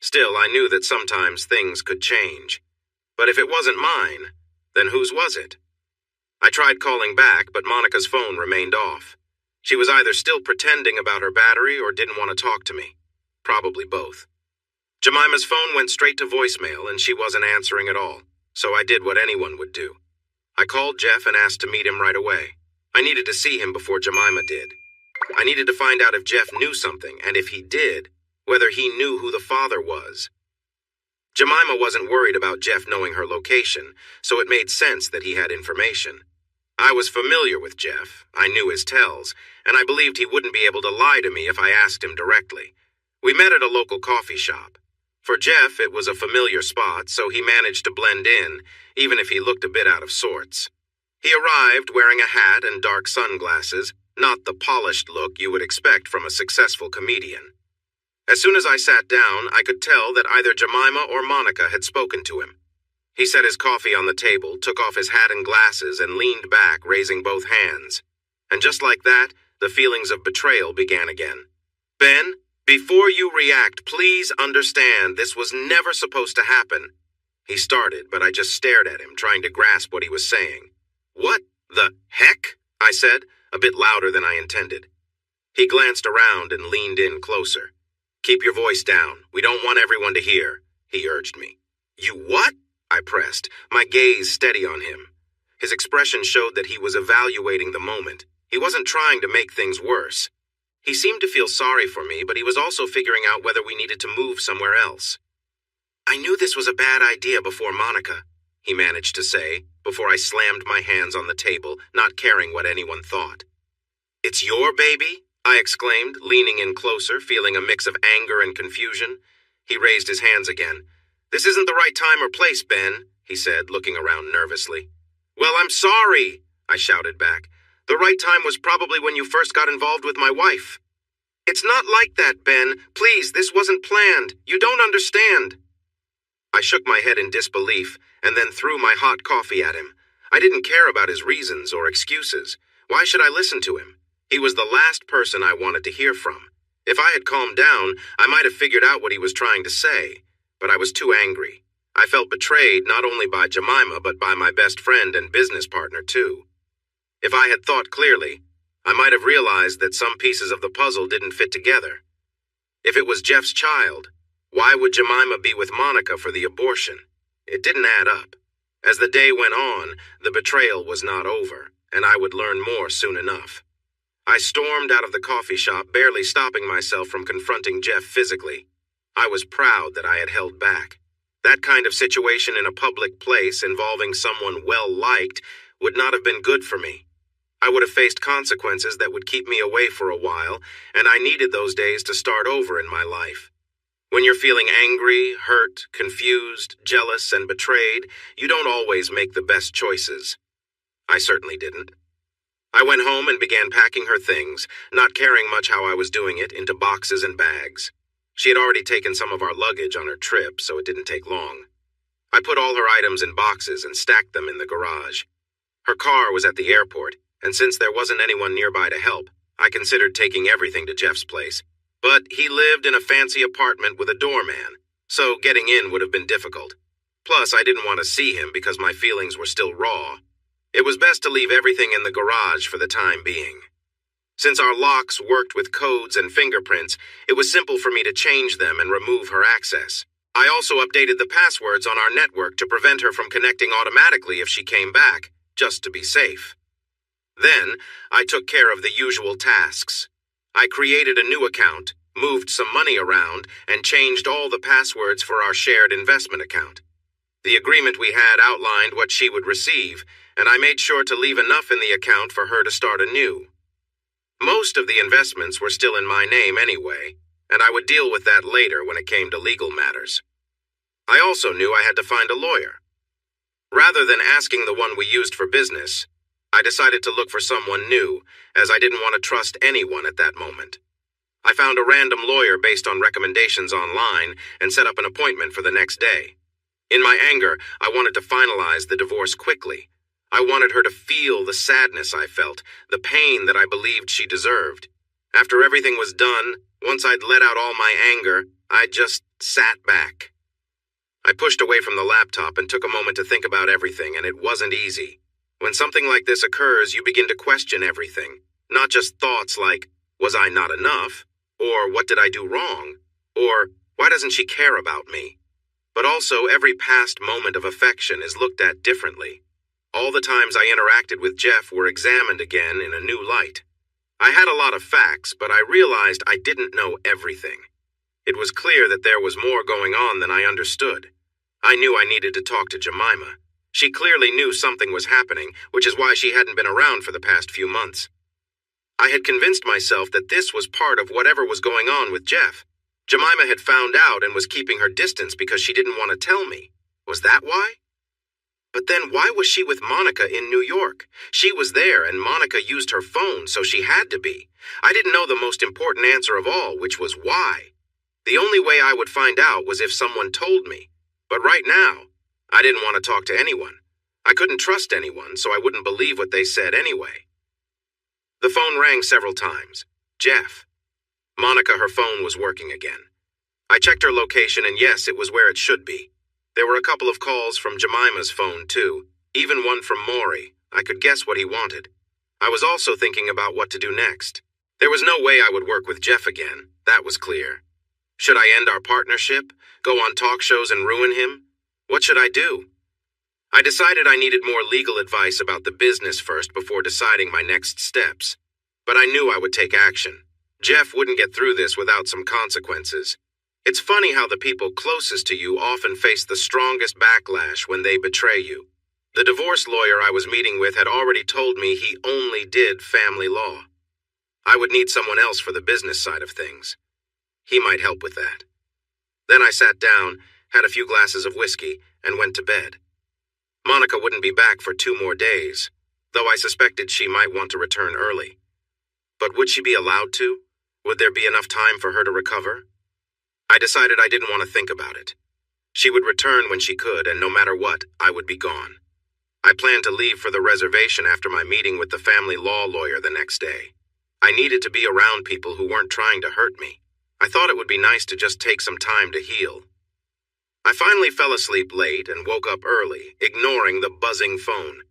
Still, I knew that sometimes things could change. But if it wasn't mine, then whose was it? I tried calling back, but Monica's phone remained off. She was either still pretending about her battery or didn't want to talk to me. Probably both. Jemima's phone went straight to voicemail and she wasn't answering at all, so I did what anyone would do. I called Jeff and asked to meet him right away. I needed to see him before Jemima did. I needed to find out if Jeff knew something, and if he did, whether he knew who the father was. Jemima wasn't worried about Jeff knowing her location, so it made sense that he had information. I was familiar with Jeff, I knew his tells, and I believed he wouldn't be able to lie to me if I asked him directly. We met at a local coffee shop. For Jeff, it was a familiar spot, so he managed to blend in, even if he looked a bit out of sorts. He arrived wearing a hat and dark sunglasses, not the polished look you would expect from a successful comedian. As soon as I sat down, I could tell that either Jemima or Monica had spoken to him. He set his coffee on the table, took off his hat and glasses, and leaned back, raising both hands. And just like that, the feelings of betrayal began again. "Ben, before you react, please understand this was never supposed to happen." He started, but I just stared at him, trying to grasp what he was saying. "What the heck?" I said, a bit louder than I intended. He glanced around and leaned in closer. "Keep your voice down. We don't want everyone to hear," he urged me. "You what?" I pressed, my gaze steady on him. His expression showed that he was evaluating the moment. He wasn't trying to make things worse. He seemed to feel sorry for me, but he was also figuring out whether we needed to move somewhere else. "I knew this was a bad idea before Monica," he managed to say, before I slammed my hands on the table, not caring what anyone thought. "It's your baby?" I exclaimed, leaning in closer, feeling a mix of anger and confusion. He raised his hands again. "This isn't the right time or place, Ben," he said, looking around nervously. "Well, I'm sorry," I shouted back. "The right time was probably when you first got involved with my wife." "It's not like that, Ben. Please, this wasn't planned. You don't understand." I shook my head in disbelief and then threw my hot coffee at him. I didn't care about his reasons or excuses. Why should I listen to him? He was the last person I wanted to hear from. If I had calmed down, I might have figured out what he was trying to say, but I was too angry. I felt betrayed not only by Jemima, but by my best friend and business partner, too. If I had thought clearly, I might have realized that some pieces of the puzzle didn't fit together. If it was Jeff's child, why would Jemima be with Monica for the abortion? It didn't add up. As the day went on, the betrayal was not over, and I would learn more soon enough. I stormed out of the coffee shop, barely stopping myself from confronting Jeff physically. I was proud that I had held back. That kind of situation in a public place involving someone well-liked would not have been good for me. I would have faced consequences that would keep me away for a while, and I needed those days to start over in my life. When you're feeling angry, hurt, confused, jealous, and betrayed, you don't always make the best choices. I certainly didn't. I went home and began packing her things, not caring much how I was doing it, into boxes and bags. She had already taken some of our luggage on her trip, so it didn't take long. I put all her items in boxes and stacked them in the garage. Her car was at the airport, and since there wasn't anyone nearby to help, I considered taking everything to Jeff's place. But he lived in a fancy apartment with a doorman, so getting in would have been difficult. Plus, I didn't want to see him because my feelings were still raw. It was best to leave everything in the garage for the time being. Since our locks worked with codes and fingerprints, it was simple for me to change them and remove her access. I also updated the passwords on our network to prevent her from connecting automatically if she came back, just to be safe. Then, I took care of the usual tasks. I created a new account, moved some money around, and changed all the passwords for our shared investment account. The agreement we had outlined what she would receive, and I made sure to leave enough in the account for her to start anew. Most of the investments were still in my name anyway, and I would deal with that later when it came to legal matters. I also knew I had to find a lawyer. Rather than asking the one we used for business, I decided to look for someone new, as I didn't want to trust anyone at that moment. I found a random lawyer based on recommendations online and set up an appointment for the next day. In my anger, I wanted to finalize the divorce quickly. I wanted her to feel the sadness I felt, the pain that I believed she deserved. After everything was done, once I'd let out all my anger, I just sat back. I pushed away from the laptop and took a moment to think about everything, and it wasn't easy. When something like this occurs, you begin to question everything. Not just thoughts like, was I not enough? Or what did I do wrong? Or why doesn't she care about me? But also, every past moment of affection is looked at differently. All the times I interacted with Jeff were examined again in a new light. I had a lot of facts, but I realized I didn't know everything. It was clear that there was more going on than I understood. I knew I needed to talk to Jemima. She clearly knew something was happening, which is why she hadn't been around for the past few months. I had convinced myself that this was part of whatever was going on with Jeff. Jemima had found out and was keeping her distance because she didn't want to tell me. Was that why? But then why was she with Monica in New York? She was there and Monica used her phone, so she had to be. I didn't know the most important answer of all, which was why. The only way I would find out was if someone told me. But right now, I didn't want to talk to anyone. I couldn't trust anyone, so I wouldn't believe what they said anyway. The phone rang several times. Jeff. Monica, her phone was working again. I checked her location and yes, it was where it should be. There were a couple of calls from Jemima's phone too, even one from Maury. I could guess what he wanted. I was also thinking about what to do next. There was no way I would work with Jeff again, that was clear. Should I end our partnership, go on talk shows and ruin him? What should I do? I decided I needed more legal advice about the business first before deciding my next steps. But I knew I would take action. Jeff wouldn't get through this without some consequences. It's funny how the people closest to you often face the strongest backlash when they betray you. The divorce lawyer I was meeting with had already told me he only did family law. I would need someone else for the business side of things. He might help with that. Then I sat down, had a few glasses of whiskey, and went to bed. Monica wouldn't be back for 2 more days, though I suspected she might want to return early. But would she be allowed to? Would there be enough time for her to recover? I decided I didn't want to think about it. She would return when she could, and no matter what, I would be gone. I planned to leave for the reservation after my meeting with the family law lawyer the next day. I needed to be around people who weren't trying to hurt me. I thought it would be nice to just take some time to heal. I finally fell asleep late and woke up early, ignoring the buzzing phone.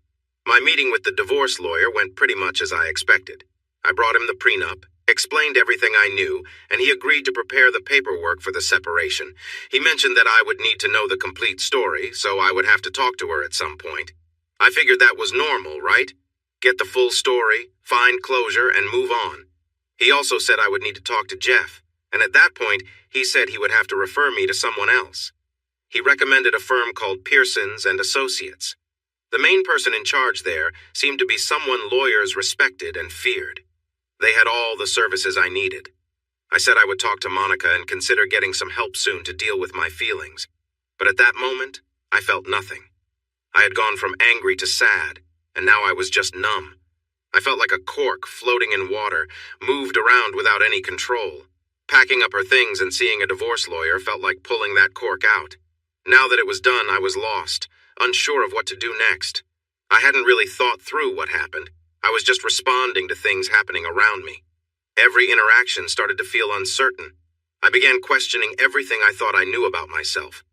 My meeting with the divorce lawyer went pretty much as I expected. I brought him the prenup, explained everything I knew, and he agreed to prepare the paperwork for the separation. He mentioned that I would need to know the complete story, so I would have to talk to her at some point. I figured that was normal, right? Get the full story, find closure, and move on. He also said I would need to talk to Jeff, and at that point, he said he would have to refer me to someone else. He recommended a firm called Pearsons and Associates. The main person in charge there seemed to be someone lawyers respected and feared. They had all the services I needed. I said I would talk to Monica and consider getting some help soon to deal with my feelings. But at that moment, I felt nothing. I had gone from angry to sad, and now I was just numb. I felt like a cork floating in water, moved around without any control. Packing up her things and seeing a divorce lawyer felt like pulling that cork out. Now that it was done, I was lost, unsure of what to do next. I hadn't really thought through what happened. I was just responding to things happening around me. Every interaction started to feel uncertain. I began questioning everything I thought I knew about myself.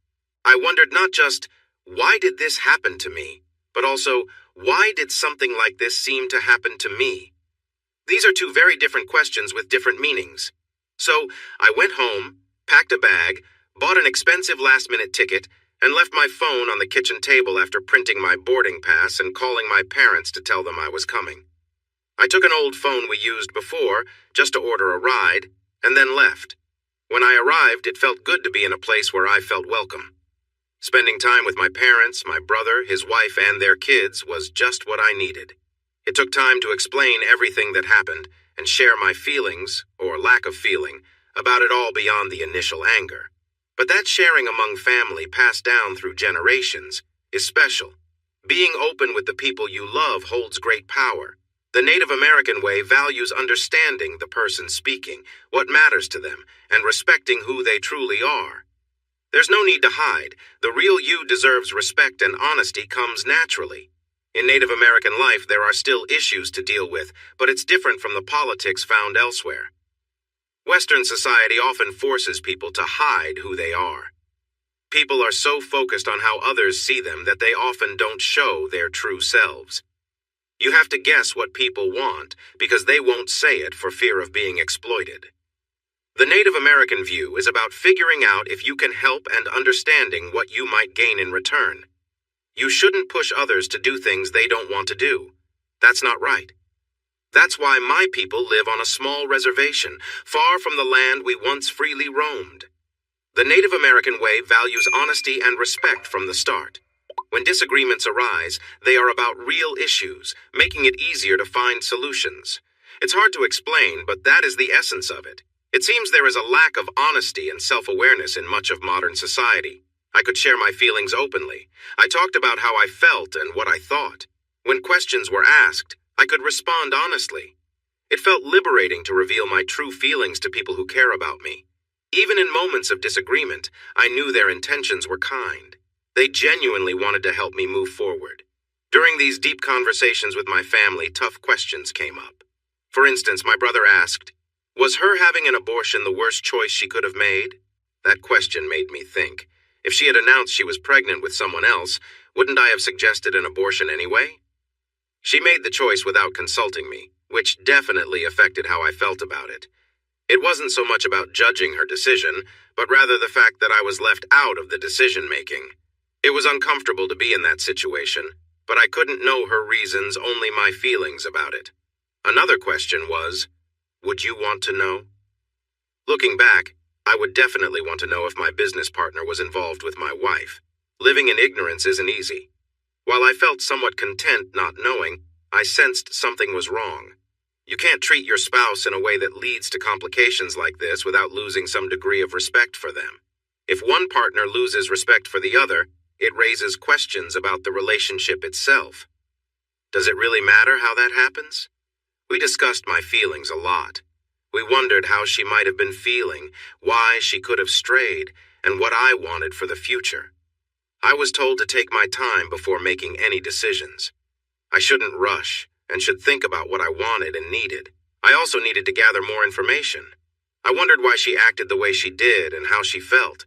I wondered not just, why did this happen to me, but also, why did something like this seem to happen to me? These are 2 very different questions with different meanings. So, I went home, packed a bag, bought an expensive last-minute ticket, and left my phone on the kitchen table after printing my boarding pass and calling my parents to tell them I was coming. I took an old phone we used before, just to order a ride, and then left. When I arrived, it felt good to be in a place where I felt welcome. Spending time with my parents, my brother, his wife, and their kids was just what I needed. It took time to explain everything that happened and share my feelings, or lack of feeling, about it all beyond the initial anger. But that sharing among family passed down through generations is special. Being open with the people you love holds great power. The Native American way values understanding the person speaking, what matters to them, and respecting who they truly are. There's no need to hide. The real you deserves respect, and honesty comes naturally. In Native American life, there are still issues to deal with, but it's different from the politics found elsewhere. Western society often forces people to hide who they are. People are so focused on how others see them that they often don't show their true selves. You have to guess what people want because they won't say it for fear of being exploited. The Native American view is about figuring out if you can help and understanding what you might gain in return. You shouldn't push others to do things they don't want to do. That's not right. That's why my people live on a small reservation, far from the land we once freely roamed. The Native American way values honesty and respect from the start. When disagreements arise, they are about real issues, making it easier to find solutions. It's hard to explain, but that is the essence of it. It seems there is a lack of honesty and self-awareness in much of modern society. I could share my feelings openly. I talked about how I felt and what I thought. When questions were asked, I could respond honestly. It felt liberating to reveal my true feelings to people who care about me. Even in moments of disagreement, I knew their intentions were kind. They genuinely wanted to help me move forward. During these deep conversations with my family, tough questions came up. For instance, my brother asked, "Was her having an abortion the worst choice she could have made?" That question made me think. If she had announced she was pregnant with someone else, wouldn't I have suggested an abortion anyway? She made the choice without consulting me, which definitely affected how I felt about it. It wasn't so much about judging her decision, but rather the fact that I was left out of the decision-making. It was uncomfortable to be in that situation, but I couldn't know her reasons, only my feelings about it. Another question was, would you want to know? Looking back, I would definitely want to know if my business partner was involved with my wife. Living in ignorance isn't easy. While I felt somewhat content not knowing, I sensed something was wrong. You can't treat your spouse in a way that leads to complications like this without losing some degree of respect for them. If one partner loses respect for the other, it raises questions about the relationship itself. Does it really matter how that happens? We discussed my feelings a lot. We wondered how she might have been feeling, why she could have strayed, and what I wanted for the future. I was told to take my time before making any decisions. I shouldn't rush, and should think about what I wanted and needed. I also needed to gather more information. I wondered why she acted the way she did and how she felt.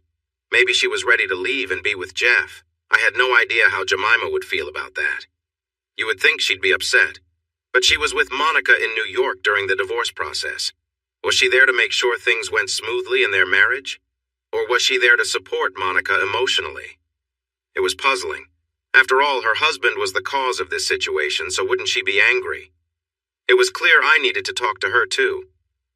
Maybe she was ready to leave and be with Jeff. I had no idea how Jemima would feel about that. You would think she'd be upset. But she was with Monica in New York during the divorce process. Was she there to make sure things went smoothly in their marriage? Or was she there to support Monica emotionally? It was puzzling. After all, her husband was the cause of this situation, so wouldn't she be angry? It was clear I needed to talk to her too.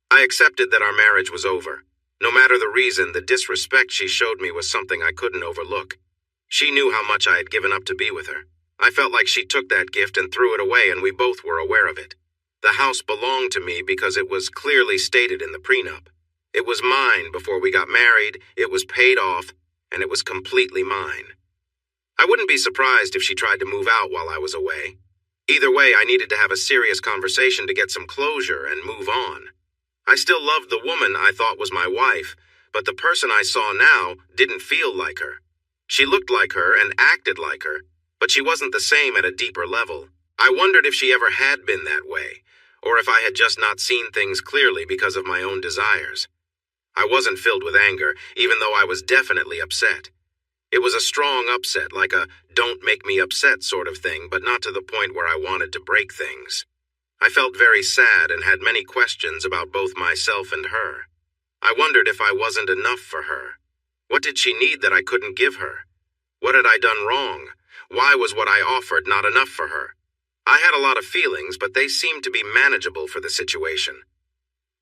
I accepted that our marriage was over. No matter the reason, the disrespect she showed me was something I couldn't overlook. She knew how much I had given up to be with her. I felt like she took that gift and threw it away, and we both were aware of it. The house belonged to me because it was clearly stated in the prenup. It was mine before we got married, it was paid off, and it was completely mine. I wouldn't be surprised if she tried to move out while I was away. Either way, I needed to have a serious conversation to get some closure and move on. I still loved the woman I thought was my wife, but the person I saw now didn't feel like her. She looked like her and acted like her, but she wasn't the same at a deeper level. I wondered if she ever had been that way, or if I had just not seen things clearly because of my own desires. I wasn't filled with anger, even though I was definitely upset. It was a strong upset, like a don't make me upset sort of thing, but not to the point where I wanted to break things. I felt very sad and had many questions about both myself and her. I wondered if I wasn't enough for her. What did she need that I couldn't give her? What had I done wrong? Why was what I offered not enough for her? I had a lot of feelings, but they seemed to be manageable for the situation.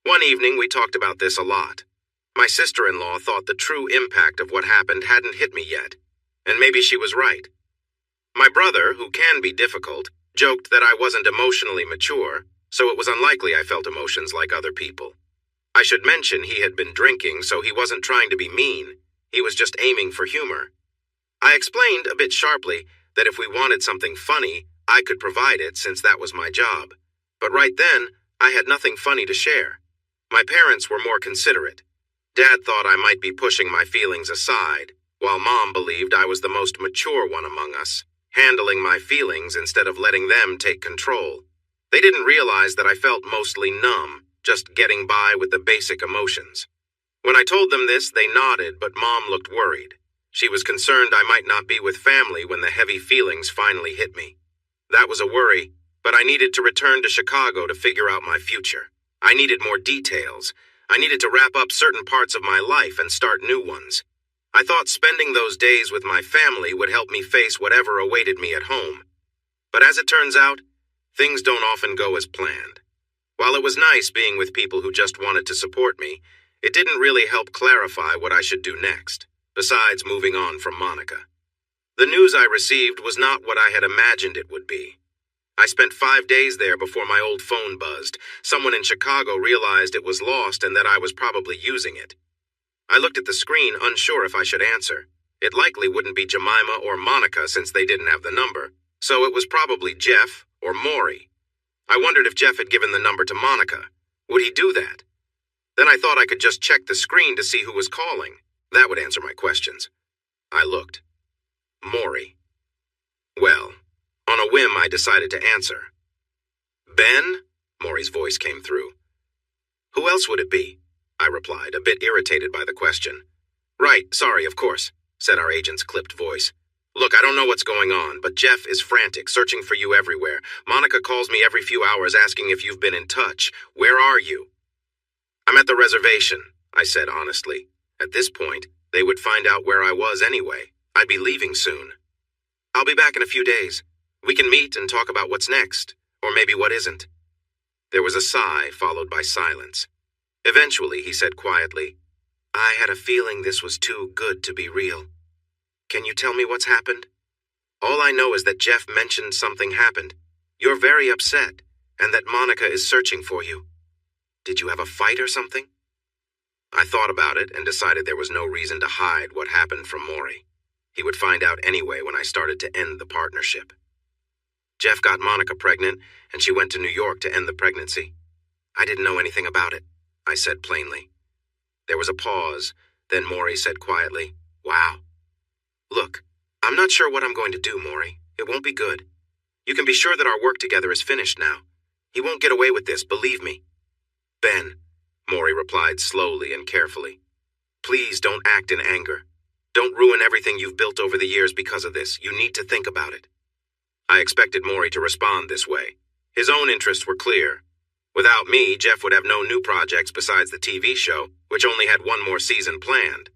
One evening, we talked about this a lot. My sister-in-law thought the true impact of what happened hadn't hit me yet, and maybe she was right. My brother, who can be difficult, joked that I wasn't emotionally mature, so it was unlikely I felt emotions like other people. I should mention he had been drinking, so he wasn't trying to be mean. He was just aiming for humor. I explained, a bit sharply, that if we wanted something funny, I could provide it since that was my job. But right then, I had nothing funny to share. My parents were more considerate. Dad thought I might be pushing my feelings aside, while Mom believed I was the most mature one among us, handling my feelings instead of letting them take control. They didn't realize that I felt mostly numb, just getting by with the basic emotions. When I told them this, they nodded, but Mom looked worried. She was concerned I might not be with family when the heavy feelings finally hit me. That was a worry, but I needed to return to Chicago to figure out my future. I needed more details. I needed to wrap up certain parts of my life and start new ones. I thought spending those days with my family would help me face whatever awaited me at home. But as it turns out, things don't often go as planned. While it was nice being with people who just wanted to support me, it didn't really help clarify what I should do next, besides moving on from Monica. The news I received was not what I had imagined it would be. I spent 5 days there before my old phone buzzed. Someone in Chicago realized it was lost and that I was probably using it. I looked at the screen, unsure if I should answer. It likely wouldn't be Jemima or Monica since they didn't have the number, so it was probably Jeff or Maury. I wondered if Jeff had given the number to Monica. Would he do that? Then I thought I could just check the screen to see who was calling. That would answer my questions. I looked. Maury. Well, on a whim, I decided to answer. Ben? Maury's voice came through. Who else would it be? I replied, a bit irritated by the question. Right, sorry, of course, said our agent's clipped voice. Look, I don't know what's going on, but Jeff is frantic, searching for you everywhere. Monica calls me every few hours asking if you've been in touch. Where are you? I'm at the reservation, I said honestly. At this point, they would find out where I was anyway. I'd be leaving soon. I'll be back in a few days. We can meet and talk about what's next, or maybe what isn't. There was a sigh, followed by silence. Eventually, he said quietly, I had a feeling this was too good to be real. Can you tell me what's happened? All I know is that Jeff mentioned something happened. You're very upset, and that Monica is searching for you. Did you have a fight or something? I thought about it and decided there was no reason to hide what happened from Maury. He would find out anyway when I started to end the partnership. Jeff got Monica pregnant, and she went to New York to end the pregnancy. I didn't know anything about it, I said plainly. There was a pause, then Maury said quietly, Wow. Look, I'm not sure what I'm going to do, Maury. It won't be good. You can be sure that our work together is finished now. He won't get away with this, believe me. Ben, Maury replied slowly and carefully. Please don't act in anger. Don't ruin everything you've built over the years because of this. You need to think about it. I expected Maury to respond this way. His own interests were clear. Without me, Jeff would have no new projects besides the TV show, which only had one more season planned.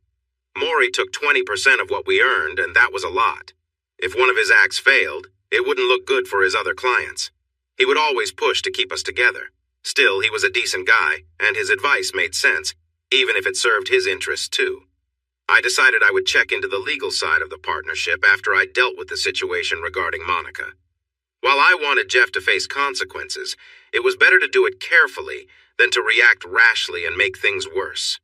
Maury took 20% of what we earned, and that was a lot. If one of his acts failed, it wouldn't look good for his other clients. He would always push to keep us together. Still, he was a decent guy, and his advice made sense, even if it served his interests too. I decided I would check into the legal side of the partnership after I dealt with the situation regarding Monica. While I wanted Jeff to face consequences, it was better to do it carefully than to react rashly and make things worse.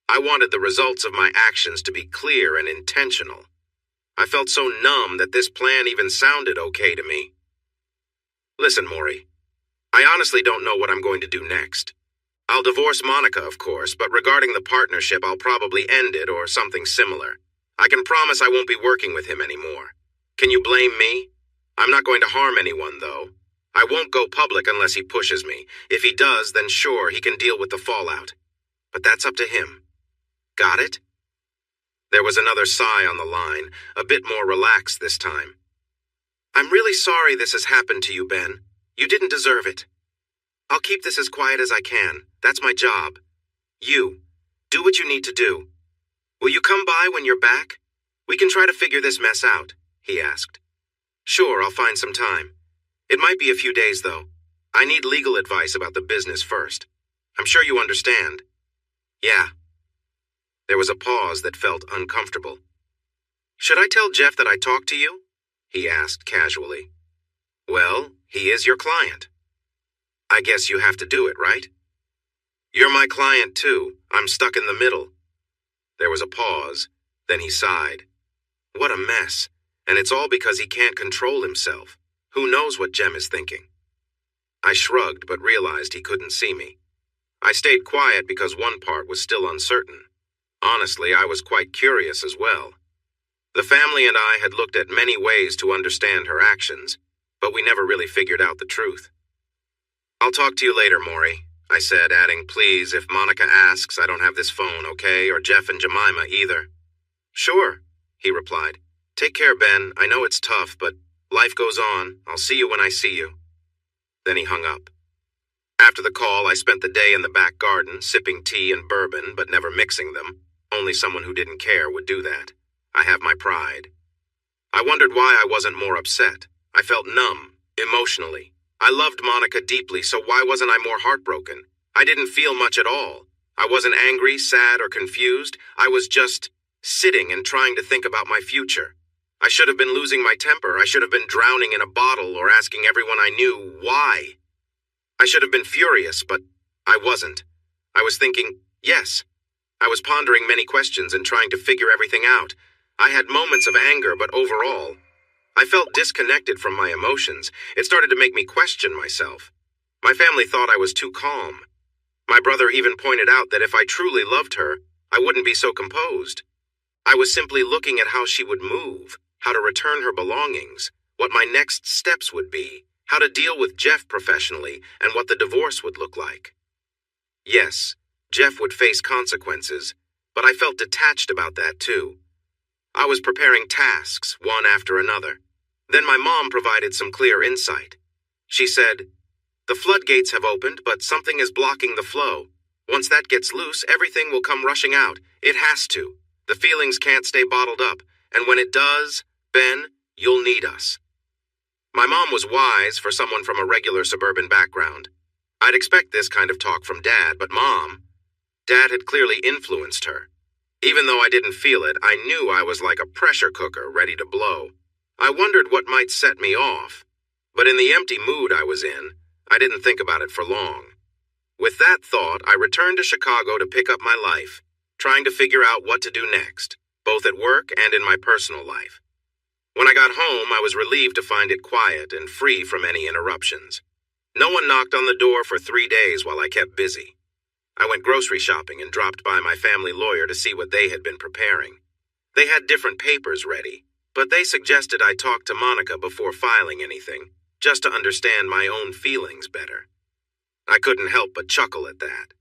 I wanted the results of my actions to be clear and intentional. I felt so numb that this plan even sounded okay to me. Listen, Maury, I honestly don't know what I'm going to do next. I'll divorce Monica, of course, but regarding the partnership, I'll probably end it or something similar. I can promise I won't be working with him anymore. Can you blame me? I'm not going to harm anyone, though. I won't go public unless he pushes me. If he does, then sure, he can deal with the fallout. But that's up to him. Got it? There was another sigh on the line, a bit more relaxed this time. I'm really sorry this has happened to you, Ben. You didn't deserve it. I'll keep this as quiet as I can. That's my job. You, do what you need to do. Will you come by when you're back? We can try to figure this mess out, he asked. Sure, I'll find some time. It might be a few days, though. I need legal advice about the business first. I'm sure you understand. Yeah. There was a pause that felt uncomfortable. Should I tell Jeff that I talked to you? He asked casually. Well, he is your client. I guess you have to do it, right? You're my client, too. I'm stuck in the middle. There was a pause. Then he sighed. What a mess. And it's all because he can't control himself. Who knows what Jem is thinking? I shrugged, but realized he couldn't see me. I stayed quiet because one part was still uncertain. Honestly, I was quite curious as well. The family and I had looked at many ways to understand her actions, but we never really figured out the truth. I'll talk to you later, Maury, I said, adding, please, if Monica asks, I don't have this phone, okay, or Jeff and Jemima either. Sure, he replied. Take care, Ben. I know it's tough, but life goes on. I'll see you when I see you. Then he hung up. After the call, I spent the day in the back garden, sipping tea and bourbon, but never mixing them. Only someone who didn't care would do that. I have my pride. I wondered why I wasn't more upset. I felt numb, emotionally. I loved Monica deeply, so why wasn't I more heartbroken? I didn't feel much at all. I wasn't angry, sad, or confused. I was just sitting and trying to think about my future. I should have been losing my temper. I should have been drowning in a bottle or asking everyone I knew why. I should have been furious, but I wasn't. I was thinking, yes. I was pondering many questions and trying to figure everything out. I had moments of anger, but overall, I felt disconnected from my emotions. It started to make me question myself. My family thought I was too calm. My brother even pointed out that if I truly loved her, I wouldn't be so composed. I was simply looking at how she would move, how to return her belongings, what my next steps would be, how to deal with Jeff professionally, and what the divorce would look like. Yes, Jeff would face consequences, but I felt detached about that too. I was preparing tasks, one after another. Then my mom provided some clear insight. She said, "The floodgates have opened, but something is blocking the flow. Once that gets loose, everything will come rushing out. It has to. The feelings can't stay bottled up, and when it does, Ben, you'll need us." My mom was wise for someone from a regular suburban background. I'd expect this kind of talk from Dad, but Dad had clearly influenced her. Even though I didn't feel it, I knew I was like a pressure cooker ready to blow. I wondered what might set me off. But in the empty mood I was in, I didn't think about it for long. With that thought, I returned to Chicago to pick up my life, trying to figure out what to do next, both at work and in my personal life. When I got home, I was relieved to find it quiet and free from any interruptions. No one knocked on the door for 3 days while I kept busy. I went grocery shopping and dropped by my family lawyer to see what they had been preparing. They had different papers ready, but they suggested I talk to Monica before filing anything, just to understand my own feelings better. I couldn't help but chuckle at that.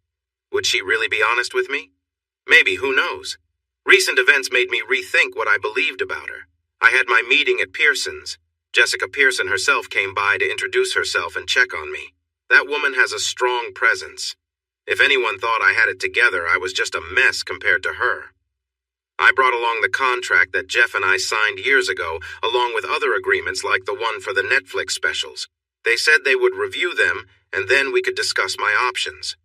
Would she really be honest with me? Maybe, who knows? Recent events made me rethink what I believed about her. I had my meeting at Pearson's. Jessica Pearson herself came by to introduce herself and check on me. That woman has a strong presence. If anyone thought I had it together, I was just a mess compared to her. I brought along the contract that Jeff and I signed years ago, along with other agreements like the one for the Netflix specials. They said they would review them, and then we could discuss my options.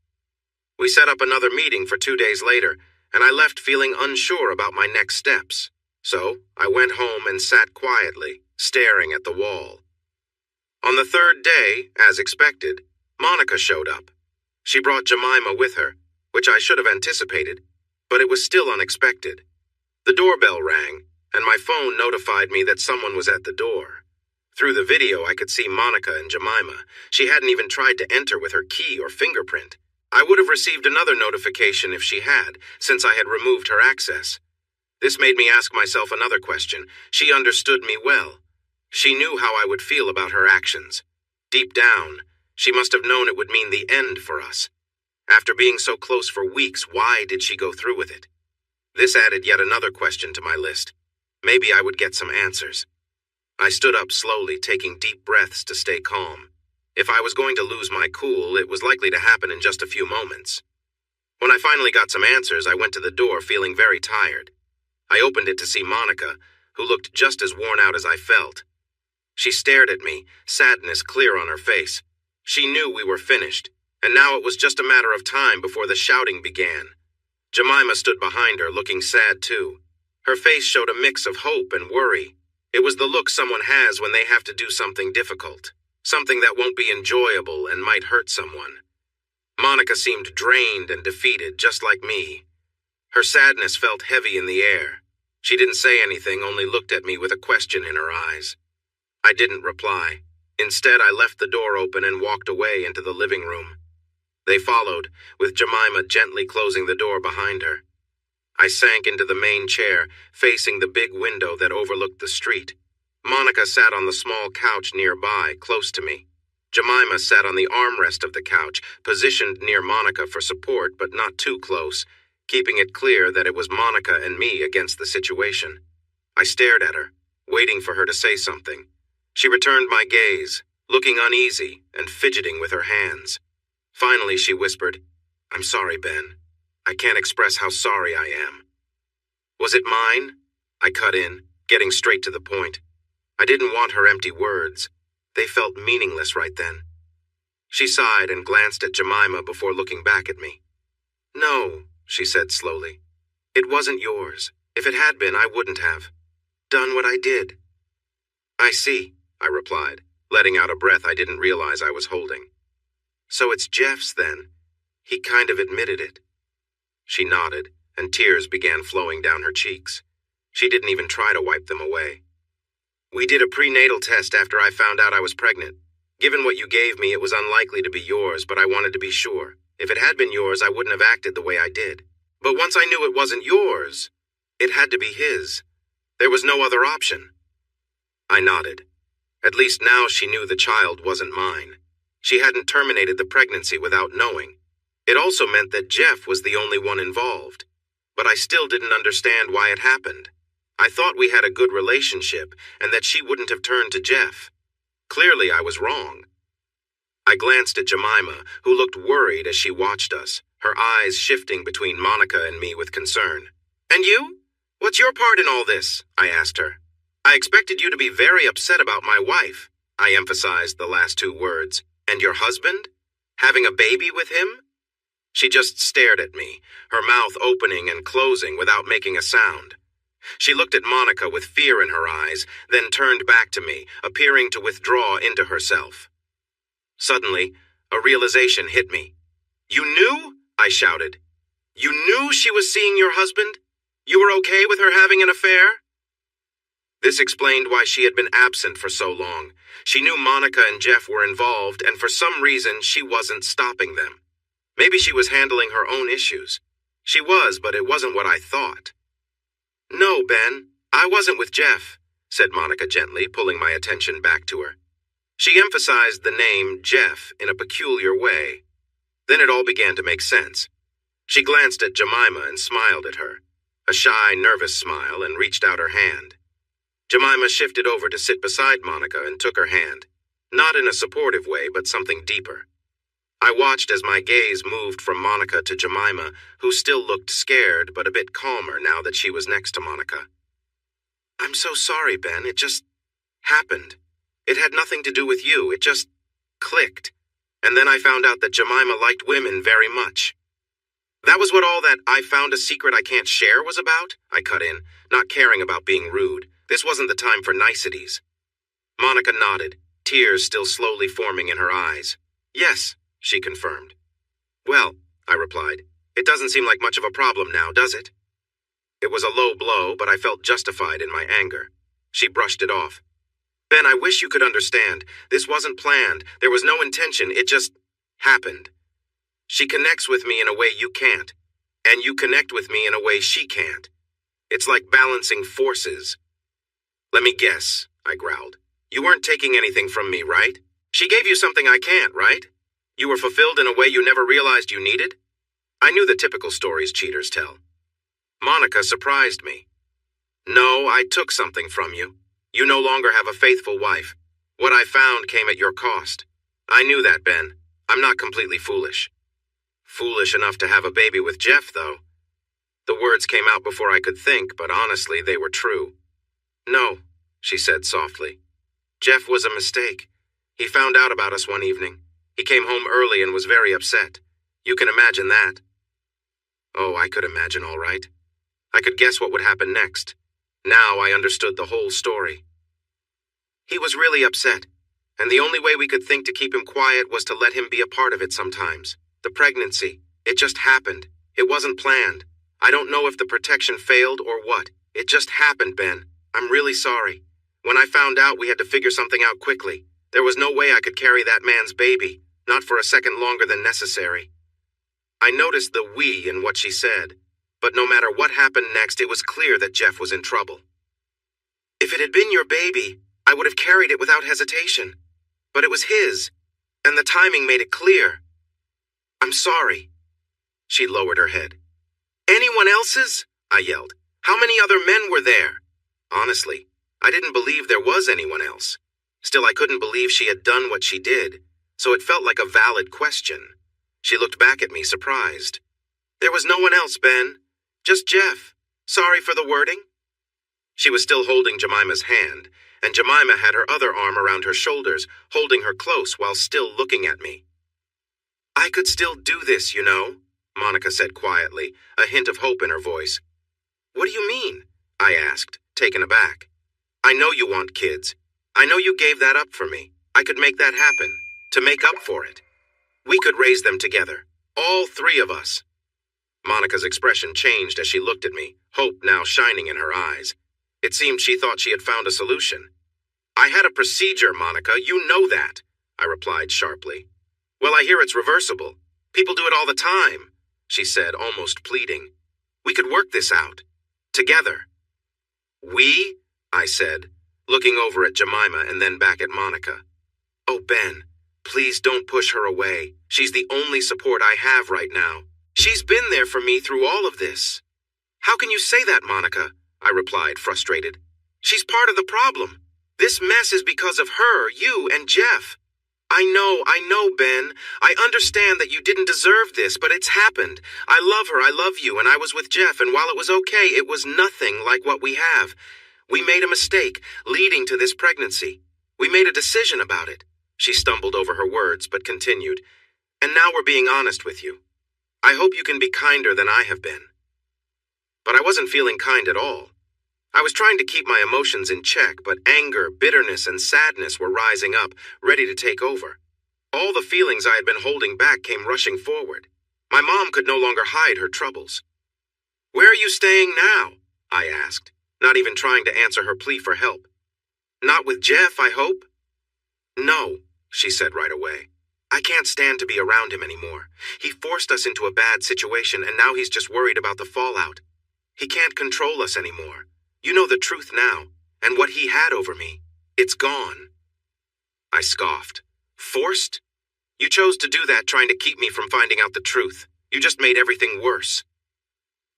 We set up another meeting for 2 days later, and I left feeling unsure about my next steps. So I went home and sat quietly, staring at the wall. On the third day, as expected, Monica showed up. She brought Jemima with her, which I should have anticipated, but it was still unexpected. The doorbell rang, and my phone notified me that someone was at the door. Through the video, I could see Monica and Jemima. She hadn't even tried to enter with her key or fingerprint. I would have received another notification if she had, since I had removed her access. This made me ask myself another question. She understood me well. She knew how I would feel about her actions. Deep down, she must have known it would mean the end for us. After being so close for weeks, why did she go through with it? This added yet another question to my list. Maybe I would get some answers. I stood up slowly, taking deep breaths to stay calm. If I was going to lose my cool, it was likely to happen in just a few moments. When I finally got some answers, I went to the door feeling very tired. I opened it to see Monica, who looked just as worn out as I felt. She stared at me, sadness clear on her face. She knew we were finished, and now it was just a matter of time before the shouting began. Jemima stood behind her, looking sad too. Her face showed a mix of hope and worry. It was the look someone has when they have to do something difficult, something that won't be enjoyable and might hurt someone. Monica seemed drained and defeated, just like me. Her sadness felt heavy in the air. She didn't say anything, only looked at me with a question in her eyes. I didn't reply. Instead, I left the door open and walked away into the living room. They followed, with Jemima gently closing the door behind her. I sank into the main chair, facing the big window that overlooked the street. Monica sat on the small couch nearby, close to me. Jemima sat on the armrest of the couch, positioned near Monica for support, but not too close, keeping it clear that it was Monica and me against the situation. I stared at her, waiting for her to say something. She returned my gaze, looking uneasy and fidgeting with her hands. Finally, she whispered, "I'm sorry, Ben. I can't express how sorry I am." Was it mine? I cut in, getting straight to the point. I didn't want her empty words. They felt meaningless right then. She sighed and glanced at Jemima before looking back at me. "No," she said slowly. "It wasn't yours. If it had been, I wouldn't have done what I did." "I see," I replied, letting out a breath I didn't realize I was holding. "So it's Jeff's then. He kind of admitted it." She nodded, and tears began flowing down her cheeks. She didn't even try to wipe them away. "We did a prenatal test after I found out I was pregnant. Given what you gave me, it was unlikely to be yours, but I wanted to be sure. If it had been yours, I wouldn't have acted the way I did. But once I knew it wasn't yours, it had to be his. There was no other option." I nodded. At least now she knew the child wasn't mine. She hadn't terminated the pregnancy without knowing. It also meant that Jeff was the only one involved. But I still didn't understand why it happened. I thought we had a good relationship and that she wouldn't have turned to Jeff. Clearly I was wrong. I glanced at Jemima, who looked worried as she watched us, her eyes shifting between Monica and me with concern. "And you? What's your part in all this?" I asked her. "I expected you to be very upset about my wife." I emphasized the last two words. "And your husband? Having a baby with him?" She just stared at me, her mouth opening and closing without making a sound. She looked at Monica with fear in her eyes, then turned back to me, appearing to withdraw into herself. Suddenly, a realization hit me. "You knew?" I shouted. "You knew she was seeing your husband? You were okay with her having an affair?" This explained why she had been absent for so long. She knew Monica and Jeff were involved, and for some reason she wasn't stopping them. Maybe she was handling her own issues. She was, but it wasn't what I thought. "No, Ben, I wasn't with Jeff," said Monica gently, pulling my attention back to her. She emphasized the name Jeff in a peculiar way. Then it all began to make sense. She glanced at Jemima and smiled at her, a shy, nervous smile, and reached out her hand. Jemima shifted over to sit beside Monica and took her hand, not in a supportive way, but something deeper. I watched as my gaze moved from Monica to Jemima, who still looked scared but a bit calmer now that she was next to Monica. "I'm so sorry, Ben. It just happened. It had nothing to do with you. It just clicked. And then I found out that Jemima liked women very much." "That was what all that 'I found a secret I can't share' was about?" I cut in, not caring about being rude. This wasn't the time for niceties. Monica nodded, tears still slowly forming in her eyes. "Yes," she confirmed. "Well," I replied, "it doesn't seem like much of a problem now, does it?" It was a low blow, but I felt justified in my anger. She brushed it off. "Ben, I wish you could understand. This wasn't planned. There was no intention. It just happened. She connects with me in a way you can't, and you connect with me in a way she can't. It's like balancing forces." "Let me guess," I growled. "You weren't taking anything from me, right? She gave you something I can't, right? You were fulfilled in a way you never realized you needed?" I knew the typical stories cheaters tell. Monica surprised me. "No, I took something from you. You no longer have a faithful wife. What I found came at your cost. I knew that, Ben. I'm not completely foolish." "Foolish enough to have a baby with Jeff, though." The words came out before I could think, but honestly, they were true. "No," she said softly. "Jeff was a mistake. He found out about us one evening. He came home early and was very upset. You can imagine that." Oh, I could imagine all right. I could guess what would happen next. Now I understood the whole story. He was really upset, and the only way we could think to keep him quiet was to let him be a part of it sometimes. The pregnancy, it just happened. It wasn't planned. I don't know if the protection failed or what. It just happened, Ben. I'm really sorry. When I found out, we had to figure something out quickly. There was no way I could carry that man's baby, not for a second longer than necessary. I noticed the "we" in what she said, but no matter what happened next, it was clear that Jeff was in trouble. "If it had been your baby, I would have carried it without hesitation. But it was his, and the timing made it clear. I'm sorry." She lowered her head. "Anyone else's?" I yelled. "How many other men were there?" Honestly, I didn't believe there was anyone else. Still, I couldn't believe she had done what she did, so it felt like a valid question. She looked back at me, surprised. "There was no one else, Ben. Just Jeff. Sorry for the wording." She was still holding Jemima's hand, and Jemima had her other arm around her shoulders, holding her close while still looking at me. "I could still do this, you know," Monica said quietly, a hint of hope in her voice. "What do you mean?" I asked, taken aback. "I know you want kids. I know you gave that up for me. I could make that happen, to make up for it. We could raise them together, all three of us." Monica's expression changed as she looked at me, hope now shining in her eyes. It seemed she thought she had found a solution. "I had a procedure, Monica, you know that," I replied sharply. "Well, I hear it's reversible. People do it all the time," she said, almost pleading. "We could work this out. Together." "We?" I said, looking over at Jemima and then back at Monica. "Oh, Ben, please don't push her away. She's the only support I have right now. She's been there for me through all of this." "How can you say that, Monica?" I replied, frustrated. "She's part of the problem. This mess is because of her, you, and Jeff. I know, Ben. I understand that you didn't deserve this, but it's happened. I love her, I love you, and I was with Jeff, and while it was okay, it was nothing like what we have. We made a mistake, leading to this pregnancy. We made a decision about it." She stumbled over her words, but continued. "And now we're being honest with you. I hope you can be kinder than I have been." But I wasn't feeling kind at all. I was trying to keep my emotions in check, but anger, bitterness, and sadness were rising up, ready to take over. All the feelings I had been holding back came rushing forward. My mom could no longer hide her troubles. "Where are you staying now?" I asked, not even trying to answer her plea for help. "Not with Jeff, I hope?" "No," she said right away. "I can't stand to be around him anymore. He forced us into a bad situation, and now he's just worried about the fallout. He can't control us anymore. You know the truth now, and what he had over me. It's gone." I scoffed. "Forced? You chose to do that trying to keep me from finding out the truth. You just made everything worse."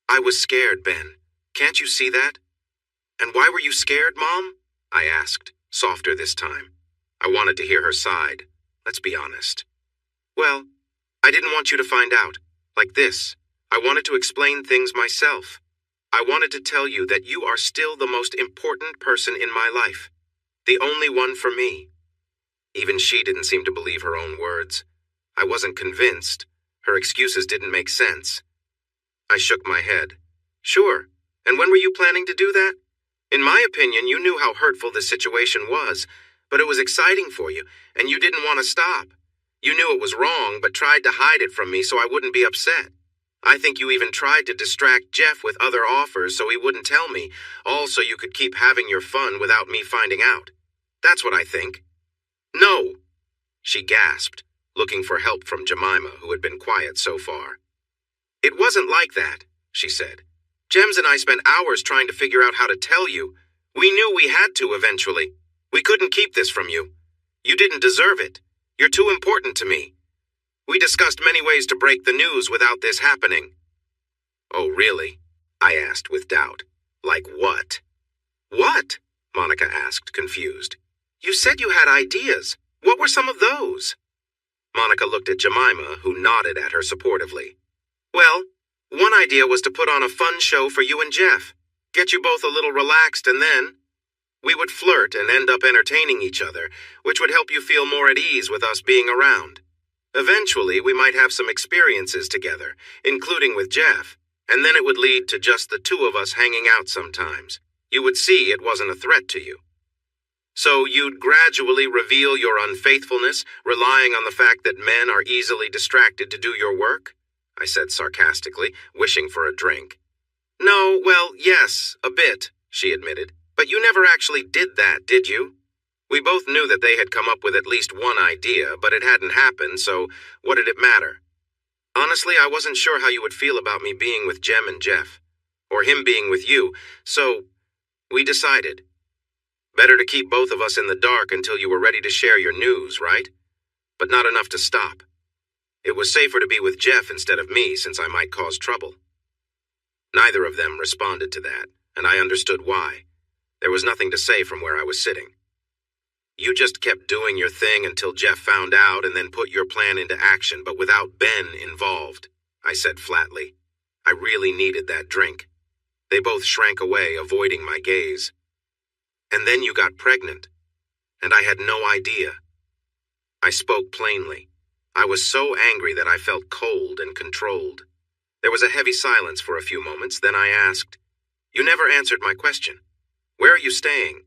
"I was scared, Ben. Can't you see that?" "And why were you scared, Mom?" I asked, softer this time. I wanted to hear her side. Let's be honest. "Well, I didn't want you to find out. Like this. I wanted to explain things myself. I wanted to tell you that you are still the most important person in my life. The only one for me." Even she didn't seem to believe her own words. I wasn't convinced. Her excuses didn't make sense. I shook my head. "Sure. And when were you planning to do that? In my opinion, you knew how hurtful this situation was, but it was exciting for you, and you didn't want to stop. You knew it was wrong, but tried to hide it from me so I wouldn't be upset. I think you even tried to distract Jeff with other offers so he wouldn't tell me, all so you could keep having your fun without me finding out. That's what I think." "No," she gasped, looking for help from Jemima, who had been quiet so far. "It wasn't like that," she said. "Jems and I spent hours trying to figure out how to tell you. We knew we had to eventually. We couldn't keep this from you. You didn't deserve it. You're too important to me. We discussed many ways to break the news without this happening." "Oh, really?" I asked with doubt. "Like what?" "What?" Monica asked, confused. "You said you had ideas. What were some of those?" Monica looked at Jemima, who nodded at her supportively. "Well, one idea was to put on a fun show for you and Jeff. Get you both a little relaxed, and then we would flirt and end up entertaining each other, which would help you feel more at ease with us being around. Eventually, we might have some experiences together, including with Jeff, and then it would lead to just the two of us hanging out sometimes. You would see it wasn't a threat to you. So you'd gradually reveal your unfaithfulness, relying on the fact that men are easily distracted to do your work?" I said sarcastically, wishing for a drink. "No, well, yes, a bit," she admitted. "But you never actually did that, did you? We both knew that they had come up with at least one idea, but it hadn't happened, so what did it matter? Honestly, I wasn't sure how you would feel about me being with Jem and Jeff, or him being with you, so we decided. Better to keep both of us in the dark until you were ready to share your news, right? But not enough to stop. It was safer to be with Jeff instead of me, since I might cause trouble." Neither of them responded to that, and I understood why. There was nothing to say from where I was sitting. "You just kept doing your thing until Jeff found out and then put your plan into action, but without Ben involved," I said flatly. I really needed that drink. They both shrank away, avoiding my gaze. And then you got pregnant. And I had no idea. I spoke plainly. I was so angry that I felt cold and controlled. There was a heavy silence for a few moments, then I asked, "You never answered my question. Where are you staying?"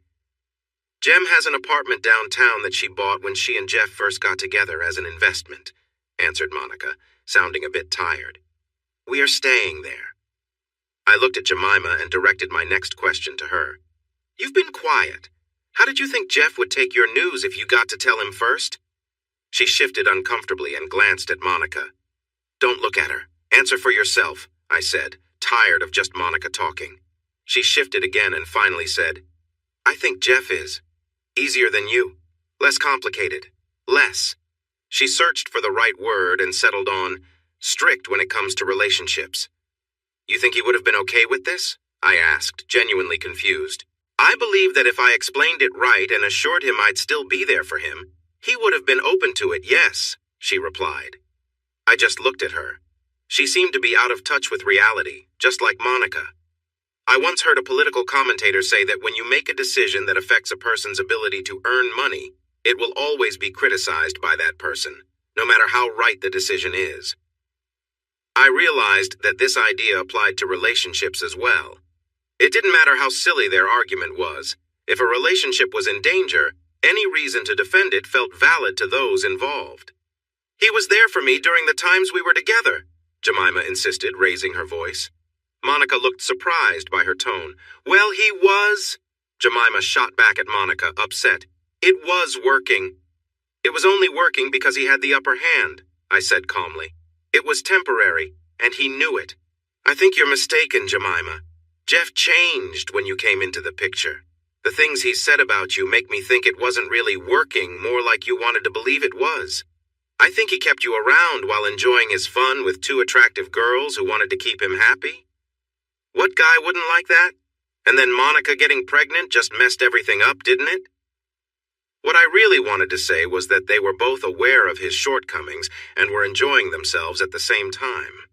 "Jem has an apartment downtown that she bought when she and Jeff first got together as an investment," answered Monica, sounding a bit tired. "We are staying there." I looked at Jemima and directed my next question to her. "You've been quiet. How did you think Jeff would take your news if you got to tell him first?" She shifted uncomfortably and glanced at Monica. "Don't look at her. Answer for yourself," I said, tired of just Monica talking. She shifted again and finally said, "I think Jeff is. Easier than you. Less complicated. Less." She searched for the right word and settled on strict when it comes to relationships. "You think he would have been okay with this?" I asked, genuinely confused. "I believe that if I explained it right and assured him I'd still be there for him, he would have been open to it, yes," she replied. I just looked at her. She seemed to be out of touch with reality, just like Monica. I once heard a political commentator say that when you make a decision that affects a person's ability to earn money, it will always be criticized by that person, no matter how right the decision is. I realized that this idea applied to relationships as well. It didn't matter how silly their argument was. If a relationship was in danger, any reason to defend it felt valid to those involved. "He was there for me during the times we were together," Jemima insisted, raising her voice. Monica looked surprised by her tone. "Well, he was..." Jemima shot back at Monica, upset. "It was working." "It was only working because he had the upper hand," I said calmly. "It was temporary, and he knew it. I think you're mistaken, Jemima. Jeff changed when you came into the picture. The things he said about you make me think it wasn't really working, more like you wanted to believe it was. I think he kept you around while enjoying his fun with two attractive girls who wanted to keep him happy. What guy wouldn't like that? And then Monica getting pregnant just messed everything up, didn't it?" What I really wanted to say was that they were both aware of his shortcomings and were enjoying themselves at the same time.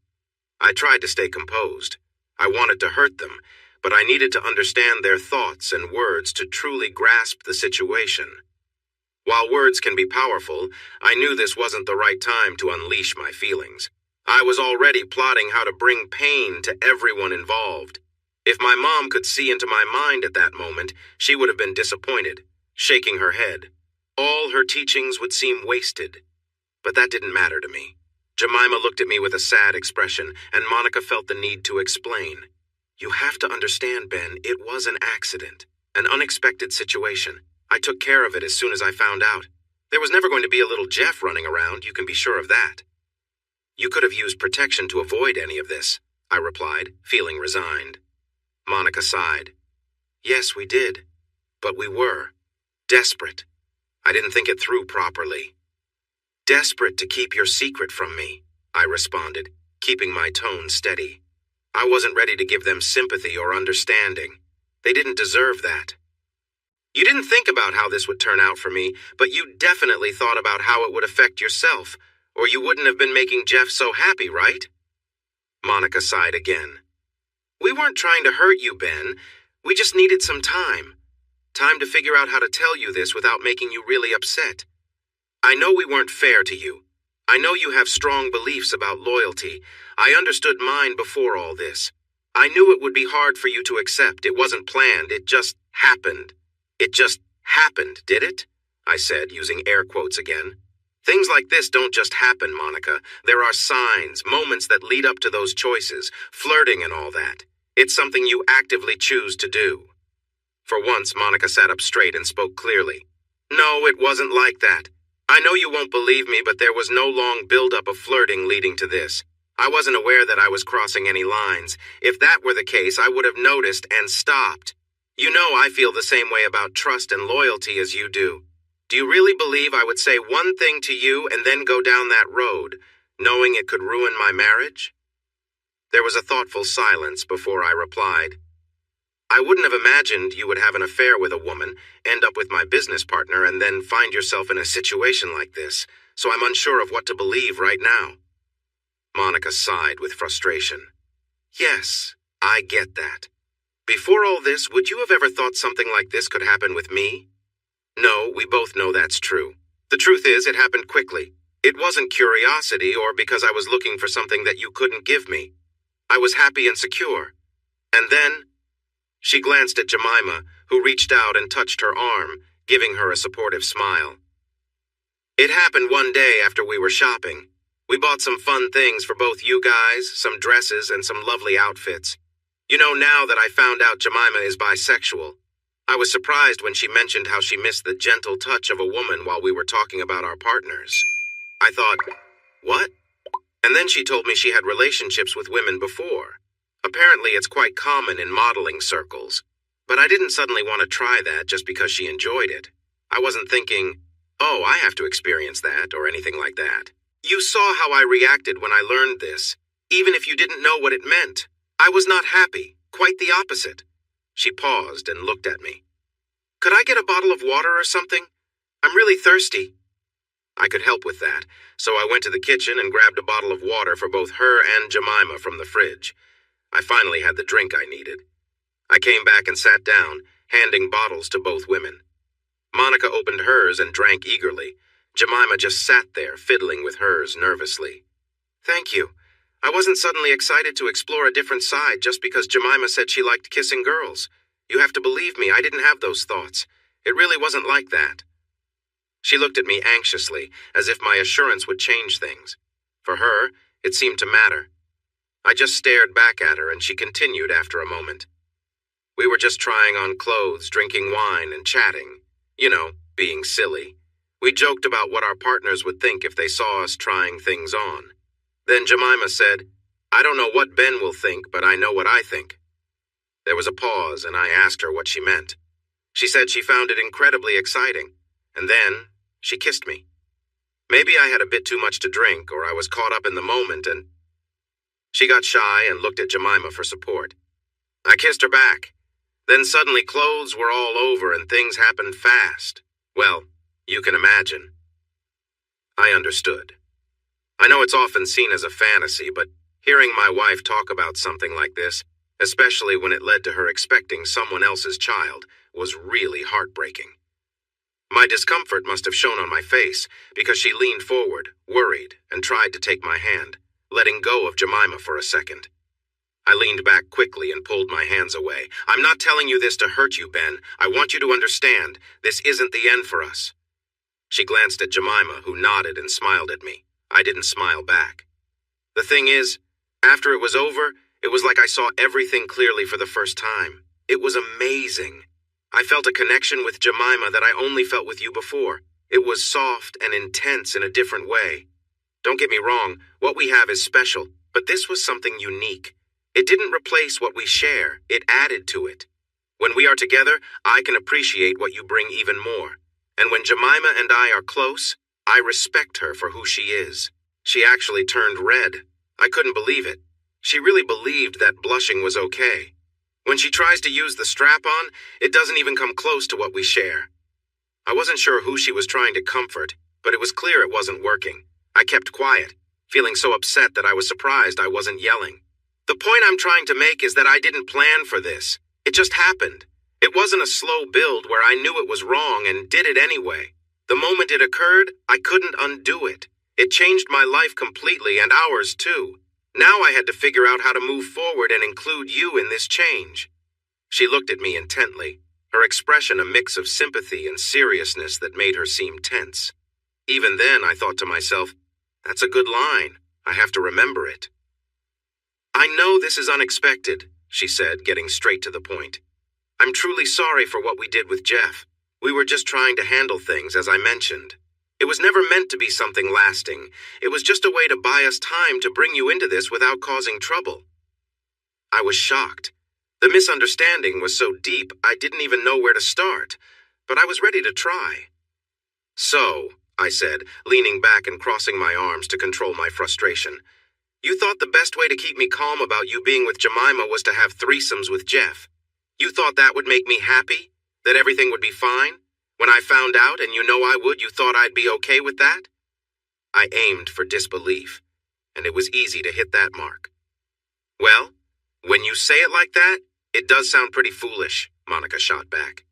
I tried to stay composed. I wanted to hurt them, but I needed to understand their thoughts and words to truly grasp the situation. While words can be powerful, I knew this wasn't the right time to unleash my feelings. I was already plotting how to bring pain to everyone involved. If my mom could see into my mind at that moment, she would have been disappointed, shaking her head. All her teachings would seem wasted. But that didn't matter to me. Jemima looked at me with a sad expression, and Monica felt the need to explain. "You have to understand, Ben, it was an accident, an unexpected situation. I took care of it as soon as I found out. There was never going to be a little Jeff running around, you can be sure of that." "You could have used protection to avoid any of this," I replied, feeling resigned. Monica sighed. "Yes, we did. But we were. Desperate. I didn't think it through properly." "Desperate to keep your secret from me," I responded, keeping my tone steady. I wasn't ready to give them sympathy or understanding. They didn't deserve that. "You didn't think about how this would turn out for me, but you definitely thought about how it would affect yourself, or you wouldn't have been making Jeff so happy, right?" Monica sighed again. "We weren't trying to hurt you, Ben. We just needed some time. Time to figure out how to tell you this without making you really upset. I know we weren't fair to you. I know you have strong beliefs about loyalty. I understood mine before all this. I knew it would be hard for you to accept. It wasn't planned. It just happened. It just happened, did it?" I said, using air quotes again. "Things like this don't just happen, Monica. There are signs, moments that lead up to those choices, flirting and all that. It's something you actively choose to do." For once, Monica sat up straight and spoke clearly. "No, it wasn't like that. I know you won't believe me, but there was no long buildup of flirting leading to this. I wasn't aware that I was crossing any lines. If that were the case, I would have noticed and stopped. You know I feel the same way about trust and loyalty as you do. Do you really believe I would say one thing to you and then go down that road, knowing it could ruin my marriage?" There was a thoughtful silence before I replied. "I wouldn't have imagined you would have an affair with a woman, end up with my business partner, and then find yourself in a situation like this, so I'm unsure of what to believe right now." Monica sighed with frustration. "Yes, I get that. Before all this, would you have ever thought something like this could happen with me? No, we both know that's true. The truth is, it happened quickly. It wasn't curiosity or because I was looking for something that you couldn't give me. I was happy and secure. And then, she glanced at Jemima, who reached out and touched her arm, giving her a supportive smile. It happened one day after we were shopping. We bought some fun things for both you guys, some dresses and some lovely outfits. You know, now that I found out Jemima is bisexual, I was surprised when she mentioned how she missed the gentle touch of a woman while we were talking about our partners. I thought, what? And then she told me she had relationships with women before. Apparently it's quite common in modeling circles, but I didn't suddenly want to try that just because she enjoyed it. I wasn't thinking, oh, I have to experience that or anything like that. You saw how I reacted when I learned this, even if you didn't know what it meant. I was not happy, quite the opposite. She paused and looked at me. Could I get a bottle of water or something? I'm really thirsty. I could help with that, so I went to the kitchen and grabbed a bottle of water for both her and Jemima from the fridge. I finally had the drink I needed. I came back and sat down, handing bottles to both women. Monica opened hers and drank eagerly. Jemima just sat there, fiddling with hers nervously. Thank you. I wasn't suddenly excited to explore a different side just because Jemima said she liked kissing girls. You have to believe me, I didn't have those thoughts. It really wasn't like that. She looked at me anxiously, as if my assurance would change things. For her, it seemed to matter. I just stared back at her, and she continued after a moment. We were just trying on clothes, drinking wine, and chatting. You know, being silly. We joked about what our partners would think if they saw us trying things on. Then Jemima said, I don't know what Ben will think, but I know what I think. There was a pause, and I asked her what she meant. She said she found it incredibly exciting, and then she kissed me. Maybe I had a bit too much to drink, or I was caught up in the moment, and she got shy and looked at Jemima for support. I kissed her back. Then suddenly clothes were all over and things happened fast. Well, you can imagine. I understood. I know it's often seen as a fantasy, but hearing my wife talk about something like this, especially when it led to her expecting someone else's child, was really heartbreaking. My discomfort must have shown on my face because she leaned forward, worried, and tried to take my hand, letting go of Jemima for a second. I leaned back quickly and pulled my hands away. I'm not telling you this to hurt you, Ben. I want you to understand, this isn't the end for us. She glanced at Jemima, who nodded and smiled at me. I didn't smile back. The thing is, after it was over, it was like I saw everything clearly for the first time. It was amazing. I felt a connection with Jemima that I only felt with you before. It was soft and intense in a different way. Don't get me wrong, what we have is special, but this was something unique. It didn't replace what we share, it added to it. When we are together, I can appreciate what you bring even more. And when Jemima and I are close, I respect her for who she is. She actually turned red. I couldn't believe it. She really believed that blushing was okay. When she tries to use the strap-on, it doesn't even come close to what we share. I wasn't sure who she was trying to comfort, but it was clear it wasn't working. I kept quiet, feeling so upset that I was surprised I wasn't yelling. The point I'm trying to make is that I didn't plan for this. It just happened. It wasn't a slow build where I knew it was wrong and did it anyway. The moment it occurred, I couldn't undo it. It changed my life completely and ours too. Now I had to figure out how to move forward and include you in this change. She looked at me intently, her expression a mix of sympathy and seriousness that made her seem tense. Even then, I thought to myself, that's a good line. I have to remember it. I know this is unexpected, she said, getting straight to the point. I'm truly sorry for what we did with Jeff. We were just trying to handle things, as I mentioned. It was never meant to be something lasting. It was just a way to buy us time to bring you into this without causing trouble. I was shocked. The misunderstanding was so deep, I didn't even know where to start, but I was ready to try. So, I said, leaning back and crossing my arms to control my frustration, you thought the best way to keep me calm about you being with Jemima was to have threesomes with Jeff. You thought that would make me happy? That everything would be fine? When I found out, and you know I would, you thought I'd be okay with that? I aimed for disbelief, and it was easy to hit that mark. Well, when you say it like that, It does sound pretty foolish, Monica shot back.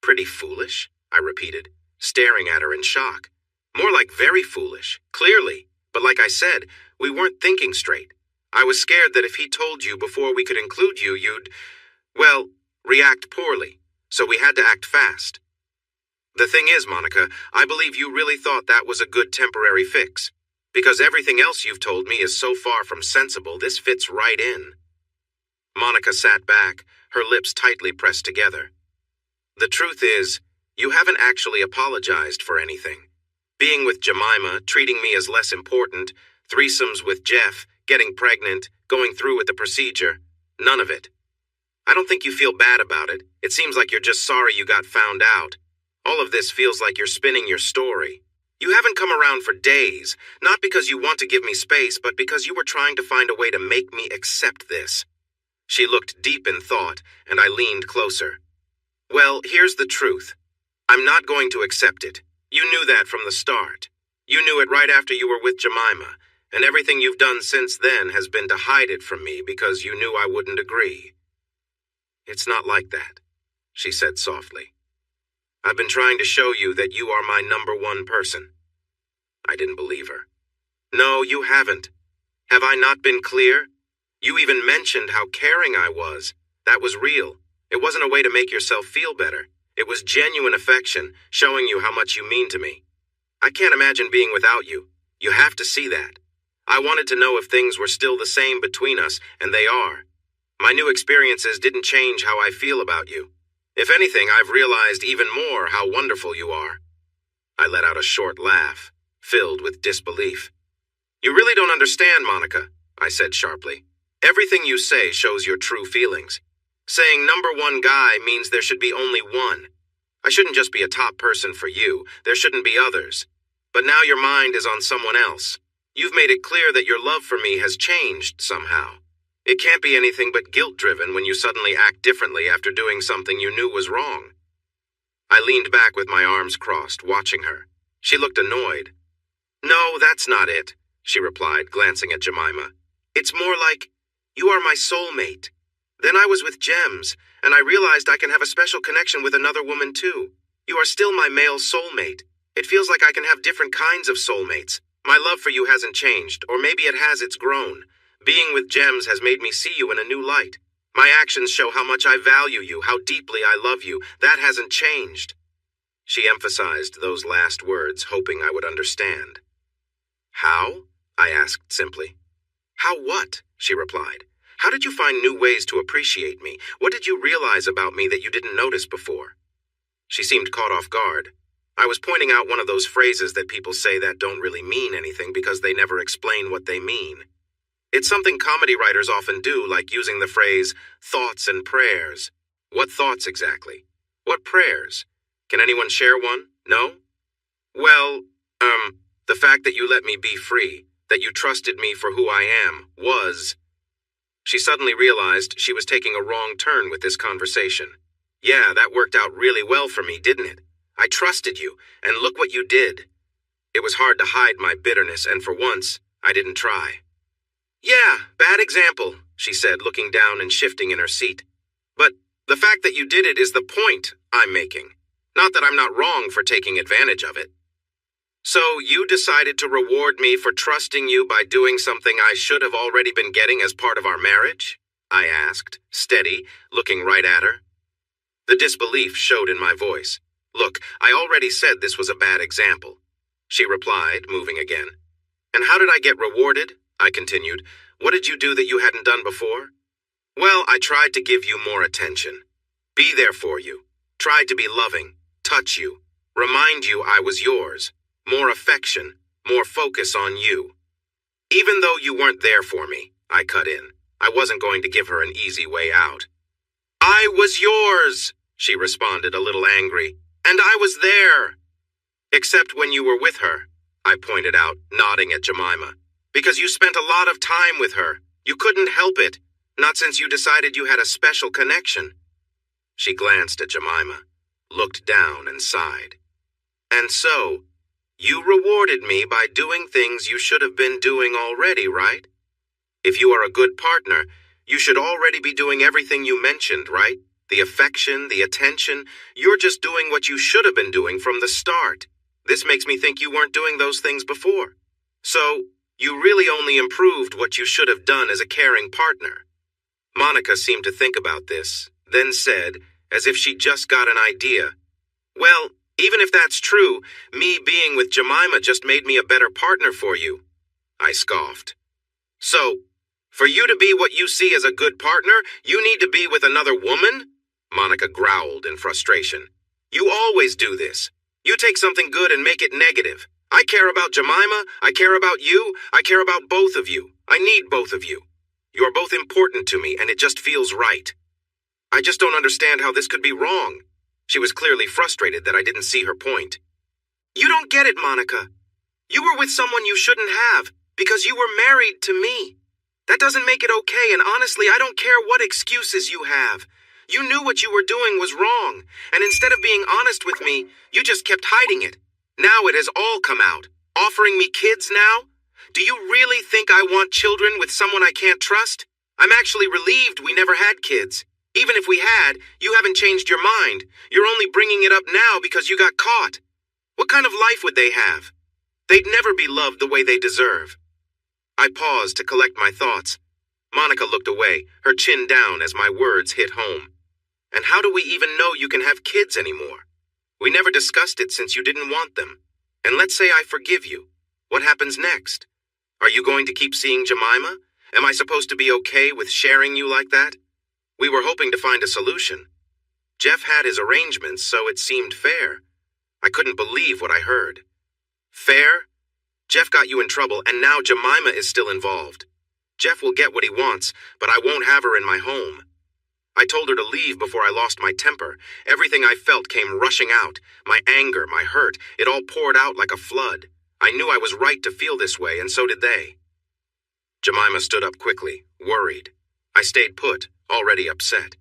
Pretty foolish? I repeated, staring at her in shock. More like very foolish, clearly. But like I said, we weren't thinking straight. I was scared that if he told you before we could include you, you'd, well, react poorly. So we had to act fast. The thing is, Monica, I believe you really thought that was a good temporary fix. Because everything else you've told me is so far from sensible, this fits right in. Monica sat back, her lips tightly pressed together. The truth is, you haven't actually apologized for anything. Being with Jemima, treating me as less important, threesomes with Jeff, getting pregnant, going through with the procedure, none of it. I don't think you feel bad about it. It seems like you're just sorry you got found out. All of this feels like you're spinning your story. You haven't come around for days, not because you want to give me space, but because you were trying to find a way to make me accept this. She looked deep in thought, and I leaned closer. Well, here's the truth. I'm not going to accept it. You knew that from the start. You knew it right after you were with Jemima, and everything you've done since then has been to hide it from me because you knew I wouldn't agree. It's not like that, she said softly. I've been trying to show you that you are my number one person. I didn't believe her. No, you haven't. Have I not been clear? You even mentioned how caring I was. That was real. It wasn't a way to make yourself feel better. It was genuine affection, showing you how much you mean to me. I can't imagine being without you. You have to see that. I wanted to know if things were still the same between us, and they are. My new experiences didn't change how I feel about you. If anything, I've realized even more how wonderful you are. I let out a short laugh, filled with disbelief. You really don't understand, Monica, I said sharply. Everything you say shows your true feelings. Saying number one guy means there should be only one. I shouldn't just be a top person for you. There shouldn't be others. But now your mind is on someone else. You've made it clear that your love for me has changed somehow. It can't be anything but guilt-driven when you suddenly act differently after doing something you knew was wrong. I leaned back with my arms crossed, watching her. She looked annoyed. No, that's not it, she replied, glancing at Jemima. It's more like, you are my soulmate. Then I was with Gems, and I realized I can have a special connection with another woman too. You are still my male soulmate. It feels like I can have different kinds of soulmates. My love for you hasn't changed, or maybe it has, it's grown. Being with Gems has made me see you in a new light. My actions show how much I value you, how deeply I love you. That hasn't changed. She emphasized those last words, hoping I would understand. How? I asked simply. How what? She replied. How did you find new ways to appreciate me? What did you realize about me that you didn't notice before? She seemed caught off guard. I was pointing out one of those phrases that people say that don't really mean anything because they never explain what they mean. It's something comedy writers often do, like using the phrase, thoughts and prayers. What thoughts exactly? What prayers? Can anyone share one? No? Well, the fact that you let me be free, that you trusted me for who I am, was... She suddenly realized she was taking a wrong turn with this conversation. Yeah, that worked out really well for me, didn't it? I trusted you, and look what you did. It was hard to hide my bitterness, and for once, I didn't try. Yeah, bad example, she said, looking down and shifting in her seat. But the fact that you did it is the point I'm making. Not that I'm not wrong for taking advantage of it. So you decided to reward me for trusting you by doing something I should have already been getting as part of our marriage? I asked, steady, looking right at her. The disbelief showed in my voice. Look, I already said this was a bad example. She replied, moving again. And how did I get rewarded? I continued. What did you do that you hadn't done before? Well, I tried to give you more attention. Be there for you. Tried to be loving. Touch you. Remind you I was yours. More affection, more focus on you. Even though you weren't there for me, I cut in. I wasn't going to give her an easy way out. I was yours, she responded, a little angry. And I was there. Except when you were with her, I pointed out, nodding at Jemima. Because you spent a lot of time with her. You couldn't help it, not since you decided you had a special connection. She glanced at Jemima, looked down and sighed. And so, you rewarded me by doing things you should have been doing already, right? If you are a good partner, You should already be doing everything you mentioned, right? The affection, the attention. You're just doing what you should have been doing from the start. This makes me think you weren't doing those things before. So, you really only improved what you should have done as a caring partner. Monica seemed to think about this, then said, as if she just got an idea, "Well, even if that's true, me being with Jemima just made me a better partner for you." I scoffed. "So, for you to be what you see as a good partner, you need to be with another woman?" Monica growled in frustration. "You always do this. You take something good and make it negative. I care about Jemima, I care about you, I care about both of you. I need both of you. You are both important to me, and it just feels right. I just don't understand how this could be wrong." She was clearly frustrated that I didn't see her point. "You don't get it, Monica. You were with someone you shouldn't have, because you were married to me. That doesn't make it okay, and honestly, I don't care what excuses you have. You knew what you were doing was wrong, and instead of being honest with me, you just kept hiding it. Now it has all come out. Offering me kids now? Do you really think I want children with someone I can't trust? I'm actually relieved we never had kids. Even if we had, you haven't changed your mind. You're only bringing it up now because you got caught. What kind of life would they have? They'd never be loved the way they deserve." I paused to collect my thoughts. Monica looked away, her chin down as my words hit home. "And how do we even know you can have kids anymore? We never discussed it since you didn't want them. And let's say I forgive you. What happens next? Are you going to keep seeing Jemima? Am I supposed to be okay with sharing you like that? We were hoping to find a solution. Jeff had his arrangements, so it seemed fair. I couldn't believe what I heard. Fair? Jeff got you in trouble, and now Jemima is still involved. Jeff will get what he wants, but I won't have her in my home. I told her to leave before I lost my temper. Everything I felt came rushing out. My anger, my hurt, it all poured out like a flood. I knew I was right to feel this way, and so did they." Jemima stood up quickly, worried. I stayed put, already upset.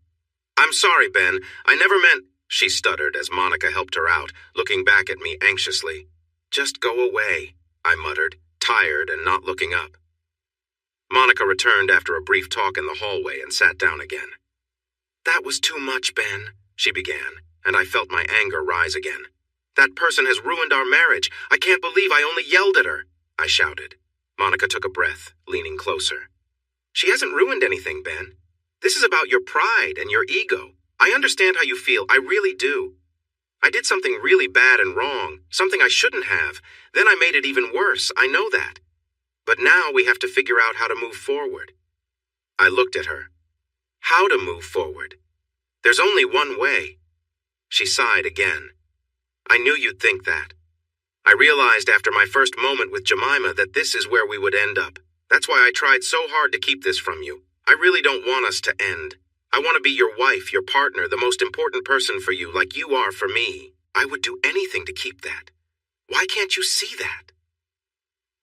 "I'm sorry, Ben. I never meant—" she stuttered as Monica helped her out, looking back at me anxiously. "Just go away," I muttered, tired and not looking up. Monica returned after a brief talk in the hallway and sat down again. "That was too much, Ben," she began, and I felt my anger rise again. "That person has ruined our marriage. I can't believe I only yelled at her," I shouted. Monica took a breath, leaning closer. "She hasn't ruined anything, Ben. This is about your pride and your ego. I understand how you feel, I really do. I did something really bad and wrong, something I shouldn't have. Then I made it even worse, I know that. But now we have to figure out how to move forward." I looked at her. How to move forward? There's only one way. She sighed again. "I knew you'd think that. I realized after my first moment with Jemima that this is where we would end up. That's why I tried so hard to keep this from you. I really don't want us to end. I want to be your wife, your partner, the most important person for you, like you are for me. I would do anything to keep that. Why can't you see that?"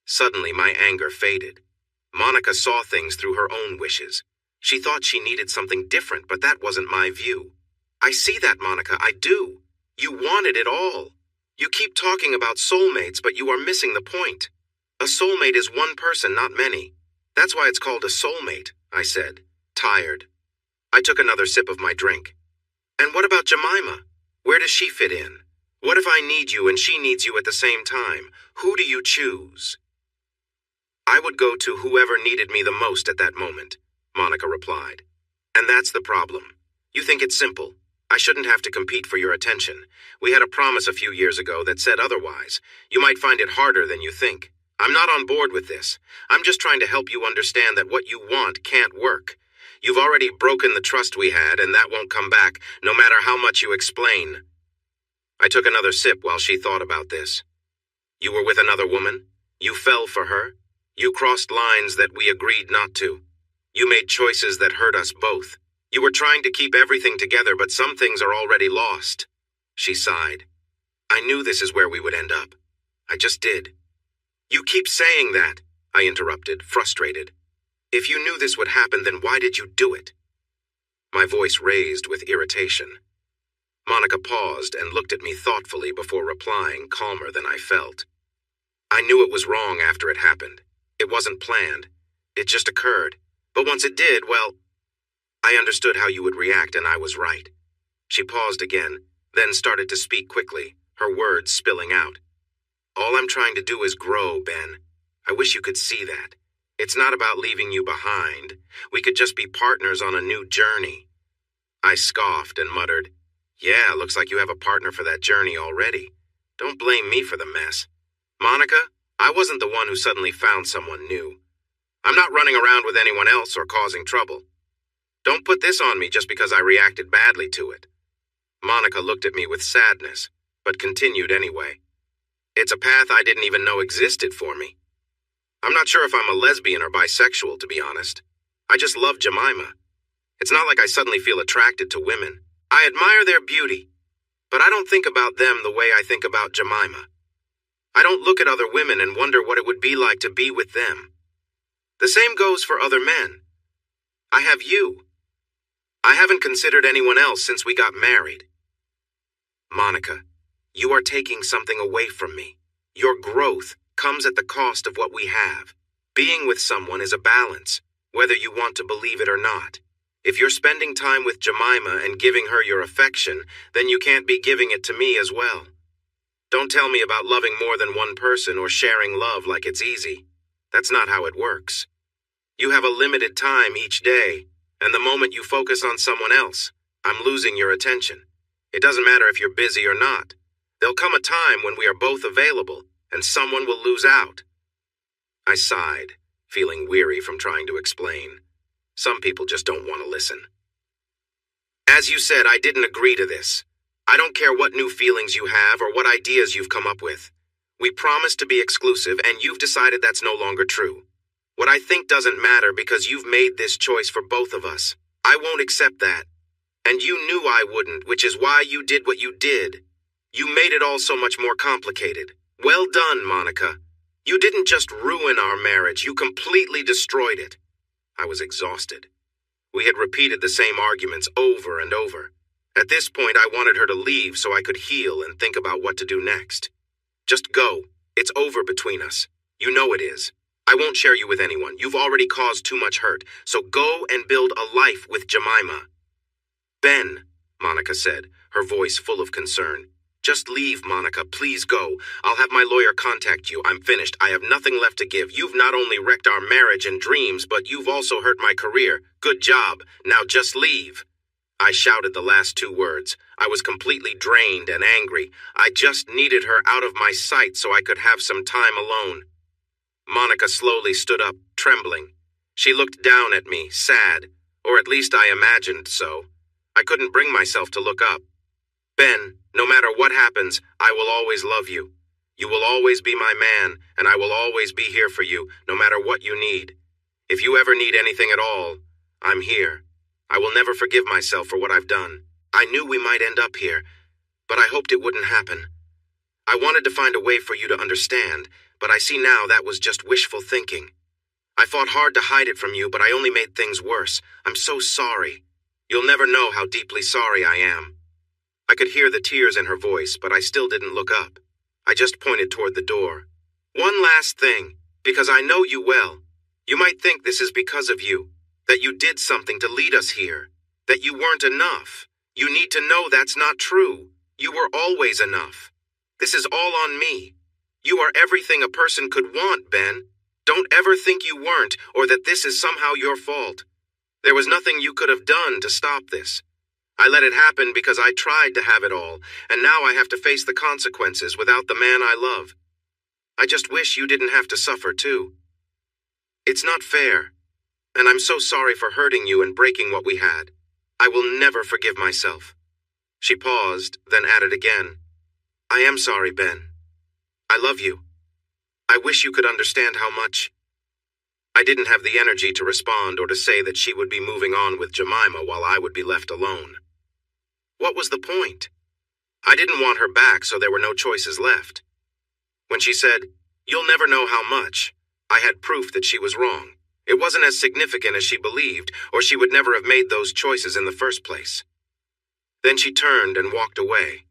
Suddenly, my anger faded. Monica saw things through her own wishes. She thought she needed something different, but that wasn't my view. "I see that, Monica, I do. You wanted it all. You keep talking about soulmates, but you are missing the point. A soulmate is one person, not many. That's why it's called a soulmate," I said, tired. I took another sip of my drink. "And what about Jemima? Where does she fit in? What if I need you and she needs you at the same time? Who do you choose?" "I would go to whoever needed me the most at that moment," Monica replied. "And that's the problem. You think it's simple. I shouldn't have to compete for your attention. We had a promise a few years ago that said otherwise. You might find it harder than you think. I'm not on board with this. I'm just trying to help you understand that what you want can't work. You've already broken the trust we had, and that won't come back, no matter how much you explain." I took another sip while she thought about this. "You were with another woman? You fell for her? You crossed lines that we agreed not to. You made choices that hurt us both. You were trying to keep everything together, but some things are already lost." She sighed. "I knew this is where we would end up. I just did." "You keep saying that," I interrupted, frustrated. "If you knew this would happen, then why did you do it?" My voice raised with irritation. Monica paused and looked at me thoughtfully before replying, calmer than I felt. "I knew it was wrong after it happened. It wasn't planned. It just occurred. But once it did, well, I understood how you would react, and I was right. She paused again, then started to speak quickly, her words spilling out. All I'm trying to do is grow, Ben. I wish you could see that. It's not about leaving you behind. We could just be partners on a new journey. I scoffed and muttered, Yeah, looks like you have a partner for that journey already. Don't blame me for the mess. Monica, I wasn't the one who suddenly found someone new. I'm not running around with anyone else or causing trouble. Don't put this on me just because I reacted badly to it. Monica looked at me with sadness, but continued anyway. It's a path I didn't even know existed for me. I'm not sure if I'm a lesbian or bisexual, to be honest. I just love Jemima. It's not like I suddenly feel attracted to women. I admire their beauty, but I don't think about them the way I think about Jemima. I don't look at other women and wonder what it would be like to be with them. The same goes for other men. I have you. I haven't considered anyone else since we got married. Monica, you are taking something away from me. Your growth comes at the cost of what we have. Being with someone is a balance, whether you want to believe it or not. If you're spending time with Jemima and giving her your affection, then you can't be giving it to me as well. Don't tell me about loving more than one person or sharing love like it's easy. That's not how it works. You have a limited time each day, and the moment you focus on someone else, I'm losing your attention. It doesn't matter if you're busy or not. There'll come a time when we are both available, and someone will lose out. I sighed, feeling weary from trying to explain. Some people just don't want to listen. As you said, I didn't agree to this. I don't care what new feelings you have or what ideas you've come up with. We promised to be exclusive, and you've decided that's no longer true. What I think doesn't matter because you've made this choice for both of us. I won't accept that. And you knew I wouldn't, which is why you did what you did. You made it all so much more complicated. Well done, Monica. You didn't just ruin our marriage, you completely destroyed it. I was exhausted. We had repeated the same arguments over and over. At this point, I wanted her to leave so I could heal and think about what to do next. Just go. It's over between us. You know it is. I won't share you with anyone. You've already caused too much hurt, so go and build a life with Jemima. Ben, Monica said, her voice full of concern. Just leave, Monica. Please go. I'll have my lawyer contact you. I'm finished. I have nothing left to give. You've not only wrecked our marriage and dreams, but you've also hurt my career. Good job. Now just leave. I shouted the last two words. I was completely drained and angry. I just needed her out of my sight so I could have some time alone. Monica slowly stood up, trembling. She looked down at me, sad, or at least I imagined so. I couldn't bring myself to look up. Ben, no matter what happens, I will always love you. You will always be my man, and I will always be here for you, no matter what you need. If you ever need anything at all, I'm here. I will never forgive myself for what I've done. I knew we might end up here, but I hoped it wouldn't happen. I wanted to find a way for you to understand, but I see now that was just wishful thinking. I fought hard to hide it from you, but I only made things worse. I'm so sorry. You'll never know how deeply sorry I am. I could hear the tears in her voice, but I still didn't look up. I just pointed toward the door. One last thing, because I know you well. You might think this is because of you, that you did something to lead us here, that you weren't enough. You need to know that's not true. You were always enough. This is all on me. You are everything a person could want, Ben. Don't ever think you weren't, or that this is somehow your fault. There was nothing you could have done to stop this. I let it happen because I tried to have it all, and now I have to face the consequences without the man I love. I just wish you didn't have to suffer, too. It's not fair, and I'm so sorry for hurting you and breaking what we had. I will never forgive myself. She paused, then added again, I am sorry, Ben. I love you. I wish you could understand how much. I didn't have the energy to respond or to say that she would be moving on with Jemima while I would be left alone. What was the point? I didn't want her back, so there were no choices left. When she said, You'll never know how much, I had proof that she was wrong. It wasn't as significant as she believed, or she would never have made those choices in the first place. Then she turned and walked away.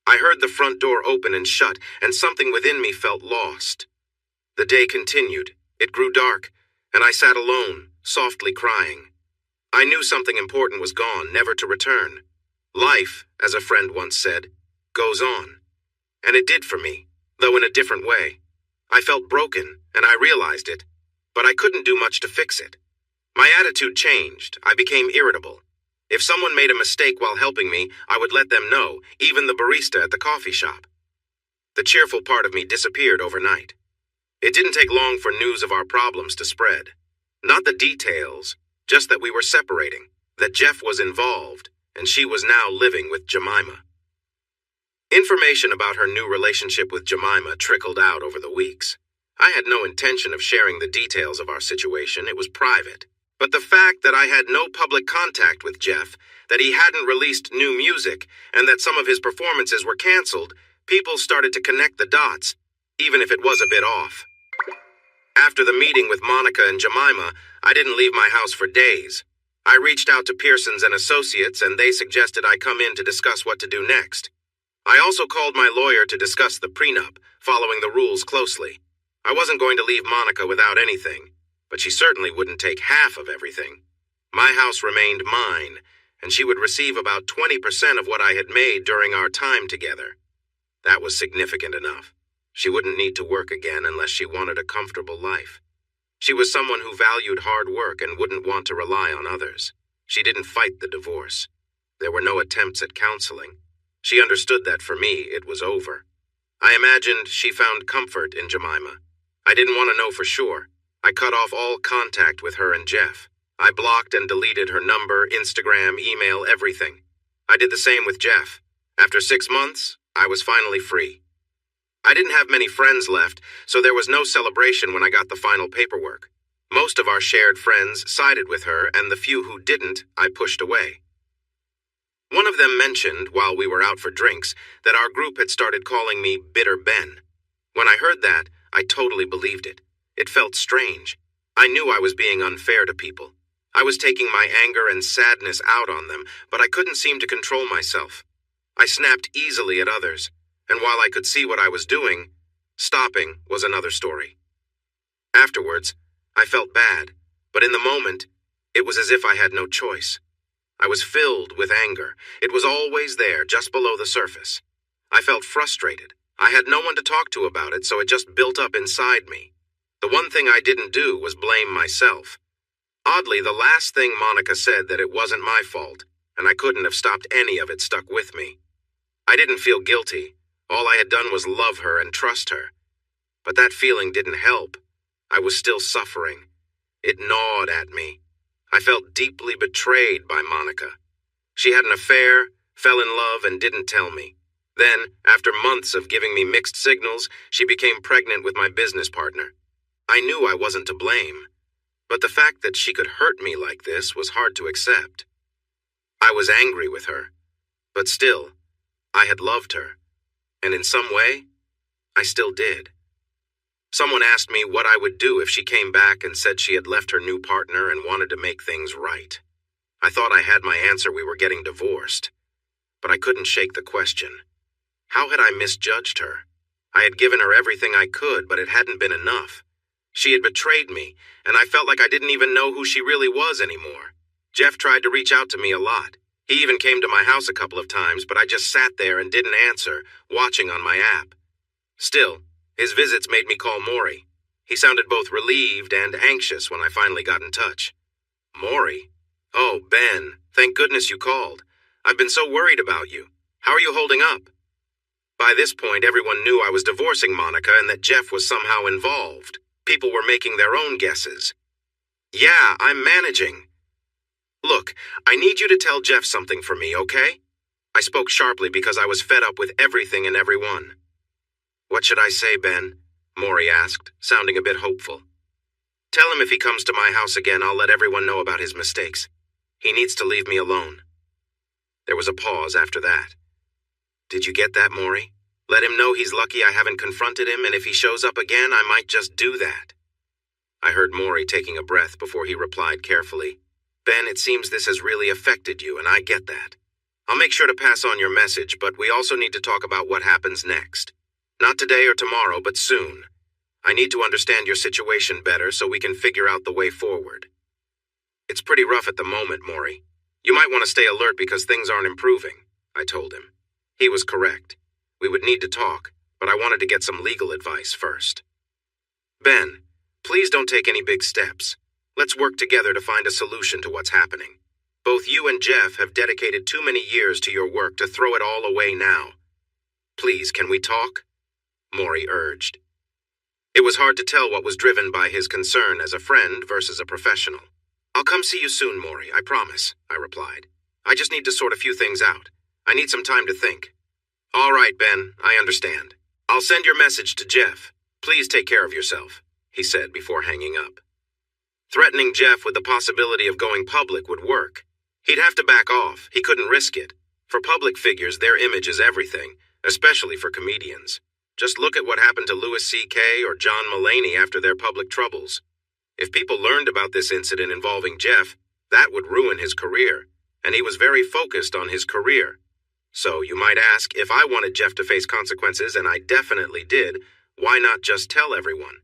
I heard the front door open and shut, and something within me felt lost. The day continued. It grew dark, and I sat alone, softly crying. I knew something important was gone, never to return. Life, as a friend once said, goes on. And it did for me, though in a different way. I felt broken, and I realized it, but I couldn't do much to fix it. My attitude changed. I became irritable. If someone made a mistake while helping me, I would let them know, even the barista at the coffee shop. The cheerful part of me disappeared overnight. It didn't take long for news of our problems to spread. Not the details, just that we were separating, that Jeff was involved, and she was now living with Jemima. Information about her new relationship with Jemima trickled out over the weeks. I had no intention of sharing the details of our situation. It was private. But the fact that I had no public contact with Jeff, that he hadn't released new music, and that some of his performances were canceled, people started to connect the dots, even if it was a bit off. After the meeting with Monica and Jemima, I didn't leave my house for days. I reached out to Pearsons and Associates, and they suggested I come in to discuss what to do next. I also called my lawyer to discuss the prenup, following the rules closely. I wasn't going to leave Monica without anything, but she certainly wouldn't take half of everything. My house remained mine, and she would receive about 20% of what I had made during our time together. That was significant enough. She wouldn't need to work again unless she wanted a comfortable life. She was someone who valued hard work and wouldn't want to rely on others. She didn't fight the divorce. There were no attempts at counseling. She understood that for me, it was over. I imagined she found comfort in Jemima. I didn't want to know for sure. I cut off all contact with her and Jeff. I blocked and deleted her number, Instagram, email, everything. I did the same with Jeff. After 6 months, I was finally free. I didn't have many friends left, so there was no celebration when I got the final paperwork. Most of our shared friends sided with her, and the few who didn't, I pushed away. One of them mentioned, while we were out for drinks, that our group had started calling me Bitter Ben. When I heard that, I totally believed it. It felt strange. I knew I was being unfair to people. I was taking my anger and sadness out on them, but I couldn't seem to control myself. I snapped easily at others, and while I could see what I was doing, stopping was another story. Afterwards, I felt bad, but in the moment, it was as if I had no choice. I was filled with anger. It was always there, just below the surface. I felt frustrated. I had no one to talk to about it, so it just built up inside me. The one thing I didn't do was blame myself. Oddly, the last thing Monica said, that it wasn't my fault, and I couldn't have stopped any of it, stuck with me. I didn't feel guilty. All I had done was love her and trust her. But that feeling didn't help. I was still suffering. It gnawed at me. I felt deeply betrayed by Monica. She had an affair, fell in love, and didn't tell me. Then, after months of giving me mixed signals, she became pregnant with my business partner. I knew I wasn't to blame, but the fact that she could hurt me like this was hard to accept. I was angry with her, but still, I had loved her, and in some way, I still did. Someone asked me what I would do if she came back and said she had left her new partner and wanted to make things right. I thought I had my answer: we were getting divorced. But I couldn't shake the question. How had I misjudged her? I had given her everything I could, but it hadn't been enough. She had betrayed me, and I felt like I didn't even know who she really was anymore. Jeff tried to reach out to me a lot. He even came to my house a couple of times, but I just sat there and didn't answer, watching on my app. Still, his visits made me call Maury. He sounded both relieved and anxious when I finally got in touch. Maury? Oh, Ben, thank goodness you called. I've been so worried about you. How are you holding up? By this point, everyone knew I was divorcing Monica and that Jeff was somehow involved. People were making their own guesses. Yeah, I'm managing. Look, I need you to tell Jeff something for me, okay? I spoke sharply because I was fed up with everything and everyone. What should I say, Ben? Maury asked, sounding a bit hopeful. Tell him if he comes to my house again, I'll let everyone know about his mistakes. He needs to leave me alone. There was a pause after that. Did you get that, Maury? Let him know he's lucky I haven't confronted him, and if he shows up again, I might just do that. I heard Maury taking a breath before he replied carefully. Ben, it seems this has really affected you, and I get that. I'll make sure to pass on your message, but we also need to talk about what happens next. Not today or tomorrow, but soon. I need to understand your situation better so we can figure out the way forward. It's pretty rough at the moment, Maury. You might want to stay alert because things aren't improving, I told him. He was correct. We would need to talk, but I wanted to get some legal advice first. Ben, please don't take any big steps. Let's work together to find a solution to what's happening. Both you and Jeff have dedicated too many years to your work to throw it all away now. Please, can we talk? Maury urged. It was hard to tell what was driven by his concern as a friend versus a professional. I'll come see you soon, Maury, I promise, I replied. I just need to sort a few things out. I need some time to think. All right, Ben, I understand. I'll send your message to Jeff. Please take care of yourself, he said before hanging up. Threatening Jeff with the possibility of going public would work. He'd have to back off. He couldn't risk it. For public figures, their image is everything, especially for comedians. Just look at what happened to Louis C.K. or John Mulaney after their public troubles. If people learned about this incident involving Jeff, that would ruin his career, and he was very focused on his career. So you might ask, if I wanted Jeff to face consequences, and I definitely did, why not just tell everyone?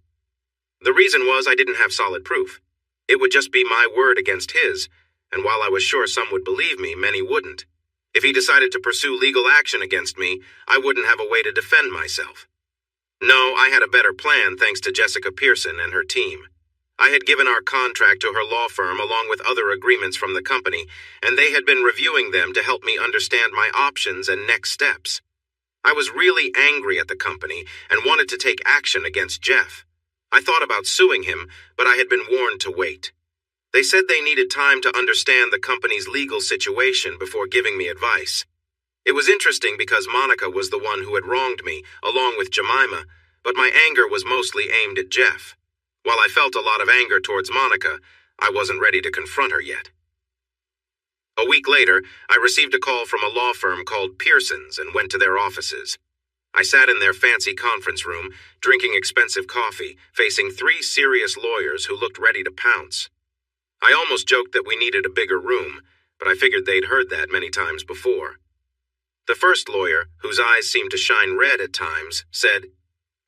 The reason was I didn't have solid proof. It would just be my word against his, and while I was sure some would believe me, many wouldn't. If he decided to pursue legal action against me, I wouldn't have a way to defend myself. No, I had a better plan thanks to Jessica Pearson and her team. I had given our contract to her law firm along with other agreements from the company, and they had been reviewing them to help me understand my options and next steps. I was really angry at the company and wanted to take action against Jeff. I thought about suing him, but I had been warned to wait. They said they needed time to understand the company's legal situation before giving me advice. It was interesting because Monica was the one who had wronged me, along with Jemima, but my anger was mostly aimed at Jeff. While I felt a lot of anger towards Monica, I wasn't ready to confront her yet. A week later, I received a call from a law firm called Pearson's and went to their offices. I sat in their fancy conference room, drinking expensive coffee, facing 3 serious lawyers who looked ready to pounce. I almost joked that we needed a bigger room, but I figured they'd heard that many times before. The first lawyer, whose eyes seemed to shine red at times, said,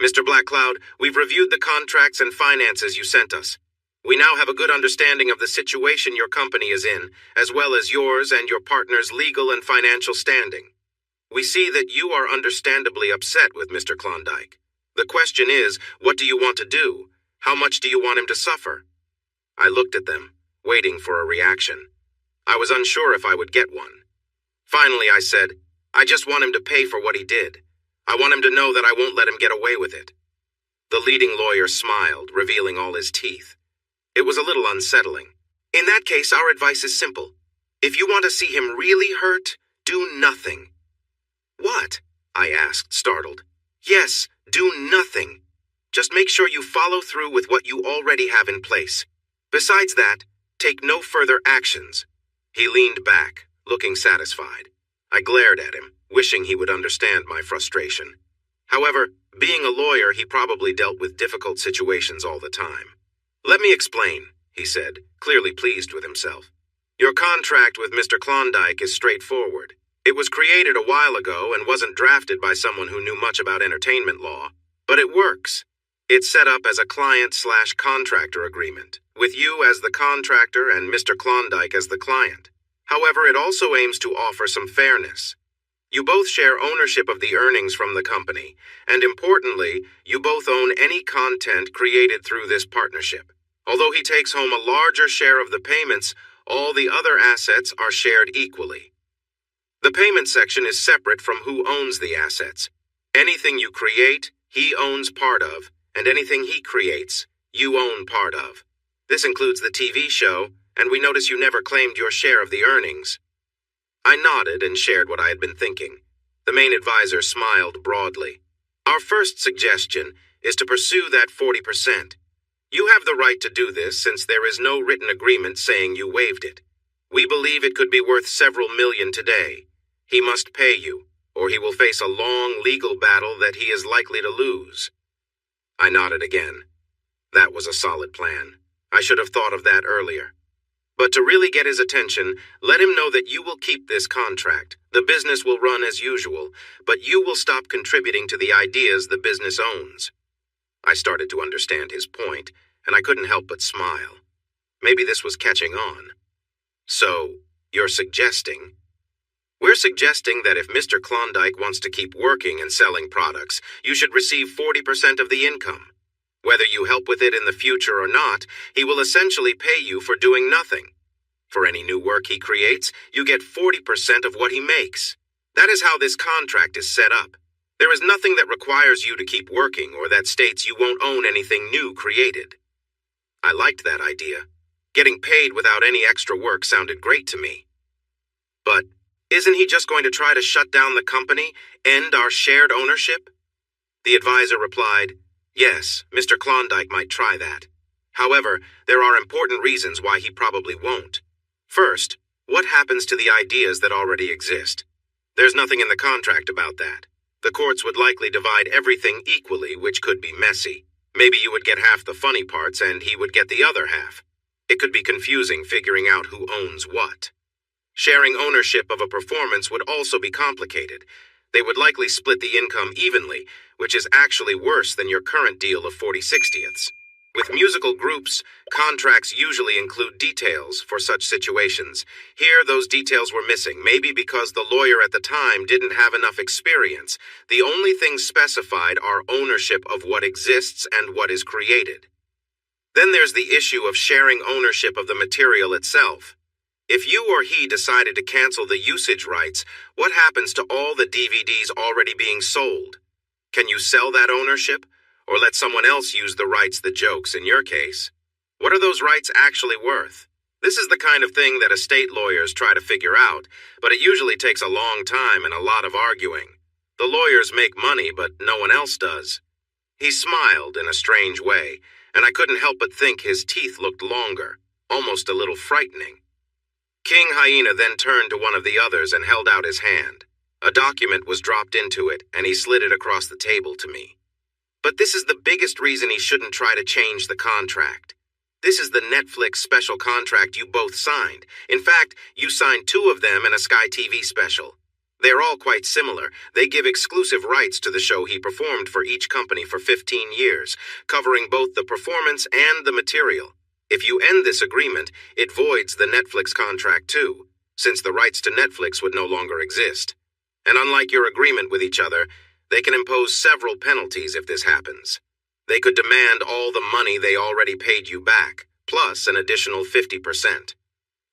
"Mr. Blackcloud, we've reviewed the contracts and finances you sent us. We now have a good understanding of the situation your company is in, as well as yours and your partner's legal and financial standing. We see that you are understandably upset with Mr. Klondike. The question is, what do you want to do? How much do you want him to suffer?" I looked at them, waiting for a reaction. I was unsure if I would get one. Finally, I said, "I just want him to pay for what he did. I want him to know that I won't let him get away with it." The leading lawyer smiled, revealing all his teeth. It was a little unsettling. "In that case, our advice is simple. If you want to see him really hurt, do nothing." "What?" I asked, startled. "Yes, do nothing. Just make sure you follow through with what you already have in place. Besides that, take no further actions." He leaned back, looking satisfied. I glared at him, wishing he would understand my frustration. However, being a lawyer, he probably dealt with difficult situations all the time. "Let me explain," he said, clearly pleased with himself. "Your contract with Mr. Klondike is straightforward. It was created a while ago and wasn't drafted by someone who knew much about entertainment law, but it works. It's set up as a client/contractor agreement, with you as the contractor and Mr. Klondike as the client. However, it also aims to offer some fairness. You both share ownership of the earnings from the company, and importantly, you both own any content created through this partnership. Although he takes home a larger share of the payments, all the other assets are shared equally. The payment section is separate from who owns the assets. Anything you create, he owns part of, and anything he creates, you own part of. This includes the TV show, and we notice you never claimed your share of the earnings." I nodded and shared what I had been thinking. The main advisor smiled broadly. "Our first suggestion is to pursue that 40%. You have the right to do this since there is no written agreement saying you waived it. We believe it could be worth several million today. He must pay you, or he will face a long legal battle that he is likely to lose." I nodded again. That was a solid plan. I should have thought of that earlier. But to really get his attention, let him know that you will keep this contract. The business will run as usual, but you will stop contributing to the ideas the business owns. I started to understand his point, and I couldn't help but smile. Maybe this was catching on. So, you're suggesting? We're suggesting that if Mr. Klondike wants to keep working and selling products, you should receive 40% of the income. Whether you help with it in the future or not, he will essentially pay you for doing nothing. For any new work he creates, you get 40% of what he makes. That is how this contract is set up. There is nothing that requires you to keep working or that states you won't own anything new created. I liked that idea. Getting paid without any extra work sounded great to me. But isn't he just going to try to shut down the company, end our shared ownership? The advisor replied, yes, Mr. Klondike might try that. However, there are important reasons why he probably won't. First, what happens to the ideas that already exist? There's nothing in the contract about that. The courts would likely divide everything equally, which could be messy. Maybe you would get half the funny parts and he would get the other half. It could be confusing figuring out who owns what. Sharing ownership of a performance would also be complicated. They would likely split the income evenly, which is actually worse than your current deal of 40/60ths. With musical groups, contracts usually include details for such situations. Here, those details were missing, maybe because the lawyer at the time didn't have enough experience. The only things specified are ownership of what exists and what is created. Then there's the issue of sharing ownership of the material itself. If you or he decided to cancel the usage rights, what happens to all the DVDs already being sold? Can you sell that ownership? Or let someone else use the rights, the jokes, in your case? What are those rights actually worth? This is the kind of thing that estate lawyers try to figure out, but it usually takes a long time and a lot of arguing. The lawyers make money, but no one else does. He smiled in a strange way, and I couldn't help but think his teeth looked longer, almost a little frightening. King Hyena then turned to one of the others and held out his hand. A document was dropped into it, and he slid it across the table to me. But this is the biggest reason he shouldn't try to change the contract. This is the Netflix special contract you both signed. In fact, you signed 2 of them in a Sky TV special. They're all quite similar. They give exclusive rights to the show he performed for each company for 15 years, covering both the performance and the material. If you end this agreement, it voids the Netflix contract too, since the rights to Netflix would no longer exist. And unlike your agreement with each other, they can impose several penalties if this happens. They could demand all the money they already paid you back, plus an additional 50%.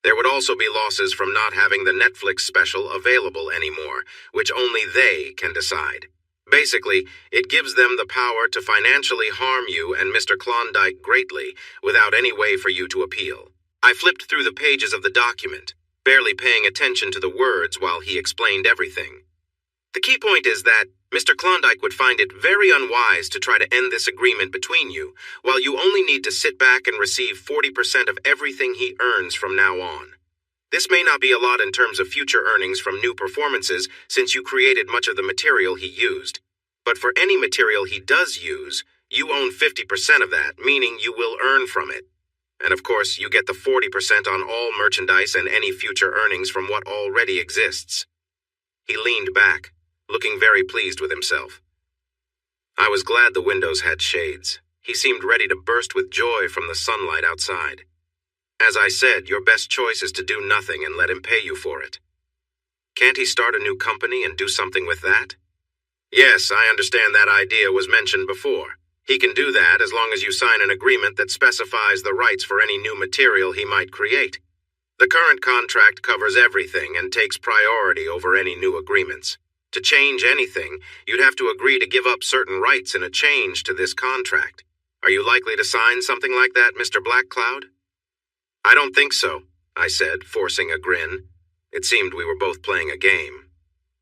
There would also be losses from not having the Netflix special available anymore, which only they can decide. Basically, it gives them the power to financially harm you and Mr. Klondike greatly, without any way for you to appeal. I flipped through the pages of the document, barely paying attention to the words while he explained everything. The key point is that Mr. Klondike would find it very unwise to try to end this agreement between you, while you only need to sit back and receive 40% of everything he earns from now on. This may not be a lot in terms of future earnings from new performances, since you created much of the material he used. But for any material he does use, you own 50% of that, meaning you will earn from it. And of course, you get the 40% on all merchandise and any future earnings from what already exists. He leaned back, looking very pleased with himself. I was glad the windows had shades. He seemed ready to burst with joy from the sunlight outside. As I said, your best choice is to do nothing and let him pay you for it. Can't he start a new company and do something with that? Yes, I understand that idea was mentioned before. He can do that as long as you sign an agreement that specifies the rights for any new material he might create. The current contract covers everything and takes priority over any new agreements. To change anything, you'd have to agree to give up certain rights in a change to this contract. Are you likely to sign something like that, Mr. Black Cloud? I don't think so, I said, forcing a grin. It seemed we were both playing a game.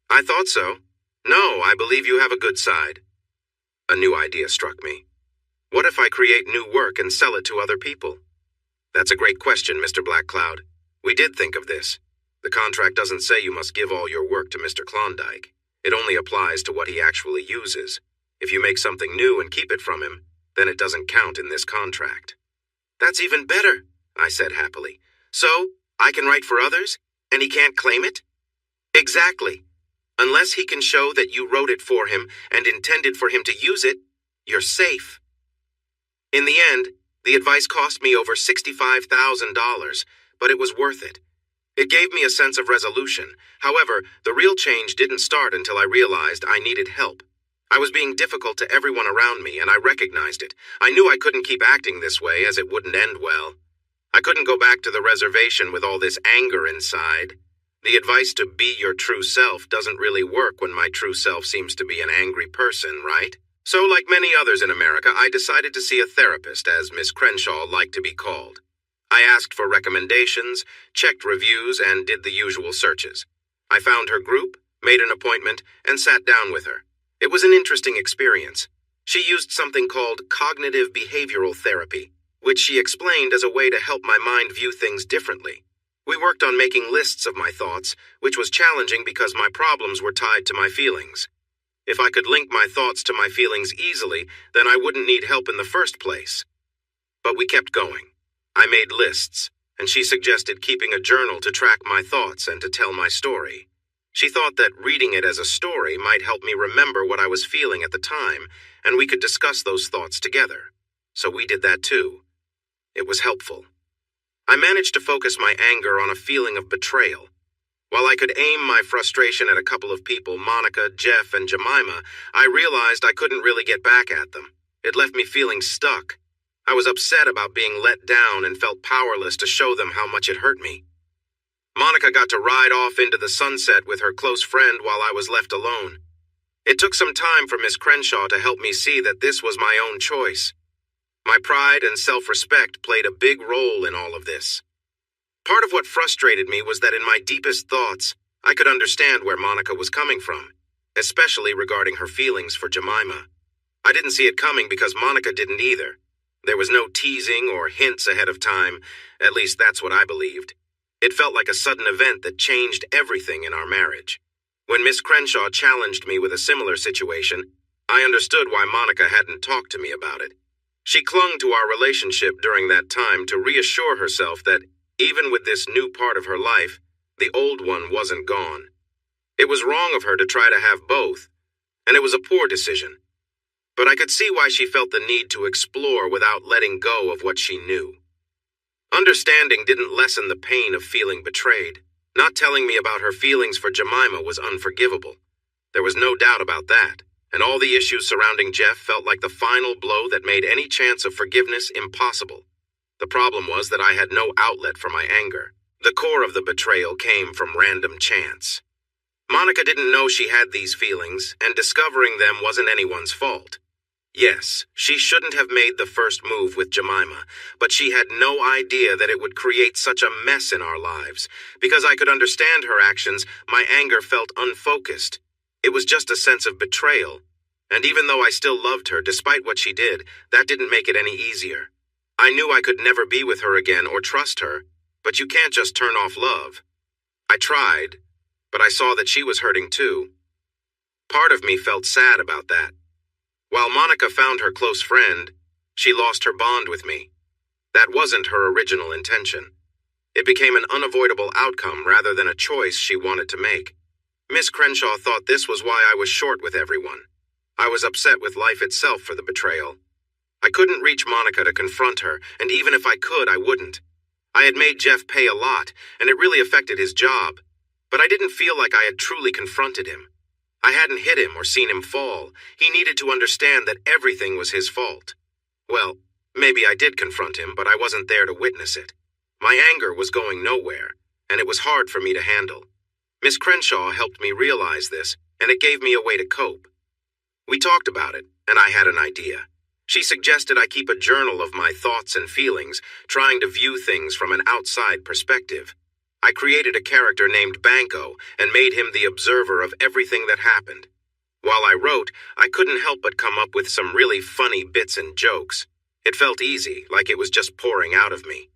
I thought so. No, I believe you have a good side. A new idea struck me. What if I create new work and sell it to other people? That's a great question, Mr. Black Cloud. We did think of this. The contract doesn't say you must give all your work to Mr. Klondike. It only applies to what he actually uses. If you make something new and keep it from him, then it doesn't count in this contract. That's even better, I said happily. So, I can write for others, and he can't claim it? Exactly. Unless he can show that you wrote it for him and intended for him to use it, you're safe. In the end, The advice cost me over $65,000, but it was worth it. It gave me a sense of resolution. However, the real change didn't start until I realized I needed help. I was being difficult to everyone around me, and I recognized it. I knew I couldn't keep acting this way, as it wouldn't end well. I couldn't go back to the reservation with all this anger inside. The advice to be your true self doesn't really work when my true self seems to be an angry person, right? So, like many others in America, I decided to see a therapist, as Miss Crenshaw liked to be called. I asked for recommendations, checked reviews, and did the usual searches. I found her group, made an appointment, and sat down with her. It was an interesting experience. She used something called cognitive behavioral therapy, which she explained as a way to help my mind view things differently. We worked on making lists of my thoughts, which was challenging because my problems were tied to my feelings. If I could link my thoughts to my feelings easily, then I wouldn't need help in the first place. But we kept going. I made lists, and she suggested keeping a journal to track my thoughts and to tell my story. She thought that reading it as a story might help me remember what I was feeling at the time, and we could discuss those thoughts together. So we did that too. It was helpful. I managed to focus my anger on a feeling of betrayal. While I could aim my frustration at a couple of people, Monica, Jeff, and Jemima, I realized I couldn't really get back at them. It left me feeling stuck. I was upset about being let down and felt powerless to show them how much it hurt me. Monica got to ride off into the sunset with her close friend while I was left alone. It took some time for Miss Crenshaw to help me see that this was my own choice. My pride and self-respect played a big role in all of this. Part of what frustrated me was that in my deepest thoughts, I could understand where Monica was coming from, especially regarding her feelings for Jemima. I didn't see it coming because Monica didn't either. There was no teasing or hints ahead of time, at least that's what I believed. It felt like a sudden event that changed everything in our marriage. When Miss Crenshaw challenged me with a similar situation, I understood why Monica hadn't talked to me about it. She clung to our relationship during that time to reassure herself that, even with this new part of her life, the old one wasn't gone. It was wrong of her to try to have both, and it was a poor decision. But I could see why she felt the need to explore without letting go of what she knew. Understanding didn't lessen the pain of feeling betrayed. Not telling me about her feelings for Jemima was unforgivable. There was no doubt about that, and all the issues surrounding Jeff felt like the final blow that made any chance of forgiveness impossible. The problem was that I had no outlet for my anger. The core of the betrayal came from random chance. Monica didn't know she had these feelings, and discovering them wasn't anyone's fault. Yes, she shouldn't have made the first move with Jemima, but she had no idea that it would create such a mess in our lives. Because I could understand her actions, my anger felt unfocused. It was just a sense of betrayal. And even though I still loved her despite what she did, that didn't make it any easier. I knew I could never be with her again or trust her, but you can't just turn off love. I tried, but I saw that she was hurting too. Part of me felt sad about that. While Monica found her close friend, she lost her bond with me. That wasn't her original intention. It became an unavoidable outcome rather than a choice she wanted to make. Miss Crenshaw thought this was why I was short with everyone. I was upset with life itself for the betrayal. I couldn't reach Monica to confront her, and even if I could, I wouldn't. I had made Jeff pay a lot, and it really affected his job. But I didn't feel like I had truly confronted him. I hadn't hit him or seen him fall. He needed to understand that everything was his fault. Well, maybe I did confront him, but I wasn't there to witness it. My anger was going nowhere, and it was hard for me to handle. Miss Crenshaw helped me realize this, and it gave me a way to cope. We talked about it, and I had an idea. She suggested I keep a journal of my thoughts and feelings, trying to view things from an outside perspective. I created a character named Banco and made him the observer of everything that happened. While I wrote, I couldn't help but come up with some really funny bits and jokes. It felt easy, like it was just pouring out of me.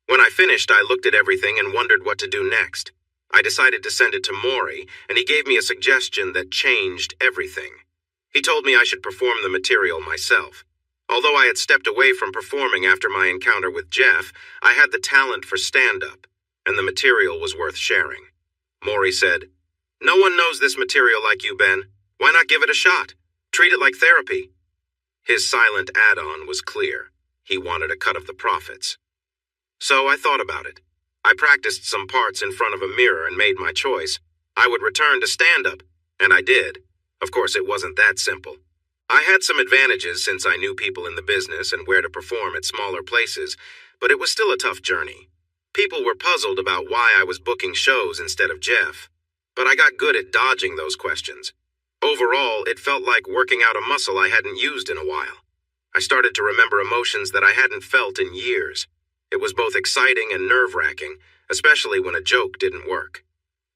When I finished, I looked at everything and wondered what to do next. I decided to send it to Maury, and he gave me a suggestion that changed everything. He told me I should perform the material myself. Although I had stepped away from performing after my encounter with Jeff, I had the talent for stand-up, and the material was worth sharing. Maury said, "No one knows this material like you, Ben. Why not give it a shot? Treat it like therapy." His silent add-on was clear. he wanted a cut of the profits. So I thought about it. I practiced some parts in front of a mirror and made my choice. I would return to stand-up, and I did. Of course, it wasn't that simple. I had some advantages since I knew people in the business and where to perform at smaller places, but it was still a tough journey. People were puzzled about why I was booking shows instead of Jeff, but I got good at dodging those questions. Overall, it felt like working out a muscle I hadn't used in a while. I started to remember emotions that I hadn't felt in years. It was both exciting and nerve-wracking, especially when a joke didn't work.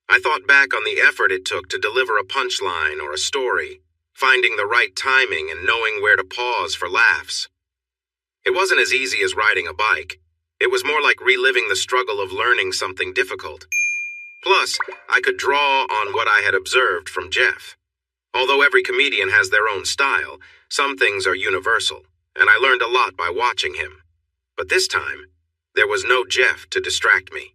I thought back on the effort it took to deliver a punchline or a story, finding the right timing and knowing where to pause for laughs. It wasn't as easy as riding a bike. It was more like reliving the struggle of learning something difficult. Plus, I could draw on what I had observed from Jeff. Although every comedian has their own style, some things are universal, and I learned a lot by watching him. But this time, there was no Jeff to distract me.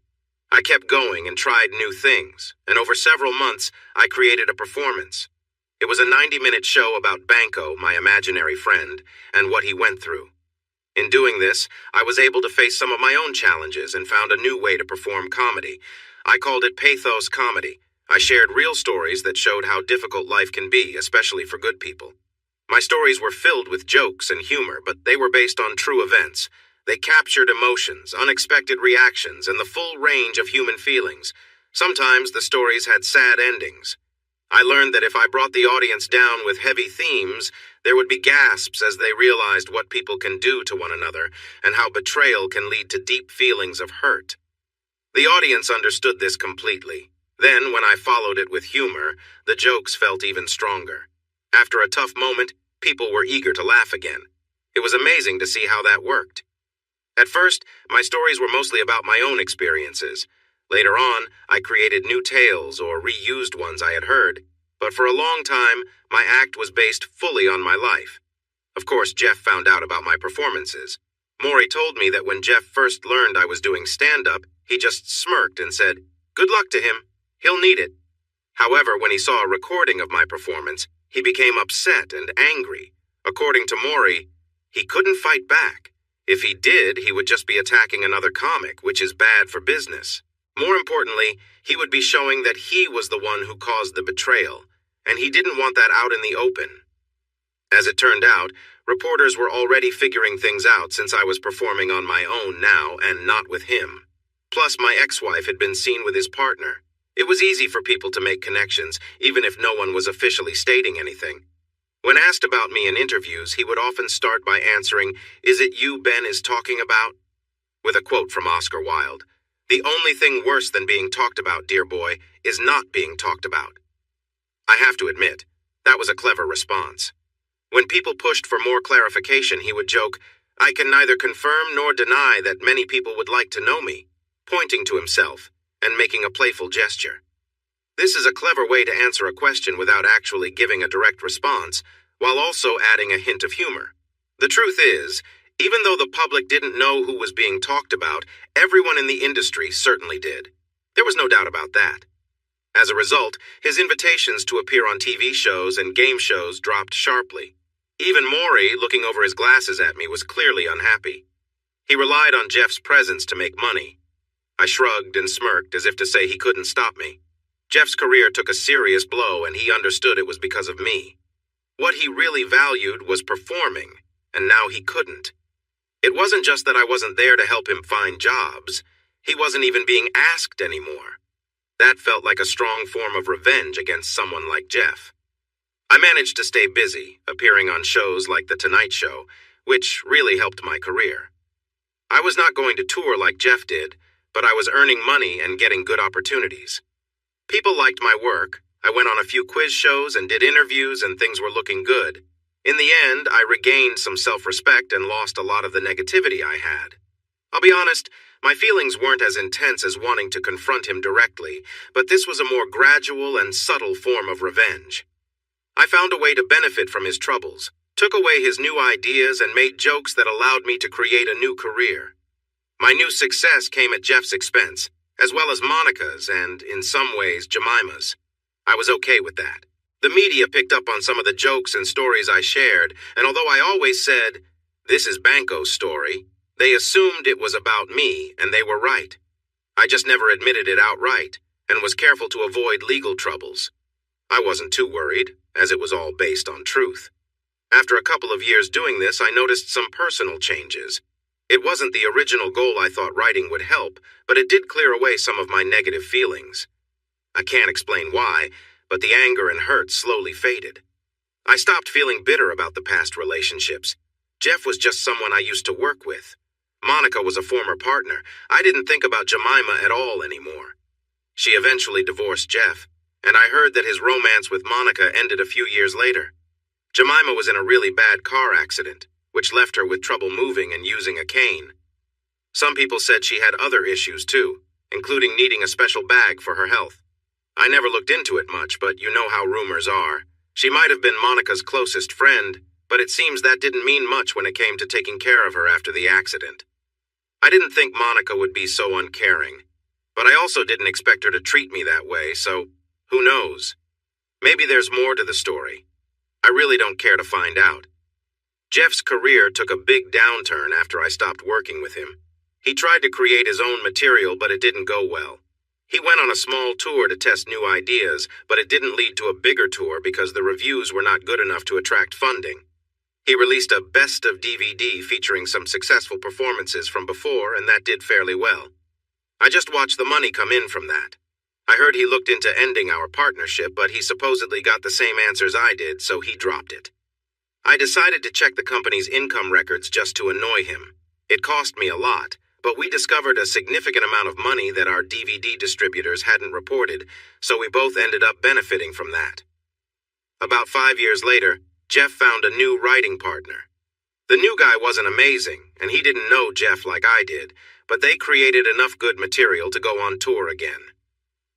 I kept going and tried new things, and over several months, I created a performance. It was a 90-minute show about Banco, my imaginary friend, and what he went through. In doing this, I was able to face some of my own challenges and found a new way to perform comedy. I called it pathos comedy. I shared real stories that showed how difficult life can be, especially for good people. My stories were filled with jokes and humor, but they were based on true events. They captured emotions, unexpected reactions, and the full range of human feelings. Sometimes the stories had sad endings. I learned that if I brought the audience down with heavy themes, there would be gasps as they realized what people can do to one another and how betrayal can lead to deep feelings of hurt. The audience understood this completely. Then, when I followed it with humor, the jokes felt even stronger. After a tough moment, people were eager to laugh again. It was amazing to see how that worked. At first, my stories were mostly about my own experiences. Later on, I created new tales or reused ones I had heard. But for a long time, my act was based fully on my life. Of course, Jeff found out about my performances. Maury told me that when Jeff first learned I was doing stand-up, he just smirked and said, "Good luck to him. He'll need it." However, when he saw a recording of my performance, he became upset and angry. According to Maury, he couldn't fight back. If he did, he would just be attacking another comic, which is bad for business. More importantly, he would be showing that he was the one who caused the betrayal, and he didn't want that out in the open. As it turned out, reporters were already figuring things out since I was performing on my own now and not with him. Plus, my ex-wife had been seen with his partner. It was easy for people to make connections, even if no one was officially stating anything. When asked about me in interviews, he would often start by answering, "Is it you Ben is talking about?" with a quote from Oscar Wilde. "The only thing worse than being talked about, dear boy, is not being talked about." I have to admit, that was a clever response. When people pushed for more clarification, he would joke, "I can neither confirm nor deny that many people would like to know me," pointing to himself and making a playful gesture. This is a clever way to answer a question without actually giving a direct response, while also adding a hint of humor. The truth is, even though the public didn't know who was being talked about, everyone in the industry certainly did. There was no doubt about that. As a result, his invitations to appear on TV shows and game shows dropped sharply. Even Maury, looking over his glasses at me, was clearly unhappy. He relied on Jeff's presence to make money. I shrugged and smirked as if to say he couldn't stop me. Jeff's career took a serious blow, and he understood it was because of me. What he really valued was performing, and now he couldn't. It wasn't just that I wasn't there to help him find jobs. He wasn't even being asked anymore. That felt like a strong form of revenge against someone like Jeff. I managed to stay busy, appearing on shows like The Tonight Show, which really helped my career. I was not going to tour like Jeff did, but I was earning money and getting good opportunities. People liked my work. I went on a few quiz shows and did interviews, and things were looking good. In the end, I regained some self-respect and lost a lot of the negativity I had. I'll be honest, my feelings weren't as intense as wanting to confront him directly, but this was a more gradual and subtle form of revenge. I found a way to benefit from his troubles, took away his new ideas, and made jokes that allowed me to create a new career. My new success came at Jeff's expense, as well as Monica's and, in some ways, Jemima's. I was okay with that. The media picked up on some of the jokes and stories I shared, and although I always said, This is Banco's story. They assumed it was about me, and they were right. I just never admitted it outright, and was careful to avoid legal troubles. I wasn't too worried, as it was all based on truth. After a couple of years doing this, I noticed some personal changes. It wasn't the original goal I thought writing would help, but it did clear away some of my negative feelings. I can't explain why, but the anger and hurt slowly faded. I stopped feeling bitter about the past relationships. Jeff was just someone I used to work with. Monica was a former partner. I didn't think about Jemima at all anymore. She eventually divorced Jeff, and I heard that his romance with Monica ended a few years later. Jemima was in a really bad car accident, which left her with trouble moving and using a cane. Some people said she had other issues too, including needing a special bag for her health. I never looked into it much, but you know how rumors are. She might have been Monica's closest friend, but it seems that didn't mean much when it came to taking care of her after the accident. I didn't think Monica would be so uncaring, but I also didn't expect her to treat me that way, so who knows? Maybe there's more to the story. I really don't care to find out. Jeff's career took a big downturn after I stopped working with him. He tried to create his own material, but it didn't go well. He went on a small tour to test new ideas, but it didn't lead to a bigger tour because the reviews were not good enough to attract funding. He released a best of DVD featuring some successful performances from before, and that did fairly well. I just watched the money come in from that. I heard he looked into ending our partnership, but he supposedly got the same answers I did, so he dropped it. I decided to check the company's income records just to annoy him. It cost me a lot, but we discovered a significant amount of money that our DVD distributors hadn't reported, so we both ended up benefiting from that. About 5 years later, Jeff found a new writing partner. The new guy wasn't amazing, and he didn't know Jeff like I did, but they created enough good material to go on tour again.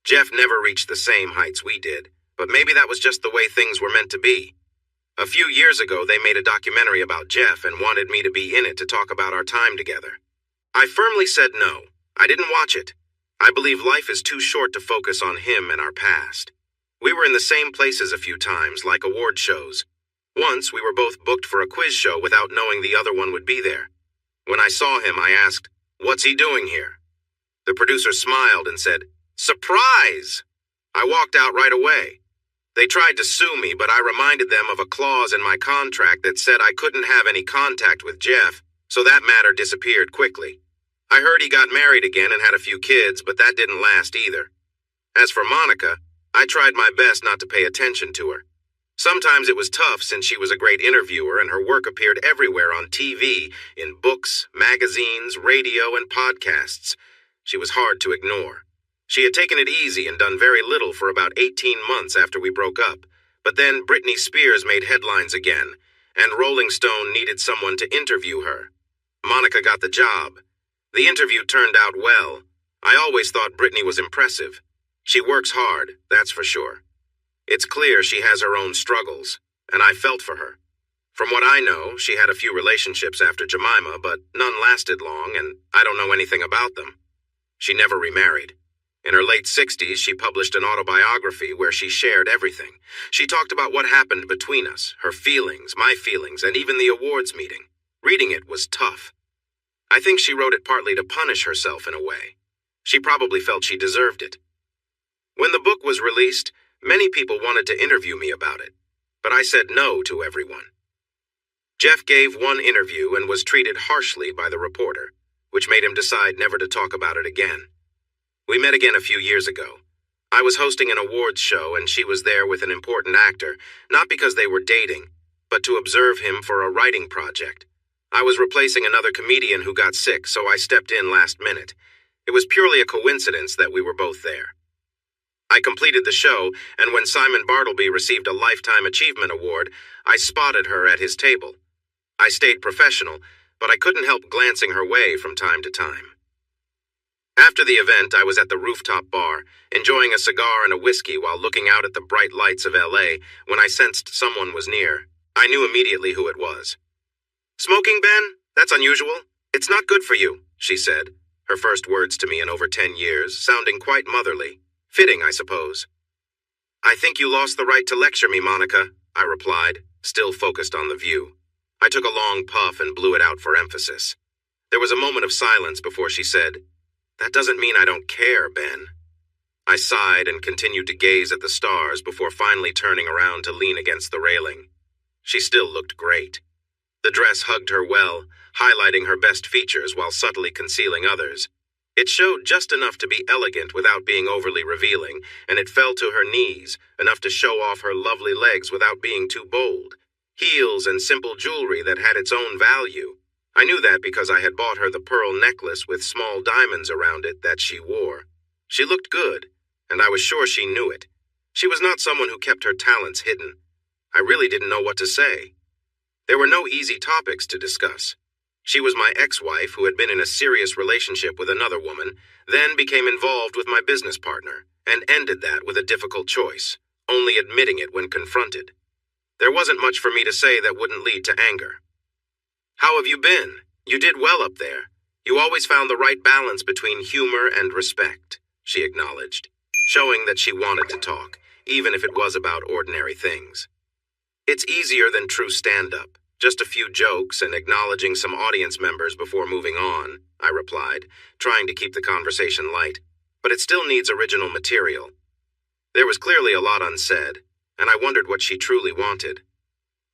Jeff never reached the same heights we did, but maybe that was just the way things were meant to be. A few years ago, they made a documentary about Jeff and wanted me to be in it to talk about our time together. I firmly said no. I didn't watch it. I believe life is too short to focus on him and our past. We were in the same places a few times, like award shows. Once, we were both booked for a quiz show without knowing the other one would be there. When I saw him, I asked, "What's he doing here?" The producer smiled and said, "Surprise!" I walked out right away. They tried to sue me, but I reminded them of a clause in my contract that said I couldn't have any contact with Jeff, so that matter disappeared quickly. I heard he got married again and had a few kids, but that didn't last either. As for Monica, I tried my best not to pay attention to her. Sometimes it was tough since she was a great interviewer and her work appeared everywhere on TV, in books, magazines, radio, and podcasts. She was hard to ignore. She had taken it easy and done very little for about 18 months after we broke up, but then Britney Spears made headlines again, and Rolling Stone needed someone to interview her. Monica got the job. The interview turned out well. I always thought Britney was impressive. She works hard, that's for sure. It's clear she has her own struggles, and I felt for her. From what I know, she had a few relationships after Jemima, but none lasted long, and I don't know anything about them. She never remarried. In her late 60s, she published an autobiography where she shared everything. She talked about what happened between us, her feelings, my feelings, and even the awards meeting. Reading it was tough. I think she wrote it partly to punish herself in a way. She probably felt she deserved it. When the book was released, many people wanted to interview me about it, but I said no to everyone. Jeff gave one interview and was treated harshly by the reporter, which made him decide never to talk about it again. We met again a few years ago. I was hosting an awards show and she was there with an important actor, not because they were dating, but to observe him for a writing project. I was replacing another comedian who got sick, so I stepped in last minute. It was purely a coincidence that we were both there. I completed the show, and when Simon Bartleby received a Lifetime Achievement Award, I spotted her at his table. I stayed professional, but I couldn't help glancing her way from time to time. After the event, I was at the rooftop bar, enjoying a cigar and a whiskey while looking out at the bright lights of LA when I sensed someone was near. I knew immediately who it was. "Smoking, Ben? That's unusual. It's not good for you," she said, her first words to me in over 10 years, sounding quite motherly. Fitting, I suppose. "I think you lost the right to lecture me, Monica," I replied, still focused on the view. I took a long puff and blew it out for emphasis. There was a moment of silence before she said, "That doesn't mean I don't care, Ben." I sighed and continued to gaze at the stars before finally turning around to lean against the railing. She still looked great. The dress hugged her well, highlighting her best features while subtly concealing others. It showed just enough to be elegant without being overly revealing, and it fell to her knees, enough to show off her lovely legs without being too bold. Heels and simple jewelry that had its own value. I knew that because I had bought her the pearl necklace with small diamonds around it that she wore. She looked good, and I was sure she knew it. She was not someone who kept her talents hidden. I really didn't know what to say. There were no easy topics to discuss. She was my ex-wife who had been in a serious relationship with another woman, then became involved with my business partner, and ended that with a difficult choice, only admitting it when confronted. There wasn't much for me to say that wouldn't lead to anger. "How have you been? You did well up there. You always found the right balance between humor and respect," she acknowledged, showing that she wanted to talk, even if it was about ordinary things. "It's easier than true stand-up. Just a few jokes and acknowledging some audience members before moving on," I replied, trying to keep the conversation light. "But it still needs original material." There was clearly a lot unsaid, and I wondered what she truly wanted.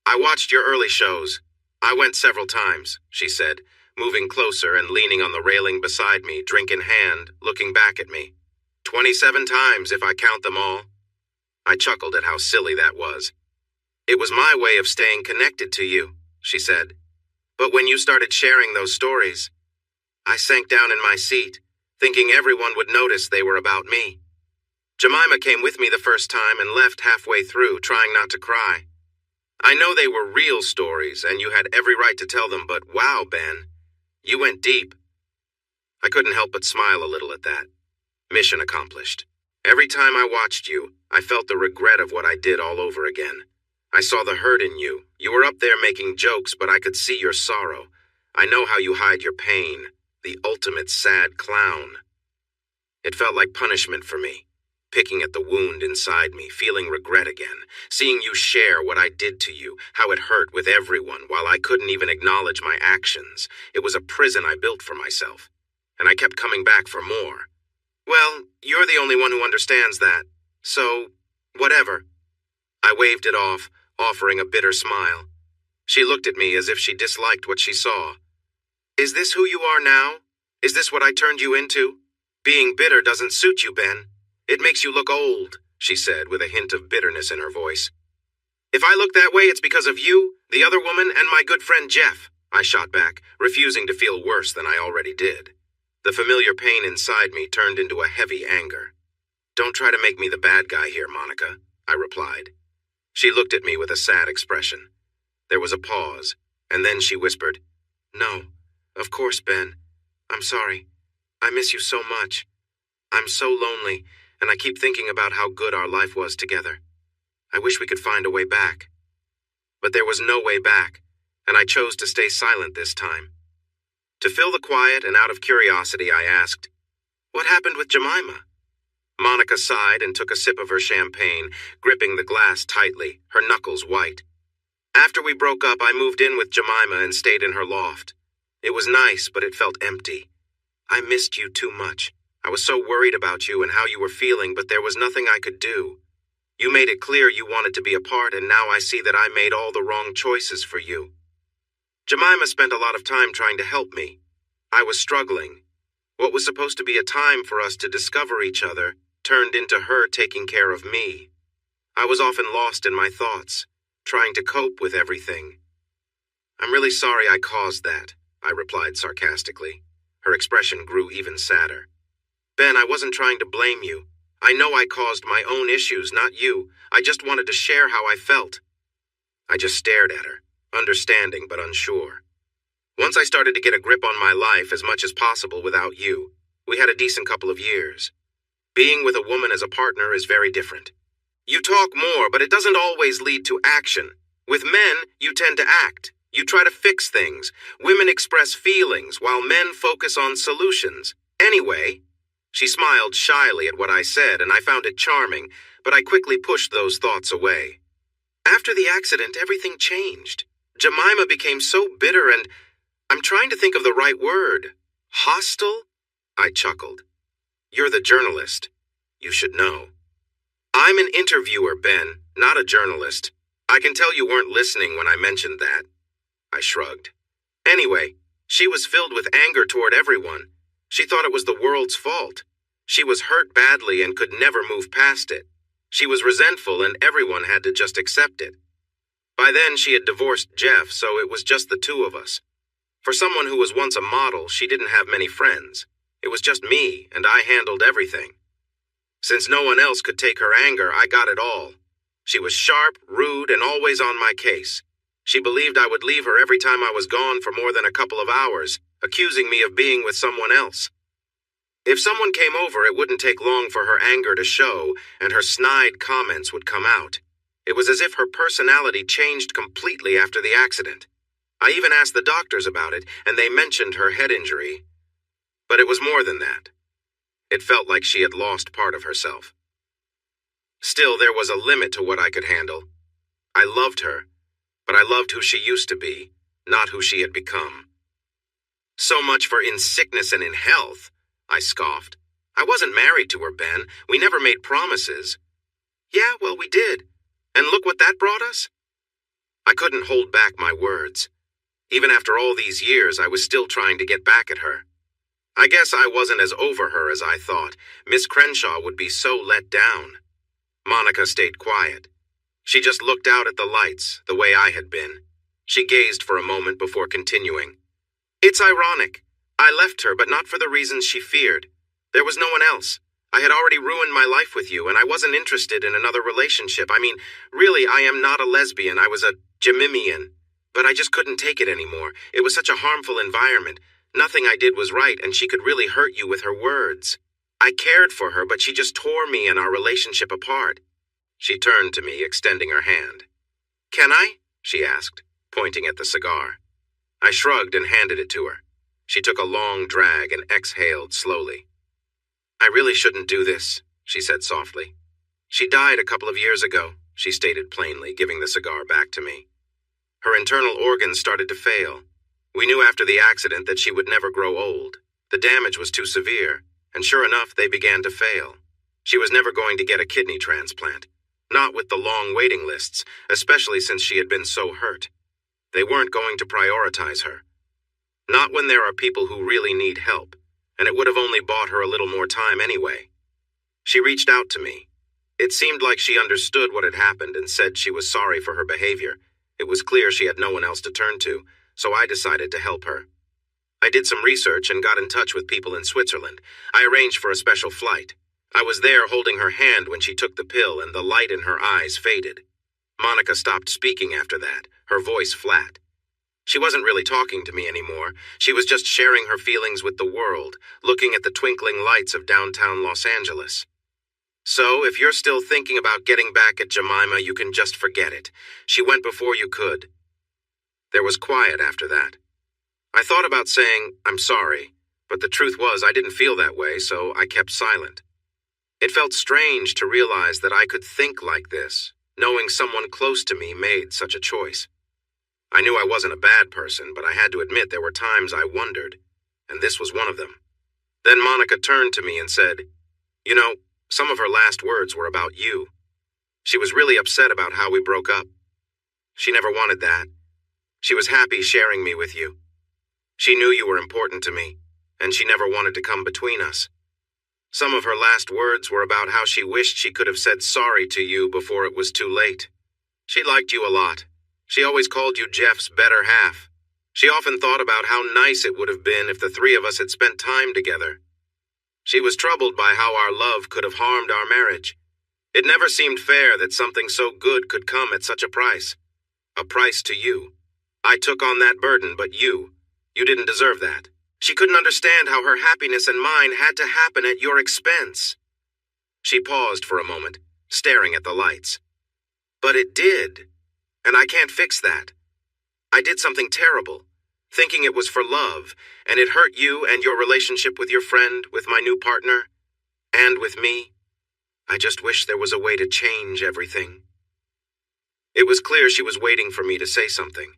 "I watched your early shows. I went several times," she said, moving closer and leaning on the railing beside me, drink in hand, looking back at me. 27 times if I count them all." I chuckled at how silly that was. "It was my way of staying connected to you," she said. "But when you started sharing those stories, I sank down in my seat, thinking everyone would notice they were about me. Jemima came with me the first time and left halfway through, trying not to cry. I know they were real stories, and you had every right to tell them, but wow, Ben, you went deep." I couldn't help but smile a little at that. Mission accomplished. Every time I watched you, I felt the regret of what I did all over again. I saw the hurt in you. You were up there making jokes, but I could see your sorrow. I know how you hide your pain, the ultimate sad clown. It felt like punishment for me, picking at the wound inside me, feeling regret again, seeing you share what I did to you, how it hurt with everyone while I couldn't even acknowledge my actions. It was a prison I built for myself, and I kept coming back for more. Well, you're the only one who understands that, so whatever. I waved it off, offering a bitter smile. She looked at me as if she disliked what she saw. "Is this who you are now? Is this what I turned you into? Being bitter doesn't suit you, Ben. It makes you look old," she said with a hint of bitterness in her voice. "If I look that way, it's because of you, the other woman, and my good friend Jeff," I shot back, refusing to feel worse than I already did. The familiar pain inside me turned into a heavy anger. "Don't try to make me the bad guy here, Monica," I replied. She looked at me with a sad expression. There was a pause, and then she whispered, "No, of course, Ben. I'm sorry. I miss you so much. I'm so lonely, and I keep thinking about how good our life was together. I wish we could find a way back." But there was no way back, and I chose to stay silent this time. To fill the quiet and out of curiosity, I asked, "What happened with Jemima?" Monica sighed and took a sip of her champagne, gripping the glass tightly, her knuckles white. "After we broke up, I moved in with Jemima and stayed in her loft. It was nice, but it felt empty. I missed you too much. I was so worried about you and how you were feeling, but there was nothing I could do. You made it clear you wanted to be apart, and now I see that I made all the wrong choices for you. Jemima spent a lot of time trying to help me. I was struggling. What was supposed to be a time for us to discover each other turned into her taking care of me. I was often lost in my thoughts, trying to cope with everything. I'm really sorry I caused that, I replied sarcastically. Her expression grew even sadder. Ben, I wasn't trying to blame you. I know I caused my own issues, not you. I just wanted to share how I felt. I just stared at her, understanding but unsure. Once I started to get a grip on my life as much as possible without you, we had a decent couple of years. Being with a woman as a partner is very different. You talk more, but it doesn't always lead to action. With men, you tend to act. You try to fix things. Women express feelings, while men focus on solutions. Anyway, she smiled shyly at what I said, and I found it charming, but I quickly pushed those thoughts away. After the accident, everything changed. Jemima became so bitter and I'm trying to think of the right word. Hostile? I chuckled. You're the journalist. You should know. I'm an interviewer, Ben, not a journalist. I can tell you weren't listening when I mentioned that. I shrugged. Anyway, she was filled with anger toward everyone. She thought it was the world's fault. She was hurt badly and could never move past it. She was resentful and everyone had to just accept it. By then, she had divorced Jeff, so it was just the two of us. For someone who was once a model, she didn't have many friends. It was just me, and I handled everything. Since no one else could take her anger, I got it all. She was sharp, rude, and always on my case. She believed I would leave her every time I was gone for more than a couple of hours, accusing me of being with someone else. If someone came over, it wouldn't take long for her anger to show, and her snide comments would come out. It was as if her personality changed completely after the accident. I even asked the doctors about it, and they mentioned her head injury. But it was more than that. It felt like she had lost part of herself. Still, there was a limit to what I could handle. I loved her, but I loved who she used to be, not who she had become. So much for in sickness and in health, I scoffed. I wasn't married to her, Ben. We never made promises. Yeah, well, we did. And look what that brought us. I couldn't hold back my words. Even after all these years, I was still trying to get back at her. I guess I wasn't as over her as I thought. Miss Crenshaw would be so let down. Monica stayed quiet. She just looked out at the lights, the way I had been. She gazed for a moment before continuing. It's ironic. I left her, but not for the reasons she feared. There was no one else. I had already ruined my life with you, and I wasn't interested in another relationship. I mean, really, I am not a lesbian. I was a Jemimian. But I just couldn't take it anymore. It was such a harmful environment. Nothing I did was right, and she could really hurt you with her words. I cared for her, but she just tore me and our relationship apart. She turned to me, extending her hand. Can I? She asked, pointing at the cigar. I shrugged and handed it to her. She took a long drag and exhaled slowly. I really shouldn't do this, she said softly. She died a couple of years ago, she stated plainly, giving the cigar back to me. Her internal organs started to fail. We knew after the accident that she would never grow old. The damage was too severe, and sure enough, they began to fail. She was never going to get a kidney transplant. Not with the long waiting lists, especially since she had been so hurt. They weren't going to prioritize her. Not when there are people who really need help, and it would have only bought her a little more time anyway. She reached out to me. It seemed like she understood what had happened and said she was sorry for her behavior. It was clear she had no one else to turn to, so I decided to help her. I did some research and got in touch with people in Switzerland. I arranged for a special flight. I was there holding her hand when she took the pill and the light in her eyes faded. Monica stopped speaking after that, her voice flat. She wasn't really talking to me anymore. She was just sharing her feelings with the world, looking at the twinkling lights of downtown Los Angeles. So, if you're still thinking about getting back at Jemima, you can just forget it. She went before you could. There was quiet after that. I thought about saying, I'm sorry, but the truth was I didn't feel that way, so I kept silent. It felt strange to realize that I could think like this, knowing someone close to me made such a choice. I knew I wasn't a bad person, but I had to admit there were times I wondered, and this was one of them. Then Monica turned to me and said, You know, some of her last words were about you. She was really upset about how we broke up. She never wanted that. She was happy sharing me with you. She knew you were important to me, and she never wanted to come between us. Some of her last words were about how she wished she could have said sorry to you before it was too late. She liked you a lot. She always called you Jeff's better half. She often thought about how nice it would have been if the three of us had spent time together. She was troubled by how our love could have harmed our marriage. It never seemed fair that something so good could come at such a price. A price to you. I took on that burden, but you didn't deserve that. She couldn't understand how her happiness and mine had to happen at your expense. She paused for a moment, staring at the lights. But it did, and I can't fix that. I did something terrible, thinking it was for love, and it hurt you and your relationship with your friend, with my new partner, and with me. I just wish there was a way to change everything. It was clear she was waiting for me to say something.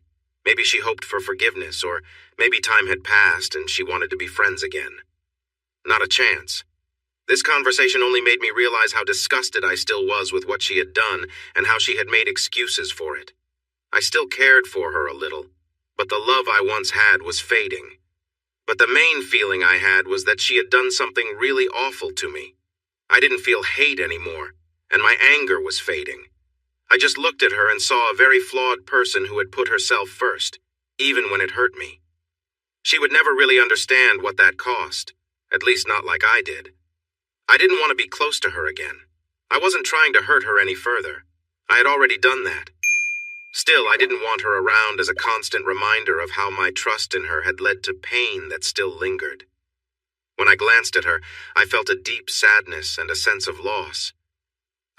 Maybe she hoped for forgiveness, or maybe time had passed and she wanted to be friends again. Not a chance. This conversation only made me realize how disgusted I still was with what she had done and how she had made excuses for it. I still cared for her a little, but the love I once had was fading. But the main feeling I had was that she had done something really awful to me. I didn't feel hate anymore, and my anger was fading. I just looked at her and saw a very flawed person who had put herself first, even when it hurt me. She would never really understand what that cost, at least not like I did. I didn't want to be close to her again. I wasn't trying to hurt her any further. I had already done that. Still, I didn't want her around as a constant reminder of how my trust in her had led to pain that still lingered. When I glanced at her, I felt a deep sadness and a sense of loss.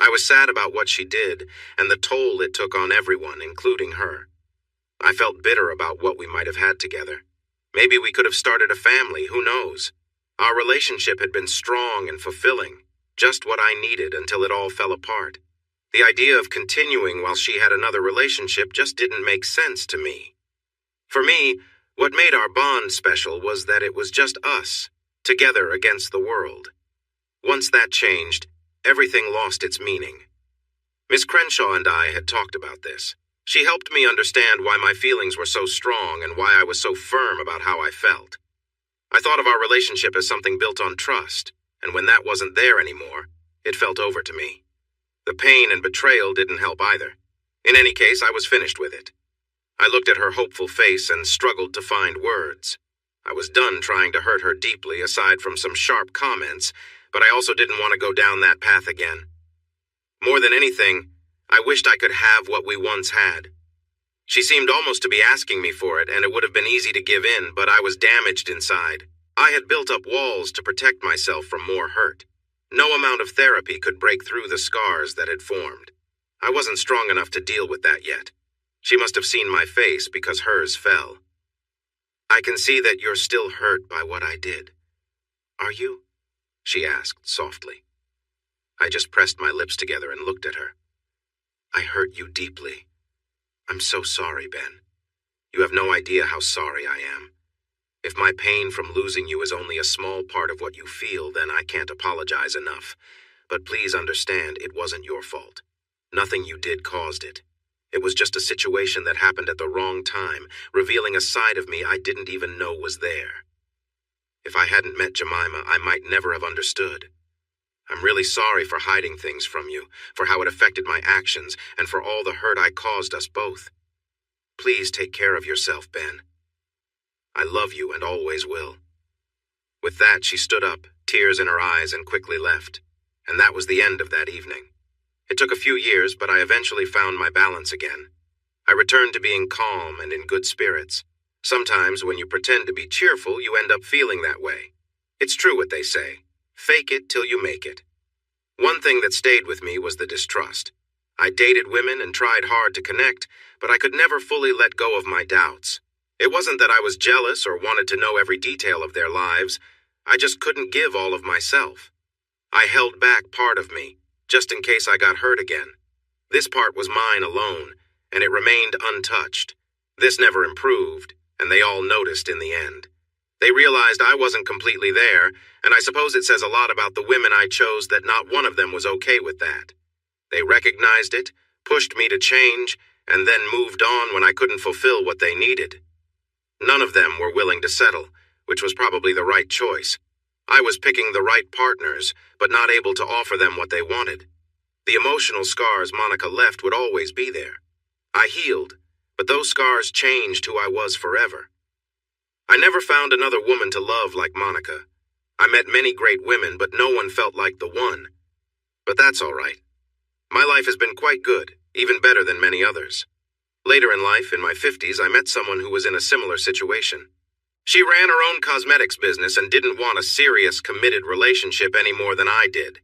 I was sad about what she did and the toll it took on everyone, including her. I felt bitter about what we might have had together. Maybe we could have started a family, who knows? Our relationship had been strong and fulfilling, just what I needed until it all fell apart. The idea of continuing while she had another relationship just didn't make sense to me. For me, what made our bond special was that it was just us, together against the world. Once that changed, everything lost its meaning. Miss Crenshaw and I had talked about this. She helped me understand why my feelings were so strong and why I was so firm about how I felt. I thought of our relationship as something built on trust, and when that wasn't there anymore, it felt over to me. The pain and betrayal didn't help either. In any case, I was finished with it. I looked at her hopeful face and struggled to find words. I was done trying to hurt her deeply, aside from some sharp comments, but I also didn't want to go down that path again. More than anything, I wished I could have what we once had. She seemed almost to be asking me for it, and it would have been easy to give in, but I was damaged inside. I had built up walls to protect myself from more hurt. No amount of therapy could break through the scars that had formed. I wasn't strong enough to deal with that yet. She must have seen my face because hers fell. "I can see that you're still hurt by what I did. Are you?" she asked softly. I just pressed my lips together and looked at her. "I hurt you deeply. I'm so sorry, Ben. You have no idea how sorry I am. If my pain from losing you is only a small part of what you feel, then I can't apologize enough. But please understand, it wasn't your fault. Nothing you did caused it. It was just a situation that happened at the wrong time, revealing a side of me I didn't even know was there. If I hadn't met Jemima, I might never have understood. I'm really sorry for hiding things from you, for how it affected my actions, and for all the hurt I caused us both. Please take care of yourself, Ben. I love you and always will." With that, she stood up, tears in her eyes, and quickly left. And that was the end of that evening. It took a few years, but I eventually found my balance again. I returned to being calm and in good spirits. Sometimes when you pretend to be cheerful, you end up feeling that way. It's true what they say. Fake it till you make it. One thing that stayed with me was the distrust. I dated women and tried hard to connect, but I could never fully let go of my doubts. It wasn't that I was jealous or wanted to know every detail of their lives. I just couldn't give all of myself. I held back part of me, just in case I got hurt again. This part was mine alone, and it remained untouched. This never improved, and they all noticed in the end. They realized I wasn't completely there, and I suppose it says a lot about the women I chose that not one of them was okay with that. They recognized it, pushed me to change, and then moved on when I couldn't fulfill what they needed. None of them were willing to settle, which was probably the right choice. I was picking the right partners, but not able to offer them what they wanted. The emotional scars Monica left would always be there. I healed, but those scars changed who I was forever. I never found another woman to love like Monica. I met many great women, but no one felt like the one. But that's all right. My life has been quite good, even better than many others. Later in life, in my 50s, I met someone who was in a similar situation. She ran her own cosmetics business and didn't want a serious, committed relationship any more than I did.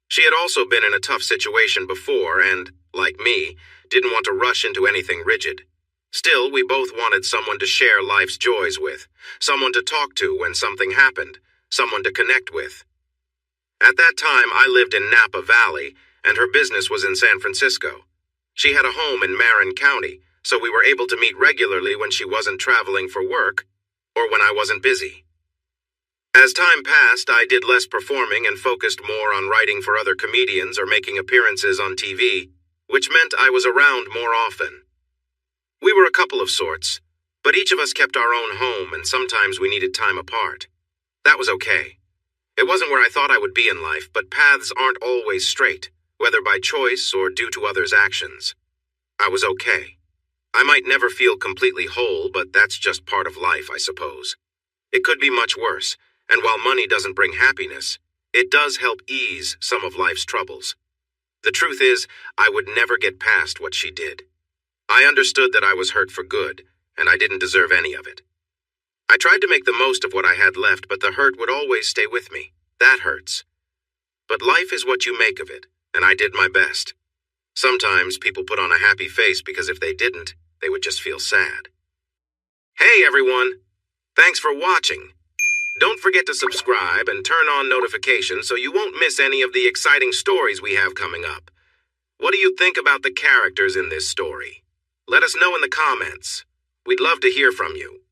She had also been in a tough situation before and, like me, didn't want to rush into anything rigid. Still, we both wanted someone to share life's joys with, someone to talk to when something happened, someone to connect with. At that time, I lived in Napa Valley, and her business was in San Francisco. She had a home in Marin County, so we were able to meet regularly when she wasn't traveling for work or when I wasn't busy. As time passed, I did less performing and focused more on writing for other comedians or making appearances on TV, which meant I was around more often. We were a couple of sorts, but each of us kept our own home and sometimes we needed time apart. That was okay. It wasn't where I thought I would be in life, but paths aren't always straight, whether by choice or due to others' actions. I was okay. I might never feel completely whole, but that's just part of life, I suppose. It could be much worse. And while money doesn't bring happiness, it does help ease some of life's troubles. The truth is, I would never get past what she did. I understood that I was hurt for good, and I didn't deserve any of it. I tried to make the most of what I had left, but the hurt would always stay with me. That hurts. But life is what you make of it, and I did my best. Sometimes people put on a happy face because if they didn't, they would just feel sad. Hey everyone! Thanks for watching. Don't forget to subscribe and turn on notifications so you won't miss any of the exciting stories we have coming up. What do you think about the characters in this story? Let us know in the comments. We'd love to hear from you.